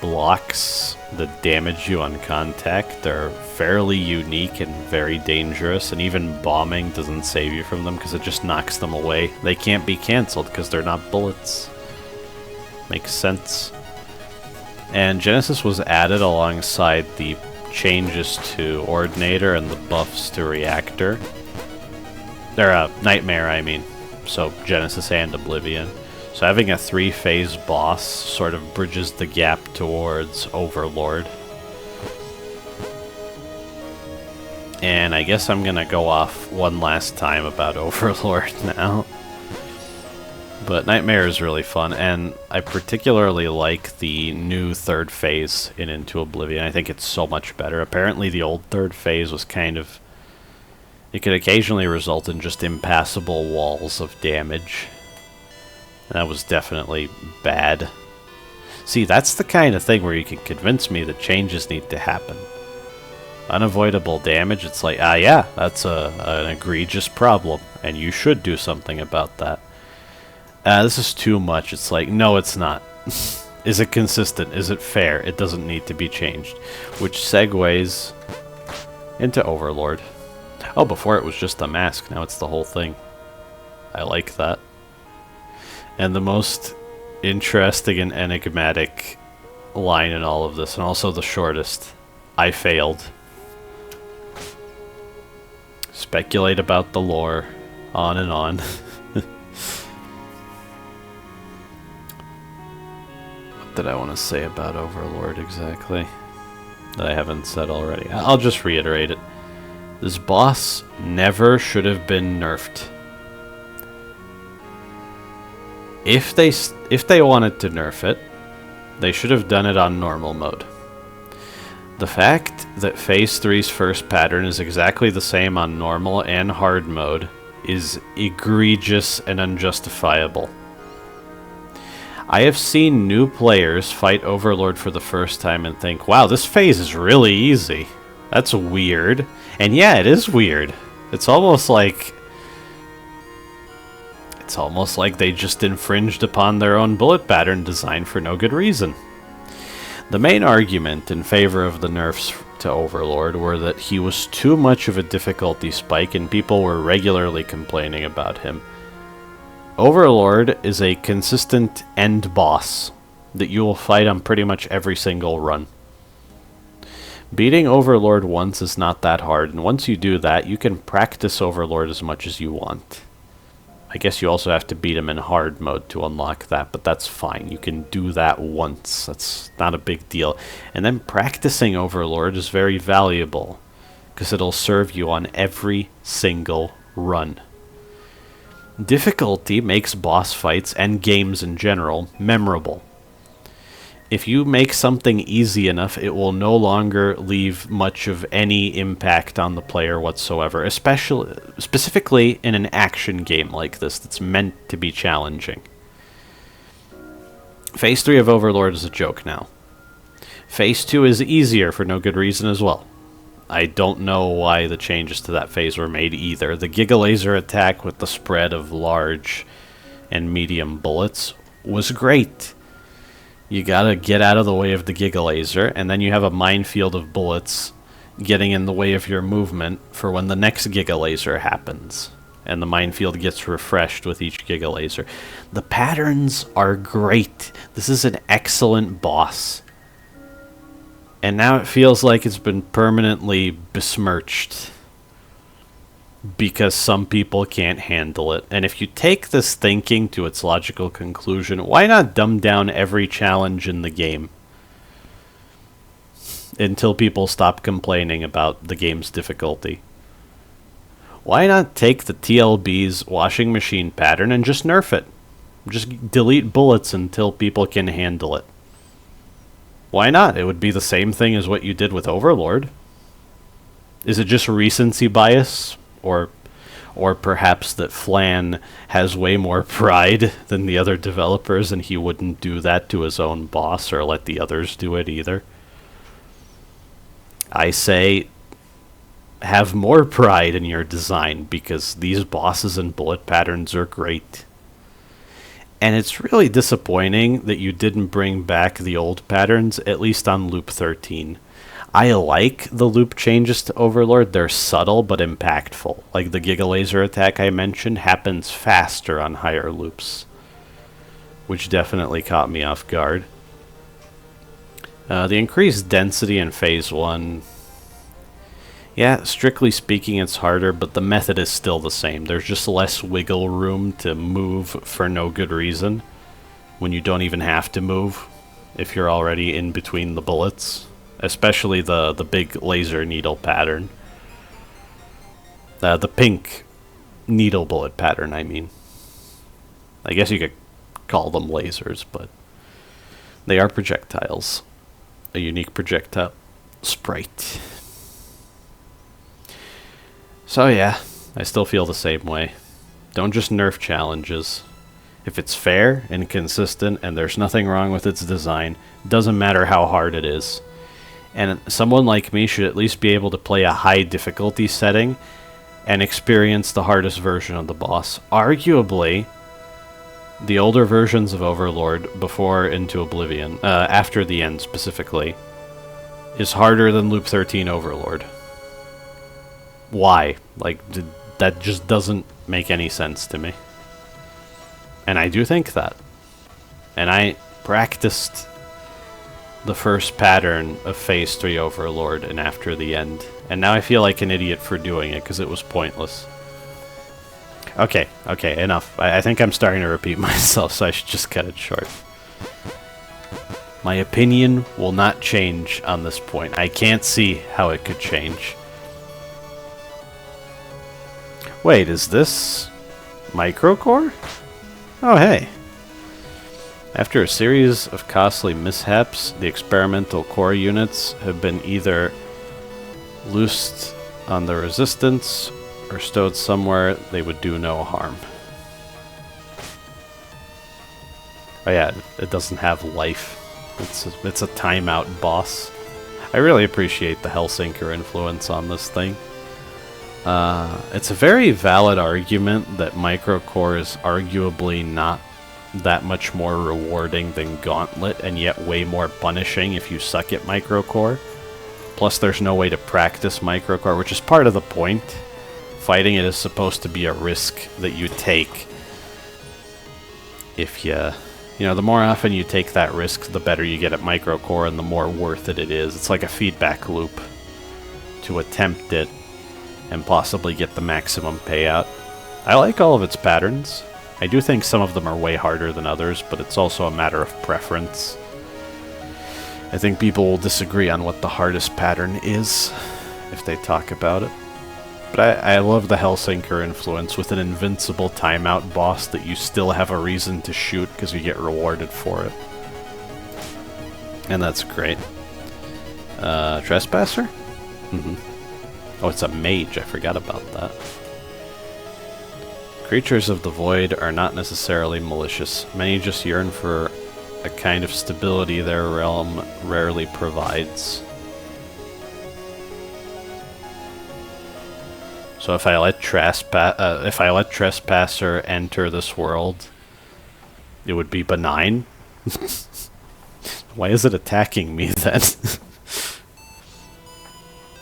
blocks that damage you on contact are fairly unique and very dangerous, and even bombing doesn't save you from them because it just knocks them away. They can't be cancelled because they're not bullets. Makes sense. And Genesis was added alongside the changes to Ordinator and the buffs to Reactor. Or Nightmare, I mean. So Genesis and Oblivion. So having a 3-phase boss sort of bridges the gap towards Overlord. And I guess I'm gonna go off one last time about Overlord now. But Nightmare is really fun, and I particularly like the new 3rd phase in Into Oblivion. I think it's so much better. Apparently the old 3rd phase was kind of... it could occasionally result in just impassable walls of damage. That was definitely bad. See, that's the kind of thing where you can convince me that changes need to happen. Unavoidable damage, it's like, yeah, that's an egregious problem, and you should do something about that. This is too much. It's like, no, it's not. Is it consistent? Is it fair? It doesn't need to be changed. Which segues into Overlord. Oh, before it was just a mask, now it's the whole thing. I like that. And the most interesting and enigmatic line in all of this, and also the shortest. I failed. Speculate about the lore. On and on. What did I want to say about Overlord exactly? That I haven't said already. I'll just reiterate it. This boss never should have been nerfed. If they wanted to nerf it, they should have done it on normal mode. The fact that Phase 3's first pattern is exactly the same on normal and hard mode is egregious and unjustifiable. I have seen new players fight Overlord for the first time and think, wow, this phase is really easy. That's weird. And yeah, it is weird. It's almost like they just infringed upon their own bullet pattern design for no good reason. The main argument in favor of the nerfs to Overlord were that he was too much of a difficulty spike and people were regularly complaining about him. Overlord is a consistent end boss that you will fight on pretty much every single run. Beating Overlord once is not that hard, and once you do that, you can practice Overlord as much as you want. I guess you also have to beat him in hard mode to unlock that, but that's fine. You can do that once. That's not a big deal. And then practicing Overlord is very valuable, because it'll serve you on every single run. Difficulty makes boss fights, and games in general, memorable. If you make something easy enough, it will no longer leave much of any impact on the player whatsoever, specifically in an action game like this that's meant to be challenging. Phase 3 of Overlord is a joke now. Phase 2 is easier for no good reason as well. I don't know why the changes to that phase were made either. The Giga Laser attack with the spread of large and medium bullets was great. You gotta get out of the way of the Giga Laser, and then you have a minefield of bullets getting in the way of your movement for when the next Giga Laser happens. and the minefield gets refreshed with each Giga Laser. The patterns are great. This is an excellent boss. And now it feels like it's been permanently besmirched because some people can't handle it. And if you take this thinking to its logical conclusion, why not dumb down every challenge in the game until people stop complaining about the game's difficulty? Why not take the TLB's washing machine pattern and just nerf it? Just delete bullets until people can handle it. Why not? It would be the same thing as what you did with Overlord. Is it just recency bias? Or perhaps that Flan has way more pride than the other developers and he wouldn't do that to his own boss or let the others do it either? I say have more pride in your design because these bosses and bullet patterns are great. And it's really disappointing that you didn't bring back the old patterns, at least on Loop 13. I like the loop changes to Overlord. They're subtle but impactful. Like the Giga Laser attack I mentioned happens faster on higher loops, which definitely caught me off guard. The increased density in Phase 1... yeah, strictly speaking it's harder, but the method is still the same. There's just less wiggle room to move for no good reason when you don't even have to move if you're already in between the bullets. Especially the big laser needle pattern. The pink needle bullet pattern, I mean. I guess you could call them lasers, but they are projectiles. A unique projectile sprite. So yeah, I still feel the same way. Don't just nerf challenges. If it's fair and consistent and there's nothing wrong with its design, it doesn't matter how hard it is. And someone like me should at least be able to play a high difficulty setting and experience the hardest version of the boss. Arguably, the older versions of Overlord before Into Oblivion, after the end specifically, is harder than Loop 13 Overlord. Why? Like, that just doesn't make any sense to me. And I do think that. And I practiced the first pattern of Phase 3 Overlord and after the end. And now I feel like an idiot for doing it because it was pointless. Okay, enough. I think I'm starting to repeat myself, so I should just cut it short. My opinion will not change on this point. I can't see how it could change. Wait, is this microcore? Oh, hey. After a series of costly mishaps, the experimental core units have been either loosed on the resistance or stowed somewhere they would do no harm. Oh yeah, it doesn't have life. It's a timeout boss. I really appreciate the Hellsinker influence on this thing. It's a very valid argument that microcore is arguably not that much more rewarding than Gauntlet, and yet way more punishing if you suck at microcore. Plus there's no way to practice microcore, which is part of the point. Fighting it is supposed to be a risk that you take. If you know, the more often you take that risk, the better you get at microcore and the more worth it is. It's like a feedback loop to attempt it and possibly get the maximum payout. I like all of its patterns. I do think some of them are way harder than others, but it's also a matter of preference. I think people will disagree on what the hardest pattern is if they talk about it. But I love the Hellsinker influence with an invincible timeout boss that you still have a reason to shoot because you get rewarded for it. And that's great. Trespasser? Oh, it's a mage. I forgot about that. Creatures of the void are not necessarily malicious. Many just yearn for a kind of stability their realm rarely provides. So if I let Trespasser enter this world, it would be benign? Why is it attacking me then?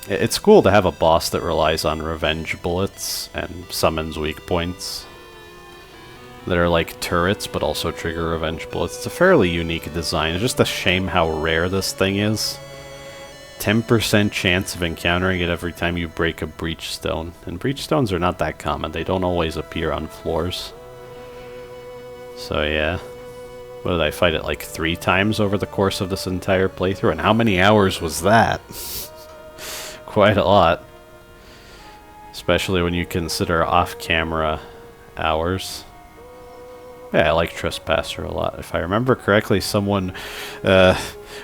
It's cool to have a boss that relies on revenge bullets and summons weak points that are like turrets but also trigger revenge bullets. It's a fairly unique design. It's just a shame how rare this thing is. 10% chance of encountering it every time you break a breach stone. And breach stones are not that common. They don't always appear on floors. So yeah. What did I fight it like 3 times over the course of this entire playthrough? And how many hours was that? Quite a lot. Especially when you consider off-camera hours. Yeah, I like Trespasser a lot. If I remember correctly, someone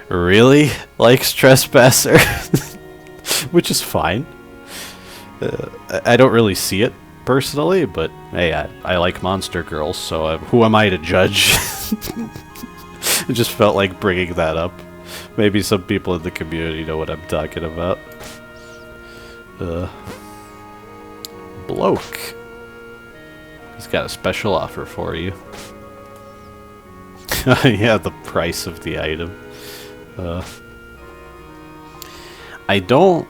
really likes Trespasser, which is fine. I don't really see it personally, but hey, I like monster girls, so who am I to judge? It just felt like bringing that up. Maybe some people in the community know what I'm talking about. Bloke. He's got a special offer for you. Yeah, the price of the item. I don't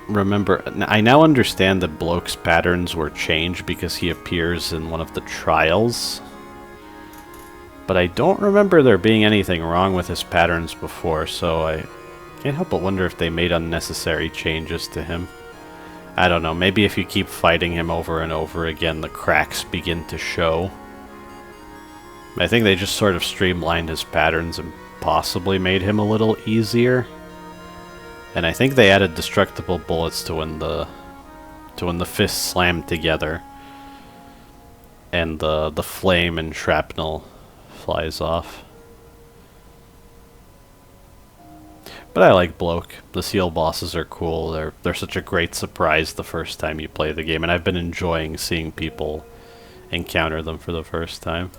remember. I now understand that Bloke's patterns were changed because he appears in one of the trials. But I don't remember there being anything wrong with his patterns before, so I can't help but wonder if they made unnecessary changes to him. I don't know, maybe if you keep fighting him over and over again, the cracks begin to show. I think they just sort of streamlined his patterns and possibly made him a little easier. And I think they added destructible bullets to when the fists slam together and the flame and shrapnel flies off. But I like Bloke. The seal bosses are cool. They're such a great surprise the first time you play the game, and I've been enjoying seeing people encounter them for the first time.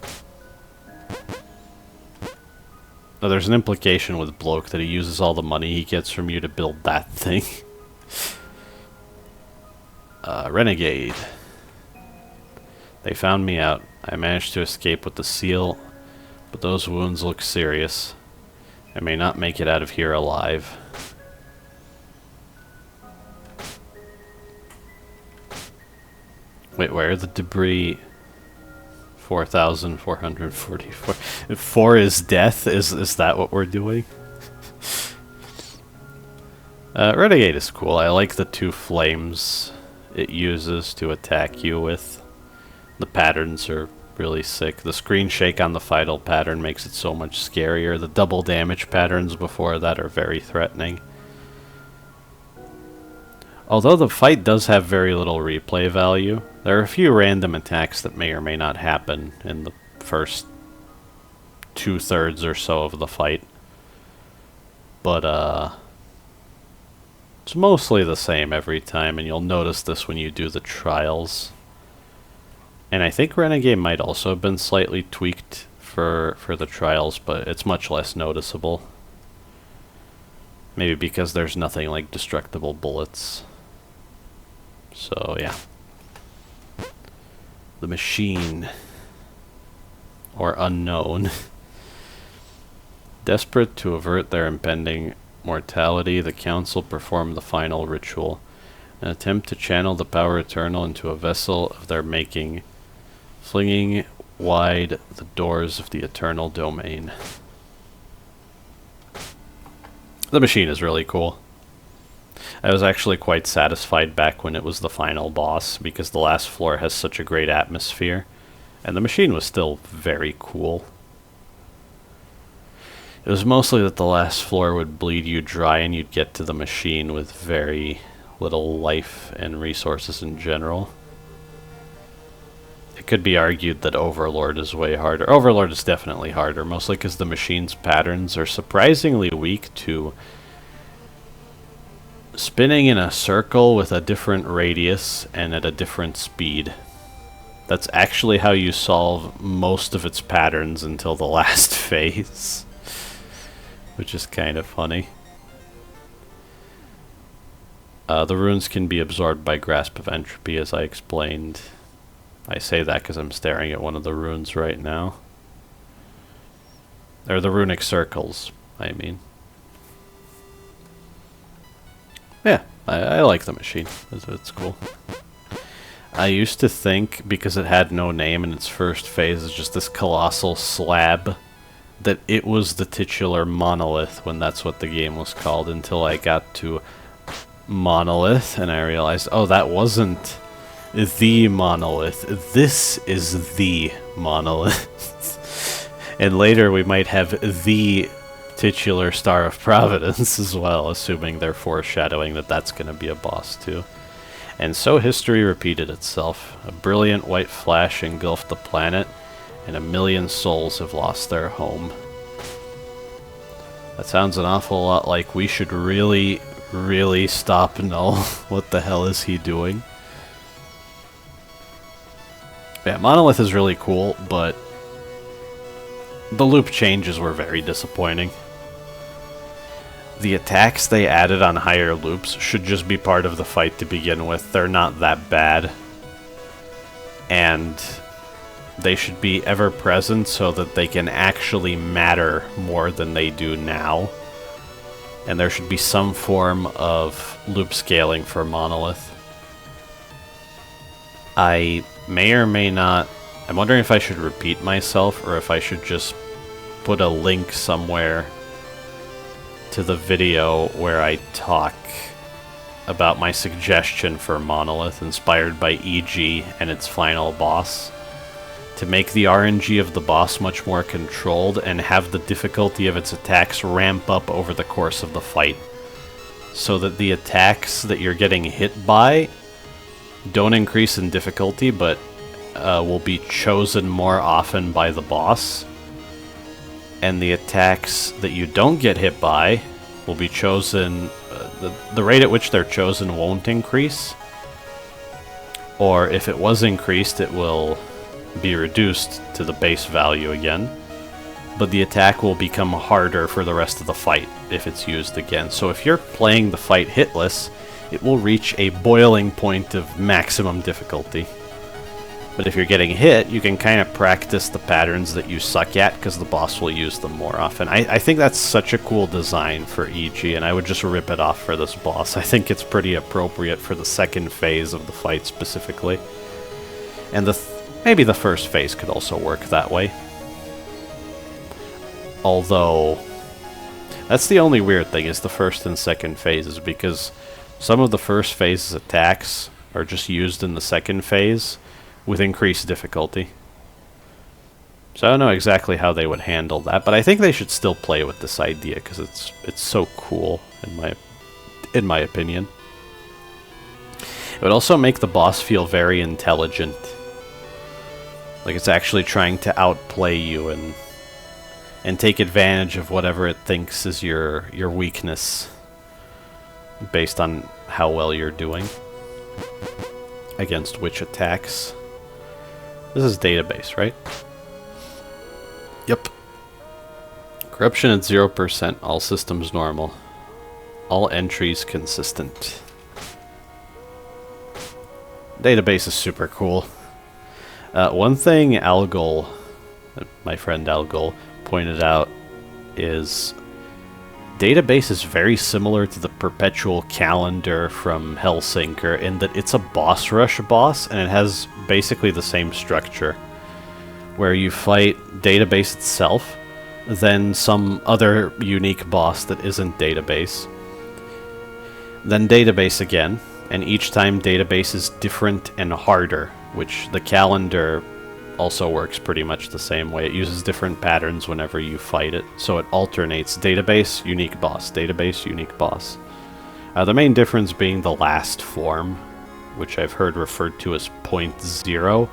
Now, there's an implication with Bloke that he uses all the money he gets from you to build that thing. Renegade. They found me out. I managed to escape with the seal, but those wounds look serious. I may not make it out of here alive. Wait, where are the debris? 4,444. 4 is death? Is that what we're doing? Renegade is cool. I like the 2 flames it uses to attack you with. The patterns are really sick. The screen shake on the final pattern makes it so much scarier. The double damage patterns before that are very threatening. Although the fight does have very little replay value, there are a few random attacks that may or may not happen in the first 2/3 or so of the fight. But, it's mostly the same every time, and you'll notice this when you do the trials. And I think Renegade might also have been slightly tweaked for the trials, but it's much less noticeable. Maybe because there's nothing like destructible bullets. So, yeah. The Machine. Or Unknown. Desperate to avert their impending mortality, the Council performed the final ritual. An attempt to channel the power eternal into a vessel of their making, flinging wide the doors of the eternal domain. The Machine is really cool. I was actually quite satisfied back when it was the final boss, because the last floor has such a great atmosphere, and the Machine was still very cool. It was mostly that the last floor would bleed you dry and you'd get to the Machine with very little life and resources in general. It could be argued that Overlord is way harder. Overlord is definitely harder, mostly because the Machine's patterns are surprisingly weak to spinning in a circle with a different radius and at a different speed. That's actually how you solve most of its patterns until the last phase. Which is kind of funny. The runes can be absorbed by Grasp of Entropy, as I explained. I say that because I'm staring at one of the runes right now. Or the runic circles, I mean. Yeah, I like the machine. It's cool. I used to think, because it had no name in its first phase, it's just this colossal slab, that it was the titular Monolith when that's what the game was called, until I got to Monolith and I realized, oh, that wasn't the Monolith. This is the Monolith. And later we might have the titular Star of Providence as well, assuming they're foreshadowing that that's going to be a boss too. And so history repeated itself. A brilliant white flash engulfed the planet, and 1 million souls have lost their home. That sounds an awful lot like we should really, really stop Null. What the hell is he doing? Yeah, Monolith is really cool, but the loop changes were very disappointing. The attacks they added on higher loops should just be part of the fight to begin with. They're not that bad. And they should be ever present so that they can actually matter more than they do now. And there should be some form of loop scaling for Monolith. I may or may not... I'm wondering if I should repeat myself or if I should just put a link somewhere to the video where I talk about my suggestion for Monolith, inspired by EG and its final boss, to make the RNG of the boss much more controlled and have the difficulty of its attacks ramp up over the course of the fight, so that the attacks that you're getting hit by don't increase in difficulty, but will be chosen more often by the boss. And the attacks that you don't get hit by will be chosen... the rate at which they're chosen won't increase. Or if it was increased, it will be reduced to the base value again. But the attack will become harder for the rest of the fight if it's used again. So if you're playing the fight hitless, it will reach a boiling point of maximum difficulty. But if you're getting hit, you can kind of practice the patterns that you suck at, because the boss will use them more often. I think that's such a cool design for EG, and I would just rip it off for this boss. I think it's pretty appropriate for the second phase of the fight specifically. And maybe the first phase could also work that way. Although, that's the only weird thing, is the first and second phases, because some of the first phase's attacks are just used in the second phase with increased difficulty. So I don't know exactly how they would handle that, but I think they should still play with this idea because it's so cool in my opinion. It would also make the boss feel very intelligent. Like it's actually trying to outplay you and take advantage of whatever it thinks is your weakness based on how well you're doing against which attacks. This is database, right? Yep. Corruption at 0%, all systems normal. All entries consistent. Database is super cool. One thing Algol, my friend Algol, pointed out is database is very similar to the perpetual calendar from Hellsinker in that it's a boss rush boss, and it has basically the same structure, where you fight database itself, then some other unique boss that isn't database, then database again, and each time database is different and harder, which the calendar also works pretty much the same way. It uses different patterns whenever you fight it, so it alternates database, unique boss, database, unique boss. The main difference being the last form, which I've heard referred to as point 0,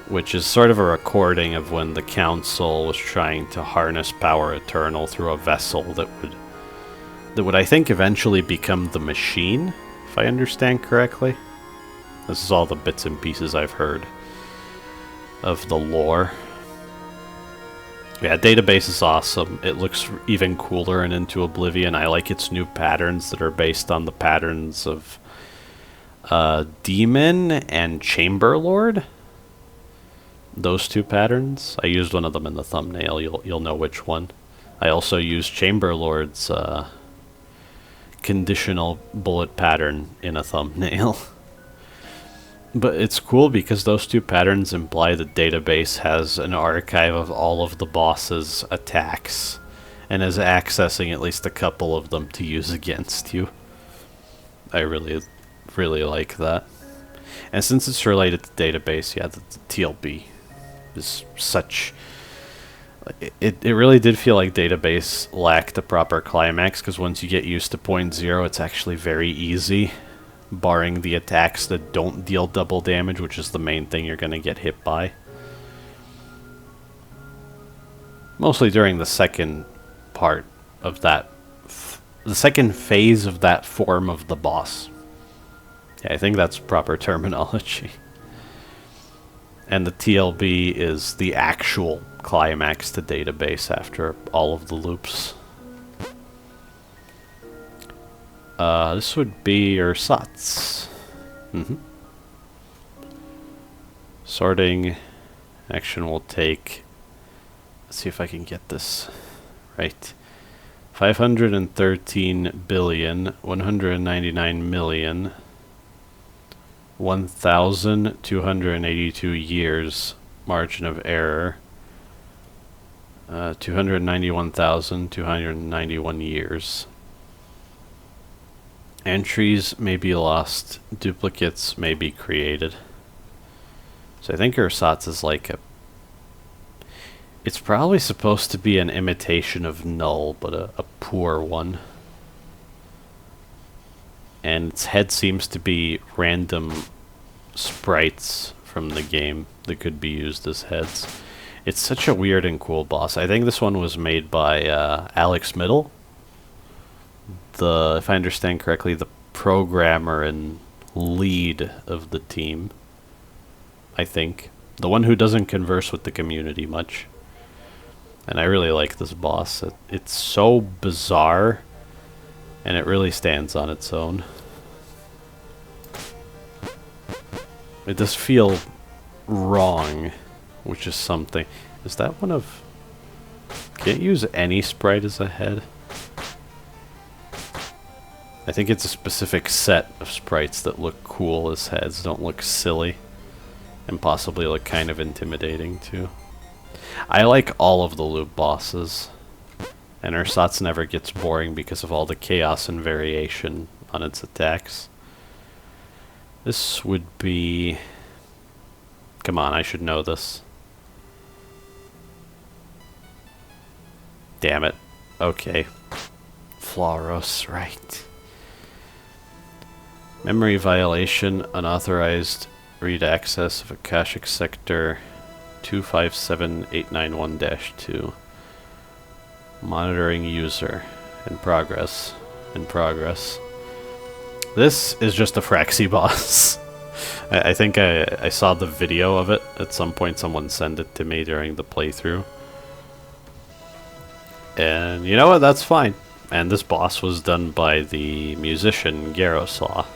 which is sort of a recording of when the Council was trying to harness power eternal through a vessel that would I think eventually become the machine, if I understand correctly. This is all the bits and pieces I've heard of the lore. Yeah, database is awesome. It looks even cooler in Into Oblivion. I like its new patterns that are based on the patterns of Demon and Chamberlord. Those two patterns. I used one of them in the thumbnail. You'll know which one. I also used Chamberlord's conditional bullet pattern in a thumbnail. But it's cool because those two patterns imply the database has an archive of all of the boss's attacks and is accessing at least a couple of them to use against you. I really like that. And since it's related to database, yeah, the TLB is such... It really did feel like database lacked a proper climax, because once you get used to point 0, it's actually very easy, barring the attacks that don't deal double damage, which is the main thing you're going to get hit by. Mostly during the second part of that, the second phase of that form of the boss. Yeah, I think that's proper terminology. And the TLB is the actual climax to database after all of the loops. This would be your SOTs. Sorting action will take... Let's see if I can get this right. 513 billion, 199 million, 1,282 years margin of error. 291,291 years. Entries may be lost, duplicates may be created. So I think ersatz is like a... It's probably supposed to be an imitation of null, but a poor one. And its head seems to be random sprites from the game that could be used as heads. It's such a weird and cool boss. I think this one was made by Alex Middle. If I understand correctly, the programmer and lead of the team. I think. The one who doesn't converse with the community much. And I really like this boss. It's so bizarre, and it really stands on its own. It does feel wrong, which is something. Is that one of... Can't use any sprite as a head? I think it's a specific set of sprites that look cool as heads, don't look silly, and possibly look kind of intimidating too. I like all of the loop bosses, and ersatz never gets boring because of all the chaos and variation on its attacks. This would be... Come on, I should know this. Damn it. Okay. Floros, right. Memory violation, unauthorized read access of Akashic Sector 257891-2. Monitoring user. In progress. In progress. This is just a Fraxi boss. I think I saw the video of it. At some point someone sent it to me during the playthrough. And you know what? That's fine. And this boss was done by the musician Garoslaw.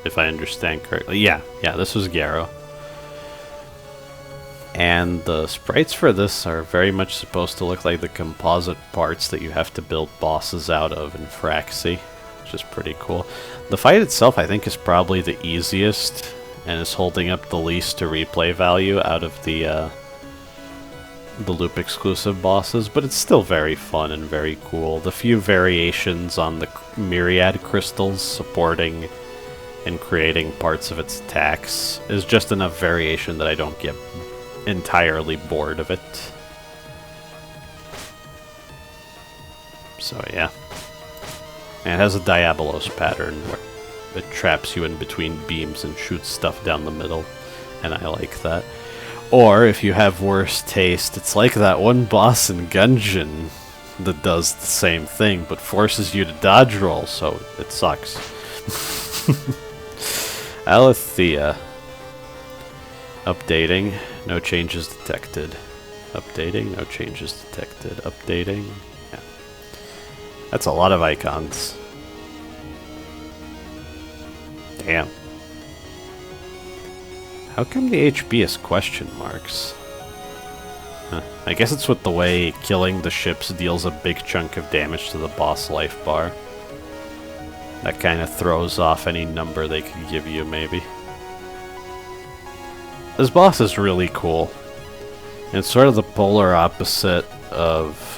If I understand correctly. Yeah, this was Garo. And the sprites for this are very much supposed to look like the composite parts that you have to build bosses out of in Fraxi, which is pretty cool. The fight itself, I think, is probably the easiest and is holding up the least to replay value out of the loop exclusive bosses, but it's still very fun and very cool. The few variations on the myriad crystals supporting and creating parts of its attacks is just enough variation that I don't get entirely bored of it. So yeah. And it has a Diabolos pattern where it traps you in between beams and shoots stuff down the middle, and I like that. Or, if you have worse taste, it's like that one boss in Gungeon that does the same thing, but forces you to dodge roll, so it sucks. Alethea. Updating. No changes detected. Updating. No changes detected. Updating. Yeah. That's a lot of icons. Damn. How come the HP is question marks? I guess it's with the way killing the ships deals a big chunk of damage to the boss life bar. That kind of throws off any number they could give you, maybe. This boss is really cool. It's sort of the polar opposite of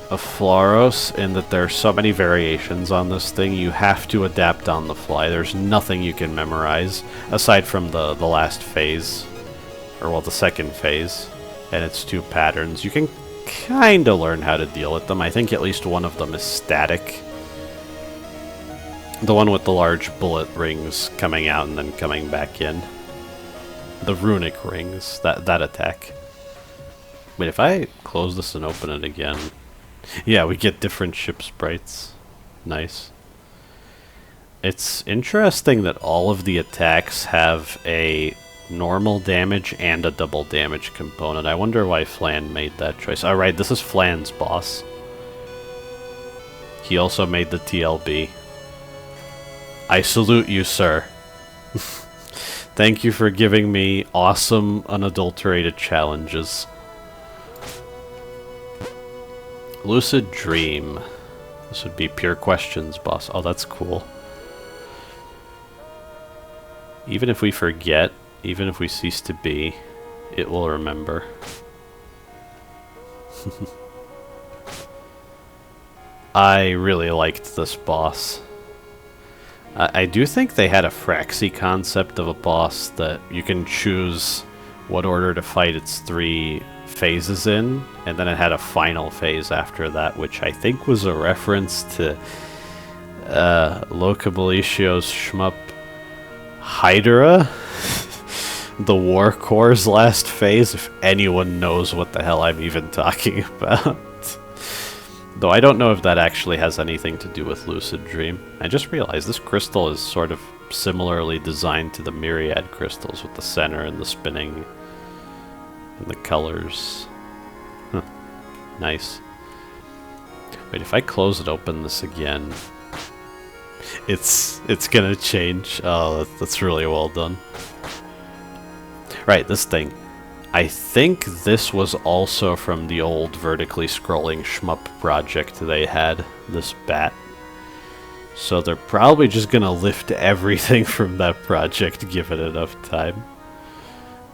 Floros in that there are so many variations on this thing. You have to adapt on the fly. There's nothing you can memorize aside from the last phase, or well, the second phase, and its 2 patterns. You can kind of learn how to deal with them. I think at least one of them is static. The one with the large bullet rings coming out and then coming back in. The runic rings, that attack. Wait, if I close this and open it again... Yeah, we get different ship sprites. Nice. It's interesting that all of the attacks have a normal damage and a double damage component. I wonder why Flan made that choice. Alright, this is Flan's boss. He also made the TLB. I salute you, sir. Thank you for giving me awesome, unadulterated challenges. Lucid Dream. This would be Pure Questions, boss. Oh, that's cool. Even if we forget, even if we cease to be, it will remember. I really liked this boss. I do think they had a Fraxi concept of a boss that you can choose what order to fight its 3 phases in, and then it had a final phase after that, which I think was a reference to Locabilicio's shmup Hydra, the War Core's last phase, if anyone knows what the hell I'm even talking about. Though I don't know if that actually has anything to do with Lucid Dream. I just realized this crystal is sort of similarly designed to the Myriad crystals with the center and the spinning and the colors. Huh. Nice. Wait, if I close it, open this again, it's gonna change. Oh, that's really well done. Right, this thing. I think this was also from the old vertically scrolling shmup project they had, this bat. So they're probably just gonna lift everything from that project given enough time.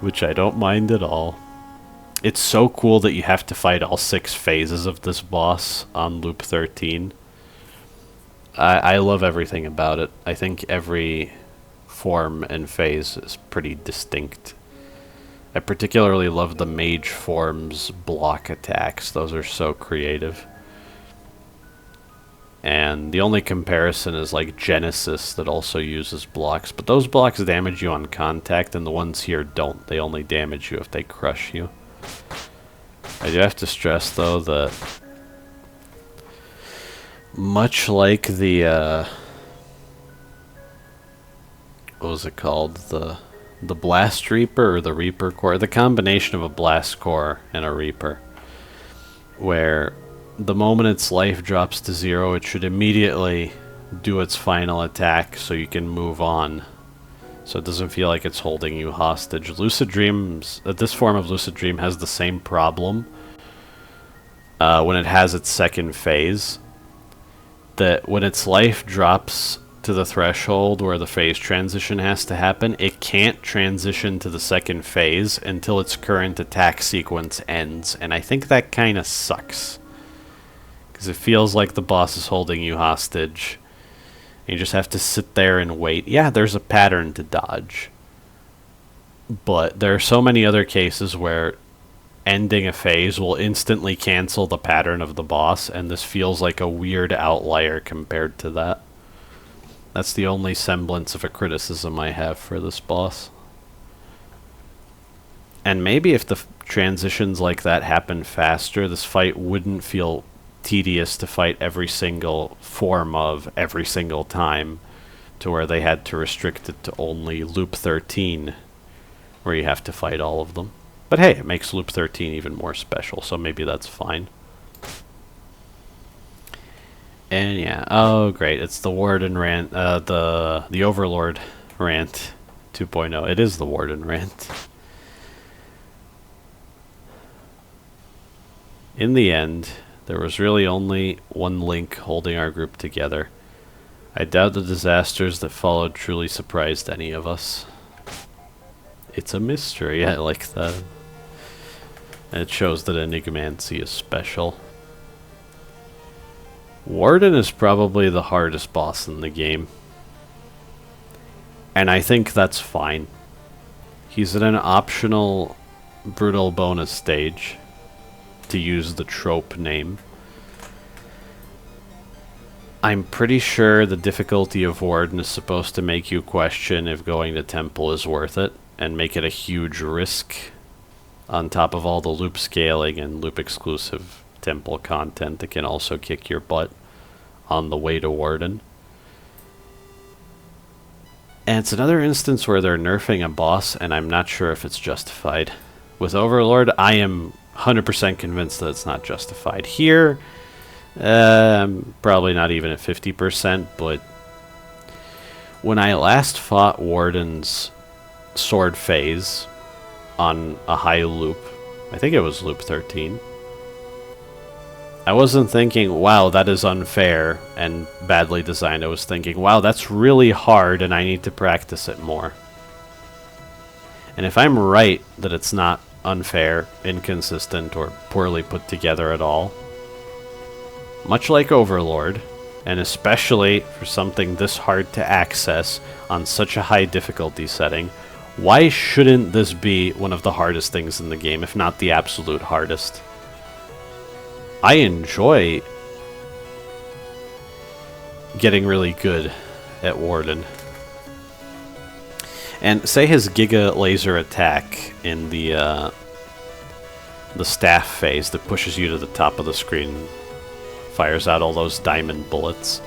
Which I don't mind at all. It's so cool that you have to fight all 6 phases of this boss on loop 13. I love everything about it. I think every form and phase is pretty distinct. I particularly love the mage form's block attacks. Those are so creative. And the only comparison is like Genesis that also uses blocks. But those blocks damage you on contact, and the ones here don't. They only damage you if they crush you. I do have to stress, though, that much like the, what was it called? The Blast Reaper or the Reaper Core, the combination of a Blast Core and a Reaper, where the moment its life drops to 0, it should immediately do its final attack so you can move on. So it doesn't feel like it's holding you hostage. Lucid Dreams, this form of Lucid Dream has the same problem when it has its second phase, that when its life drops to the threshold where the phase transition has to happen, it can't transition to the second phase until its current attack sequence ends, and I think that kind of sucks. Because it feels like the boss is holding you hostage. You just have to sit there and wait. Yeah, there's a pattern to dodge. But there are so many other cases where ending a phase will instantly cancel the pattern of the boss, and this feels like a weird outlier compared to that. That's the only semblance of a criticism I have for this boss. And maybe if the transitions like that happen faster, this fight wouldn't feel tedious to fight every single form of every single time, to where they had to restrict it to only loop 13, where you have to fight all of them. But hey, it makes loop 13 even more special, so maybe that's fine. And yeah, oh great, it's the Warden rant, the Overlord rant 2.0. It is the Warden rant. In the end, there was really only one link holding our group together. I doubt the disasters that followed truly surprised any of us. It's a mystery, I like that. And it shows that enigmancy is special. Warden is probably the hardest boss in the game. And I think that's fine. He's in an optional brutal bonus stage, to use the trope name. I'm pretty sure the difficulty of Warden is supposed to make you question if going to Temple is worth it, and make it a huge risk, on top of all the loop scaling and loop exclusive Temple content that can also kick your butt on the way to Warden. And it's another instance where they're nerfing a boss, and I'm not sure if it's justified. With Overlord, I am 100% convinced that it's not justified. Here, probably not even at 50%, but when I last fought Warden's sword phase on a high loop, I think it was loop 13, I wasn't thinking, wow, that is unfair and badly designed. I was thinking, wow, that's really hard and I need to practice it more. And if I'm right that it's not unfair, inconsistent, or poorly put together at all, much like Overlord, and especially for something this hard to access on such a high difficulty setting, why shouldn't this be one of the hardest things in the game, if not the absolute hardest? I enjoy getting really good at Warden. And say his Giga Laser attack in the staff phase that pushes you to the top of the screen, fires out all those diamond bullets.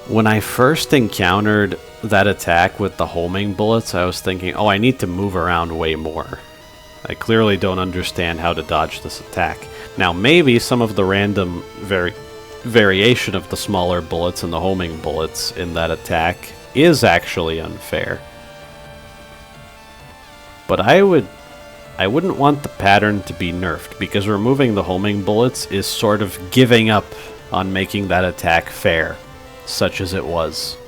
When I first encountered that attack with the homing bullets, I was thinking, oh, I need to move around way more. I clearly don't understand how to dodge this attack. Now, maybe some of the random variation of the smaller bullets and the homing bullets in that attack is actually unfair. But I wouldn't want the pattern to be nerfed, because removing the homing bullets is sort of giving up on making that attack fair, such as it was,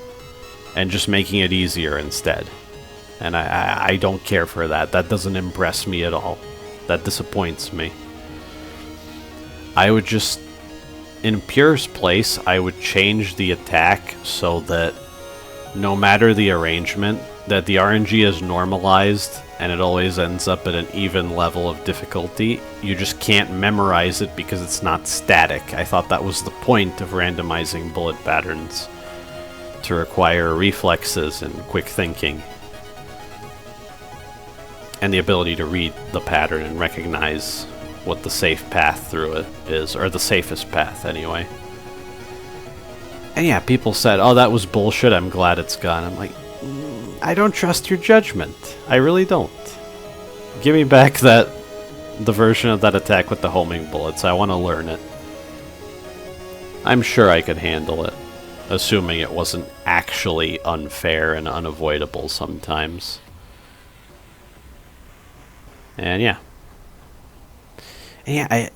and just making it easier instead. And I don't care for that. That doesn't impress me at all. That disappoints me. I would just, in Pure's place, I would change the attack so that no matter the arrangement, that the RNG is normalized and it always ends up at an even level of difficulty. You just can't memorize it because it's not static. I thought that was the point of randomizing bullet patterns, to require reflexes and quick thinking, and the ability to read the pattern and recognize what the safe path through it is, or the safest path anyway. And yeah, people said, oh, that was bullshit, I'm glad it's gone. I'm like, I don't trust your judgment. I really don't. Give me back the version of that attack with the homing bullets. I want to learn it. I'm sure I could handle it, assuming it wasn't actually unfair and unavoidable sometimes. And yeah. Yeah,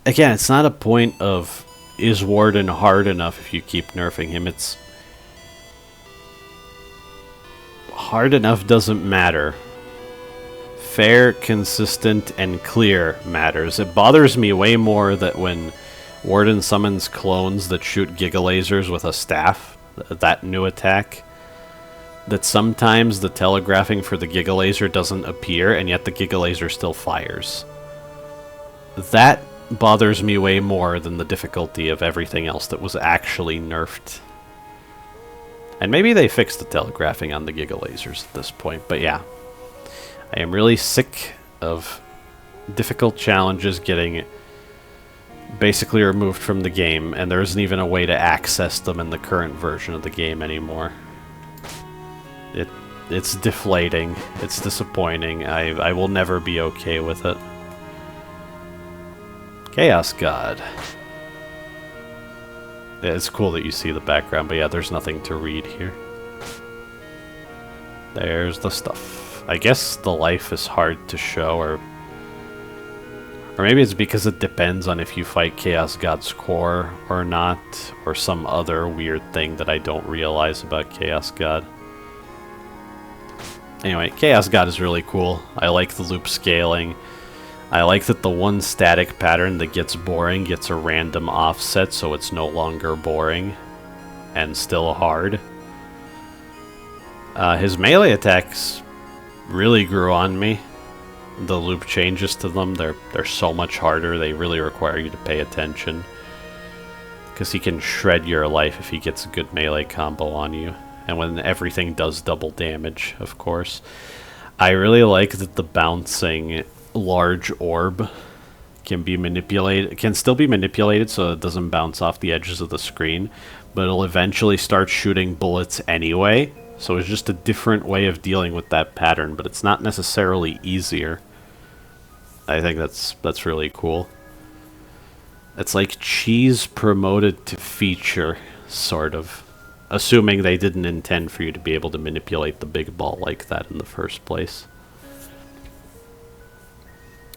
again, it's not a point of, is Warden hard enough if you keep nerfing him? It's hard enough doesn't matter. Fair, consistent, and clear matters. It bothers me way more that when Warden summons clones that shoot Giga Lasers with a staff, that new attack, that sometimes the telegraphing for the Giga Laser doesn't appear, and yet the Giga Laser still fires. That bothers me way more than the difficulty of everything else that was actually nerfed. And maybe they fixed the telegraphing on the Giga Lasers at this point, but yeah. I am really sick of difficult challenges getting basically removed from the game, and there isn't even a way to access them in the current version of the game anymore. It's deflating. It's disappointing. I will never be okay with it. Chaosgod. Yeah, it's cool that you see the background, but yeah, there's nothing to read here. There's the stuff. I guess the life is hard to show, or Or maybe it's because it depends on if you fight Chaosgod's core or not, or some other weird thing that I don't realize about Chaosgod. Anyway, Chaosgod is really cool. I like the loop scaling. I like that the one static pattern that gets boring gets a random offset, so it's no longer boring and still hard. His melee attacks really grew on me. The loop changes to them, they're so much harder, they really require you to pay attention. Because he can shred your life if he gets a good melee combo on you. And when everything does double damage, of course. I really like that the bouncing large orb can be manipulated. It can still be manipulated so it doesn't bounce off the edges of the screen, but it'll eventually start shooting bullets anyway. So it's just a different way of dealing with that pattern, but it's not necessarily easier. I think that's really cool. It's like cheese promoted to feature, sort of. Assuming they didn't intend for you to be able to manipulate the big ball like that in the first place.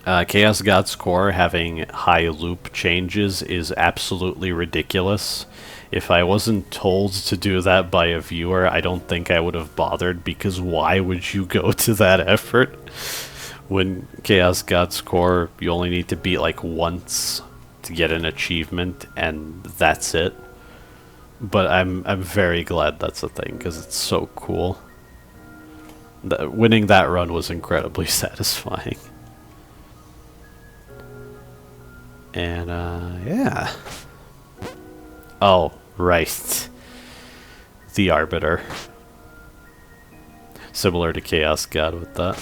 Chaosgod's core having high loop changes is absolutely ridiculous. If I wasn't told to do that by a viewer, I don't think I would have bothered, because why would you go to that effort? When Chaosgod's core, you only need to beat like once to get an achievement, and that's it. But I'm very glad that's a thing, because it's so cool. Winning that run was incredibly satisfying. And, yeah. Oh, right. The Arbiter. Similar to Chaosgod with that.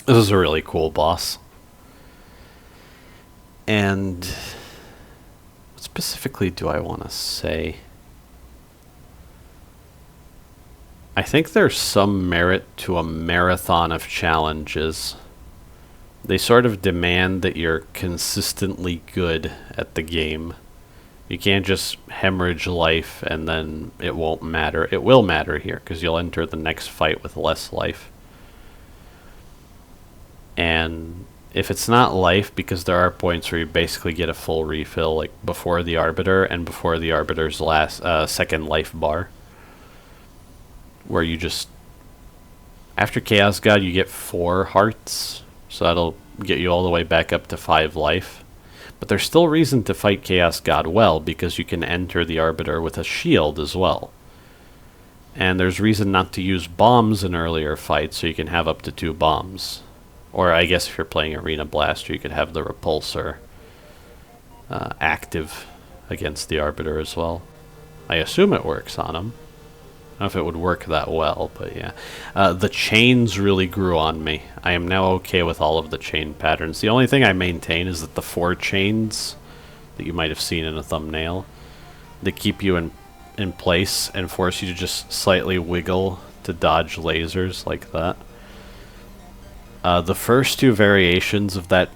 This is a really cool boss. And what specifically do I want to say? I think there's some merit to a marathon of challenges. They sort of demand that you're consistently good at the game. You can't just hemorrhage life and then it won't matter. It will matter here, because you'll enter the next fight with less life. And if it's not life, because there are points where you basically get a full refill, like before the Arbiter and before the Arbiter's second life bar, where you just, after Chaosgod you get 4 hearts. So that'll get you all the way back up to 5 life. But there's still reason to fight Chaosgod well, because you can enter the Arbiter with a shield as well. And there's reason not to use bombs in earlier fights, so you can have up to 2 bombs. Or I guess if you're playing Arena Blaster, you could have the Repulsor active against the Arbiter as well. I assume it works on him. I don't know if it would work that well, but yeah. The chains really grew on me. I am now okay with all of the chain patterns. The only thing I maintain is that the 4 chains that you might have seen in a thumbnail, they keep you in place and force you to just slightly wiggle to dodge lasers like that. The first 2 variations of that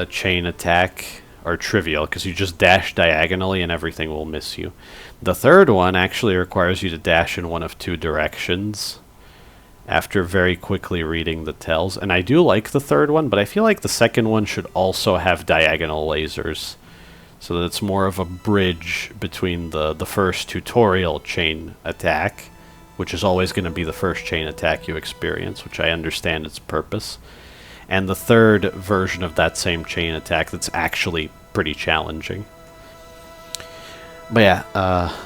chain attack are trivial, because you just dash diagonally and everything will miss you. The third one actually requires you to dash in one of 2 directions after very quickly reading the tells. And I do like the third one, but I feel like the second one should also have diagonal lasers, so that it's more of a bridge between the first tutorial chain attack, which is always going to be the first chain attack you experience, which I understand its purpose, and the third version of that same chain attack that's actually pretty challenging. But yeah,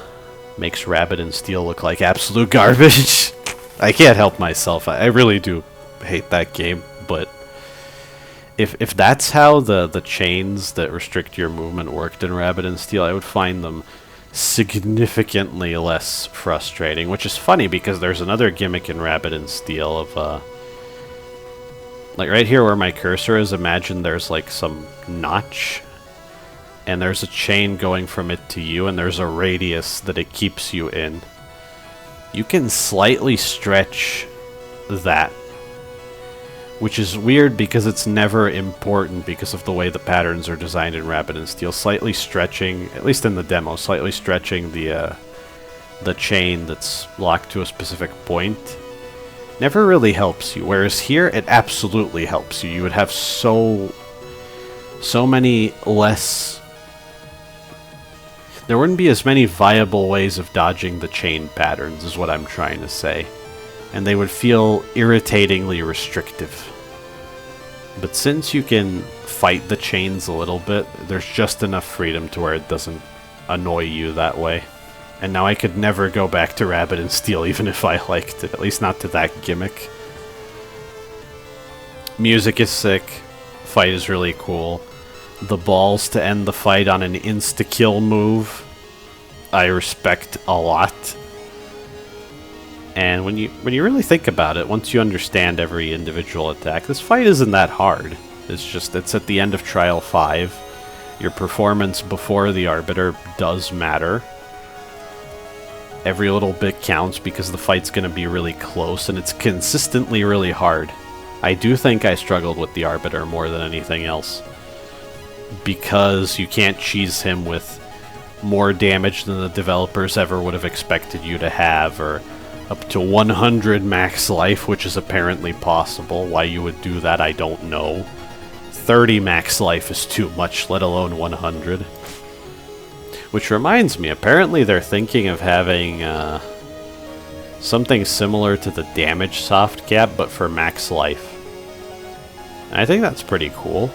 makes Rabbit and Steel look like absolute garbage. I can't help myself. I really do hate that game, but if that's how the chains that restrict your movement worked in Rabbit and Steel, I would find them significantly less frustrating, which is funny because there's another gimmick in Rabbit and Steel of like right here where my cursor is, imagine there's like some notch and there's a chain going from it to you, and there's a radius that it keeps you in. You can slightly stretch that, which is weird because it's never important because of the way the patterns are designed in Rabbit and Steel. Slightly stretching, at least in the demo, slightly stretching the chain that's locked to a specific point never really helps you. Whereas here, it absolutely helps you. You would have so many less... There wouldn't be as many viable ways of dodging the chain patterns, is what I'm trying to say. And they would feel irritatingly restrictive. But since you can fight the chains a little bit, there's just enough freedom to where it doesn't annoy you that way. And now I could never go back to Rabbit and Steel, even if I liked it. At least not to that gimmick. Music is sick. Fight is really cool. The balls to end the fight on an insta-kill move, I respect a lot. And when you really think about it, once you understand every individual attack, this fight isn't that hard. It's at the end of Trial 5. Your performance before the Arbiter does matter. Every little bit counts because the fight's going to be really close, and it's consistently really hard. I do think I struggled with the Arbiter more than anything else. Because you can't cheese him with more damage than the developers ever would have expected you to have, or up to 100 max life, which is apparently possible. Why you would do that, I don't know. 30 max life is too much, let alone 100. Which reminds me, apparently they're thinking of having something similar to the damage soft cap, but for max life. And I think that's pretty cool.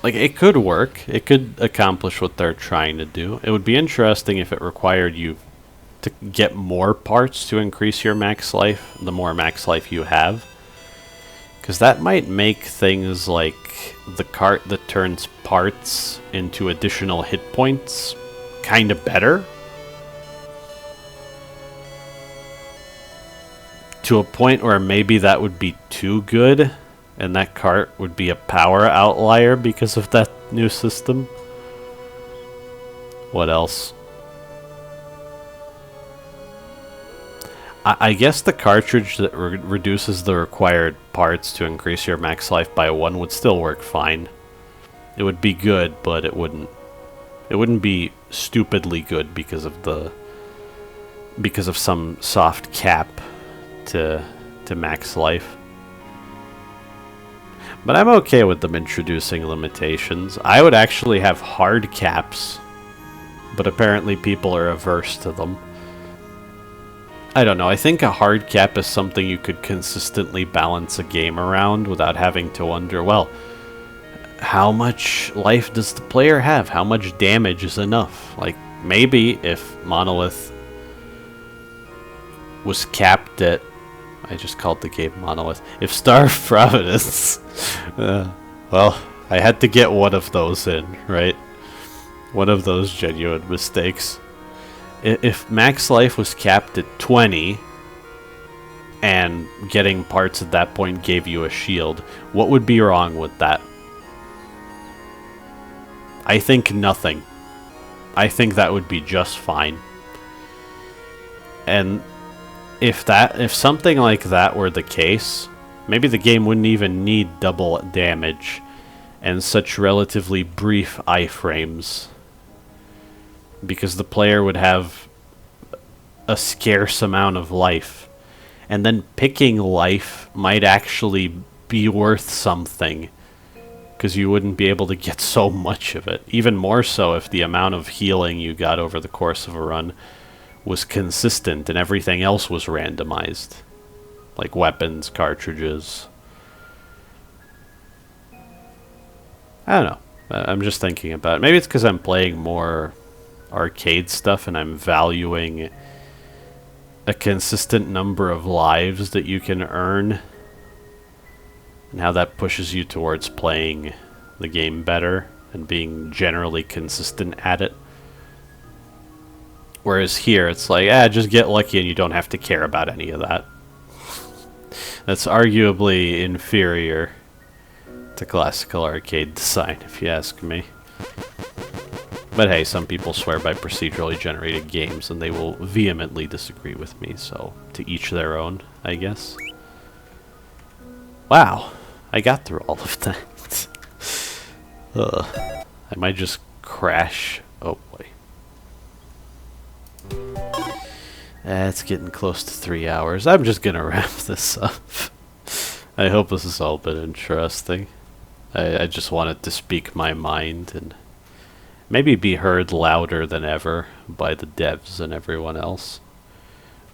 Like, it could work. It could accomplish what they're trying to do. It would be interesting if it required you to get more parts to increase your max life, the more max life you have. Because that might make things like the cart that turns parts into additional hit points kind of better. To a point where maybe that would be too good, and that cart would be a power outlier because of that new system. What else? I guess the cartridge that reduces the required parts to increase your max life by 1 would still work fine. It would be good, but it wouldn't be stupidly good because of some soft cap to max life. But I'm okay with them introducing limitations. I would actually have hard caps, but apparently people are averse to them. I don't know, I think a hard cap is something you could consistently balance a game around without having to wonder, well, how much life does the player have? How much damage is enough? Like, maybe if Monolith was capped at... I just called the game Monolith. If Star of Providence... well, I had to get one of those in, right? One of those genuine mistakes. If max life was capped at 20, and getting parts at that point gave you a shield, what would be wrong with that? I think nothing. I think that would be just fine. And if something like that were the case, maybe the game wouldn't even need double damage and such relatively brief iframes, because the player would have a scarce amount of life, and then picking life might actually be worth something, because you wouldn't be able to get so much of it. Even more so if the amount of healing you got over the course of a run was consistent and everything else was randomized, like weapons, cartridges. I don't know. I'm just thinking about it. Maybe it's because I'm playing more arcade stuff and I'm valuing a consistent number of lives that you can earn, and how that pushes you towards playing the game better and being generally consistent at it. Whereas here, it's like, just get lucky and you don't have to care about any of that. That's arguably inferior to classical arcade design, if you ask me. But hey, some people swear by procedurally generated games, and they will vehemently disagree with me, so to each their own, I guess. Wow, I got through all of that. I might just crash. Oh boy. It's getting close to 3 hours. I'm just gonna wrap this up. I hope this has all been interesting. I just wanted to speak my mind and maybe be heard louder than ever by the devs and everyone else.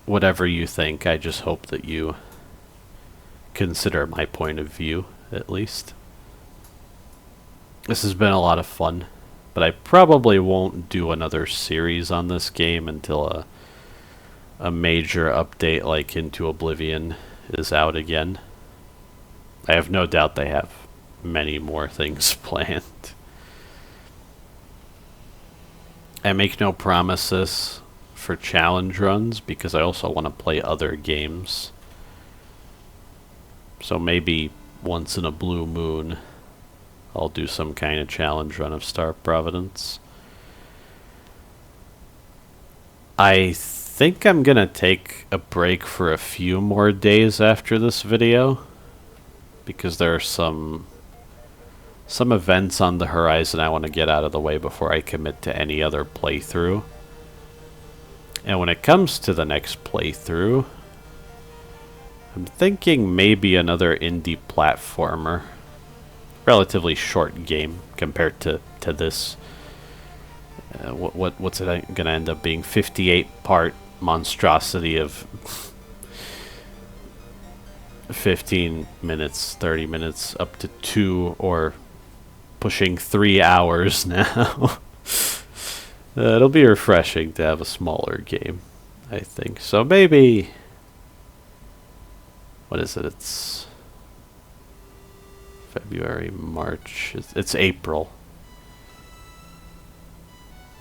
Whatever you think, I just hope that you consider my point of view, at least. This has been a lot of fun, but I probably won't do another series on this game until a major update like Into Oblivion is out again. I have no doubt they have many more things planned. I make no promises for challenge runs because I also want to play other games. So maybe once in a blue moon I'll do some kind of challenge run of Star Providence. I think I'm gonna take a break for a few more days after this video because there are some events on the horizon I want to get out of the way before I commit to any other playthrough. And when it comes to the next playthrough, I'm thinking maybe another indie platformer. Relatively short game compared to this. What's it gonna end up being? 58-part monstrosity of 15 minutes, 30 minutes, up to 2 or pushing 3 hours now. It'll be refreshing to have a smaller game, I think. So maybe... What is it? It's February, March. It's April.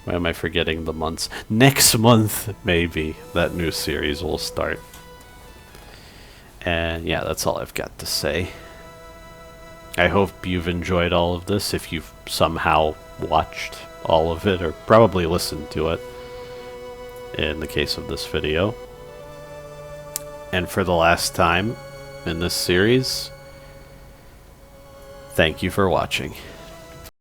Why am I forgetting the months? Next month, maybe, that new series will start. And yeah, that's all I've got to say. I hope you've enjoyed all of this, if you've somehow watched all of it, or probably listened to it, in the case of this video. And for the last time in this series, thank you for watching.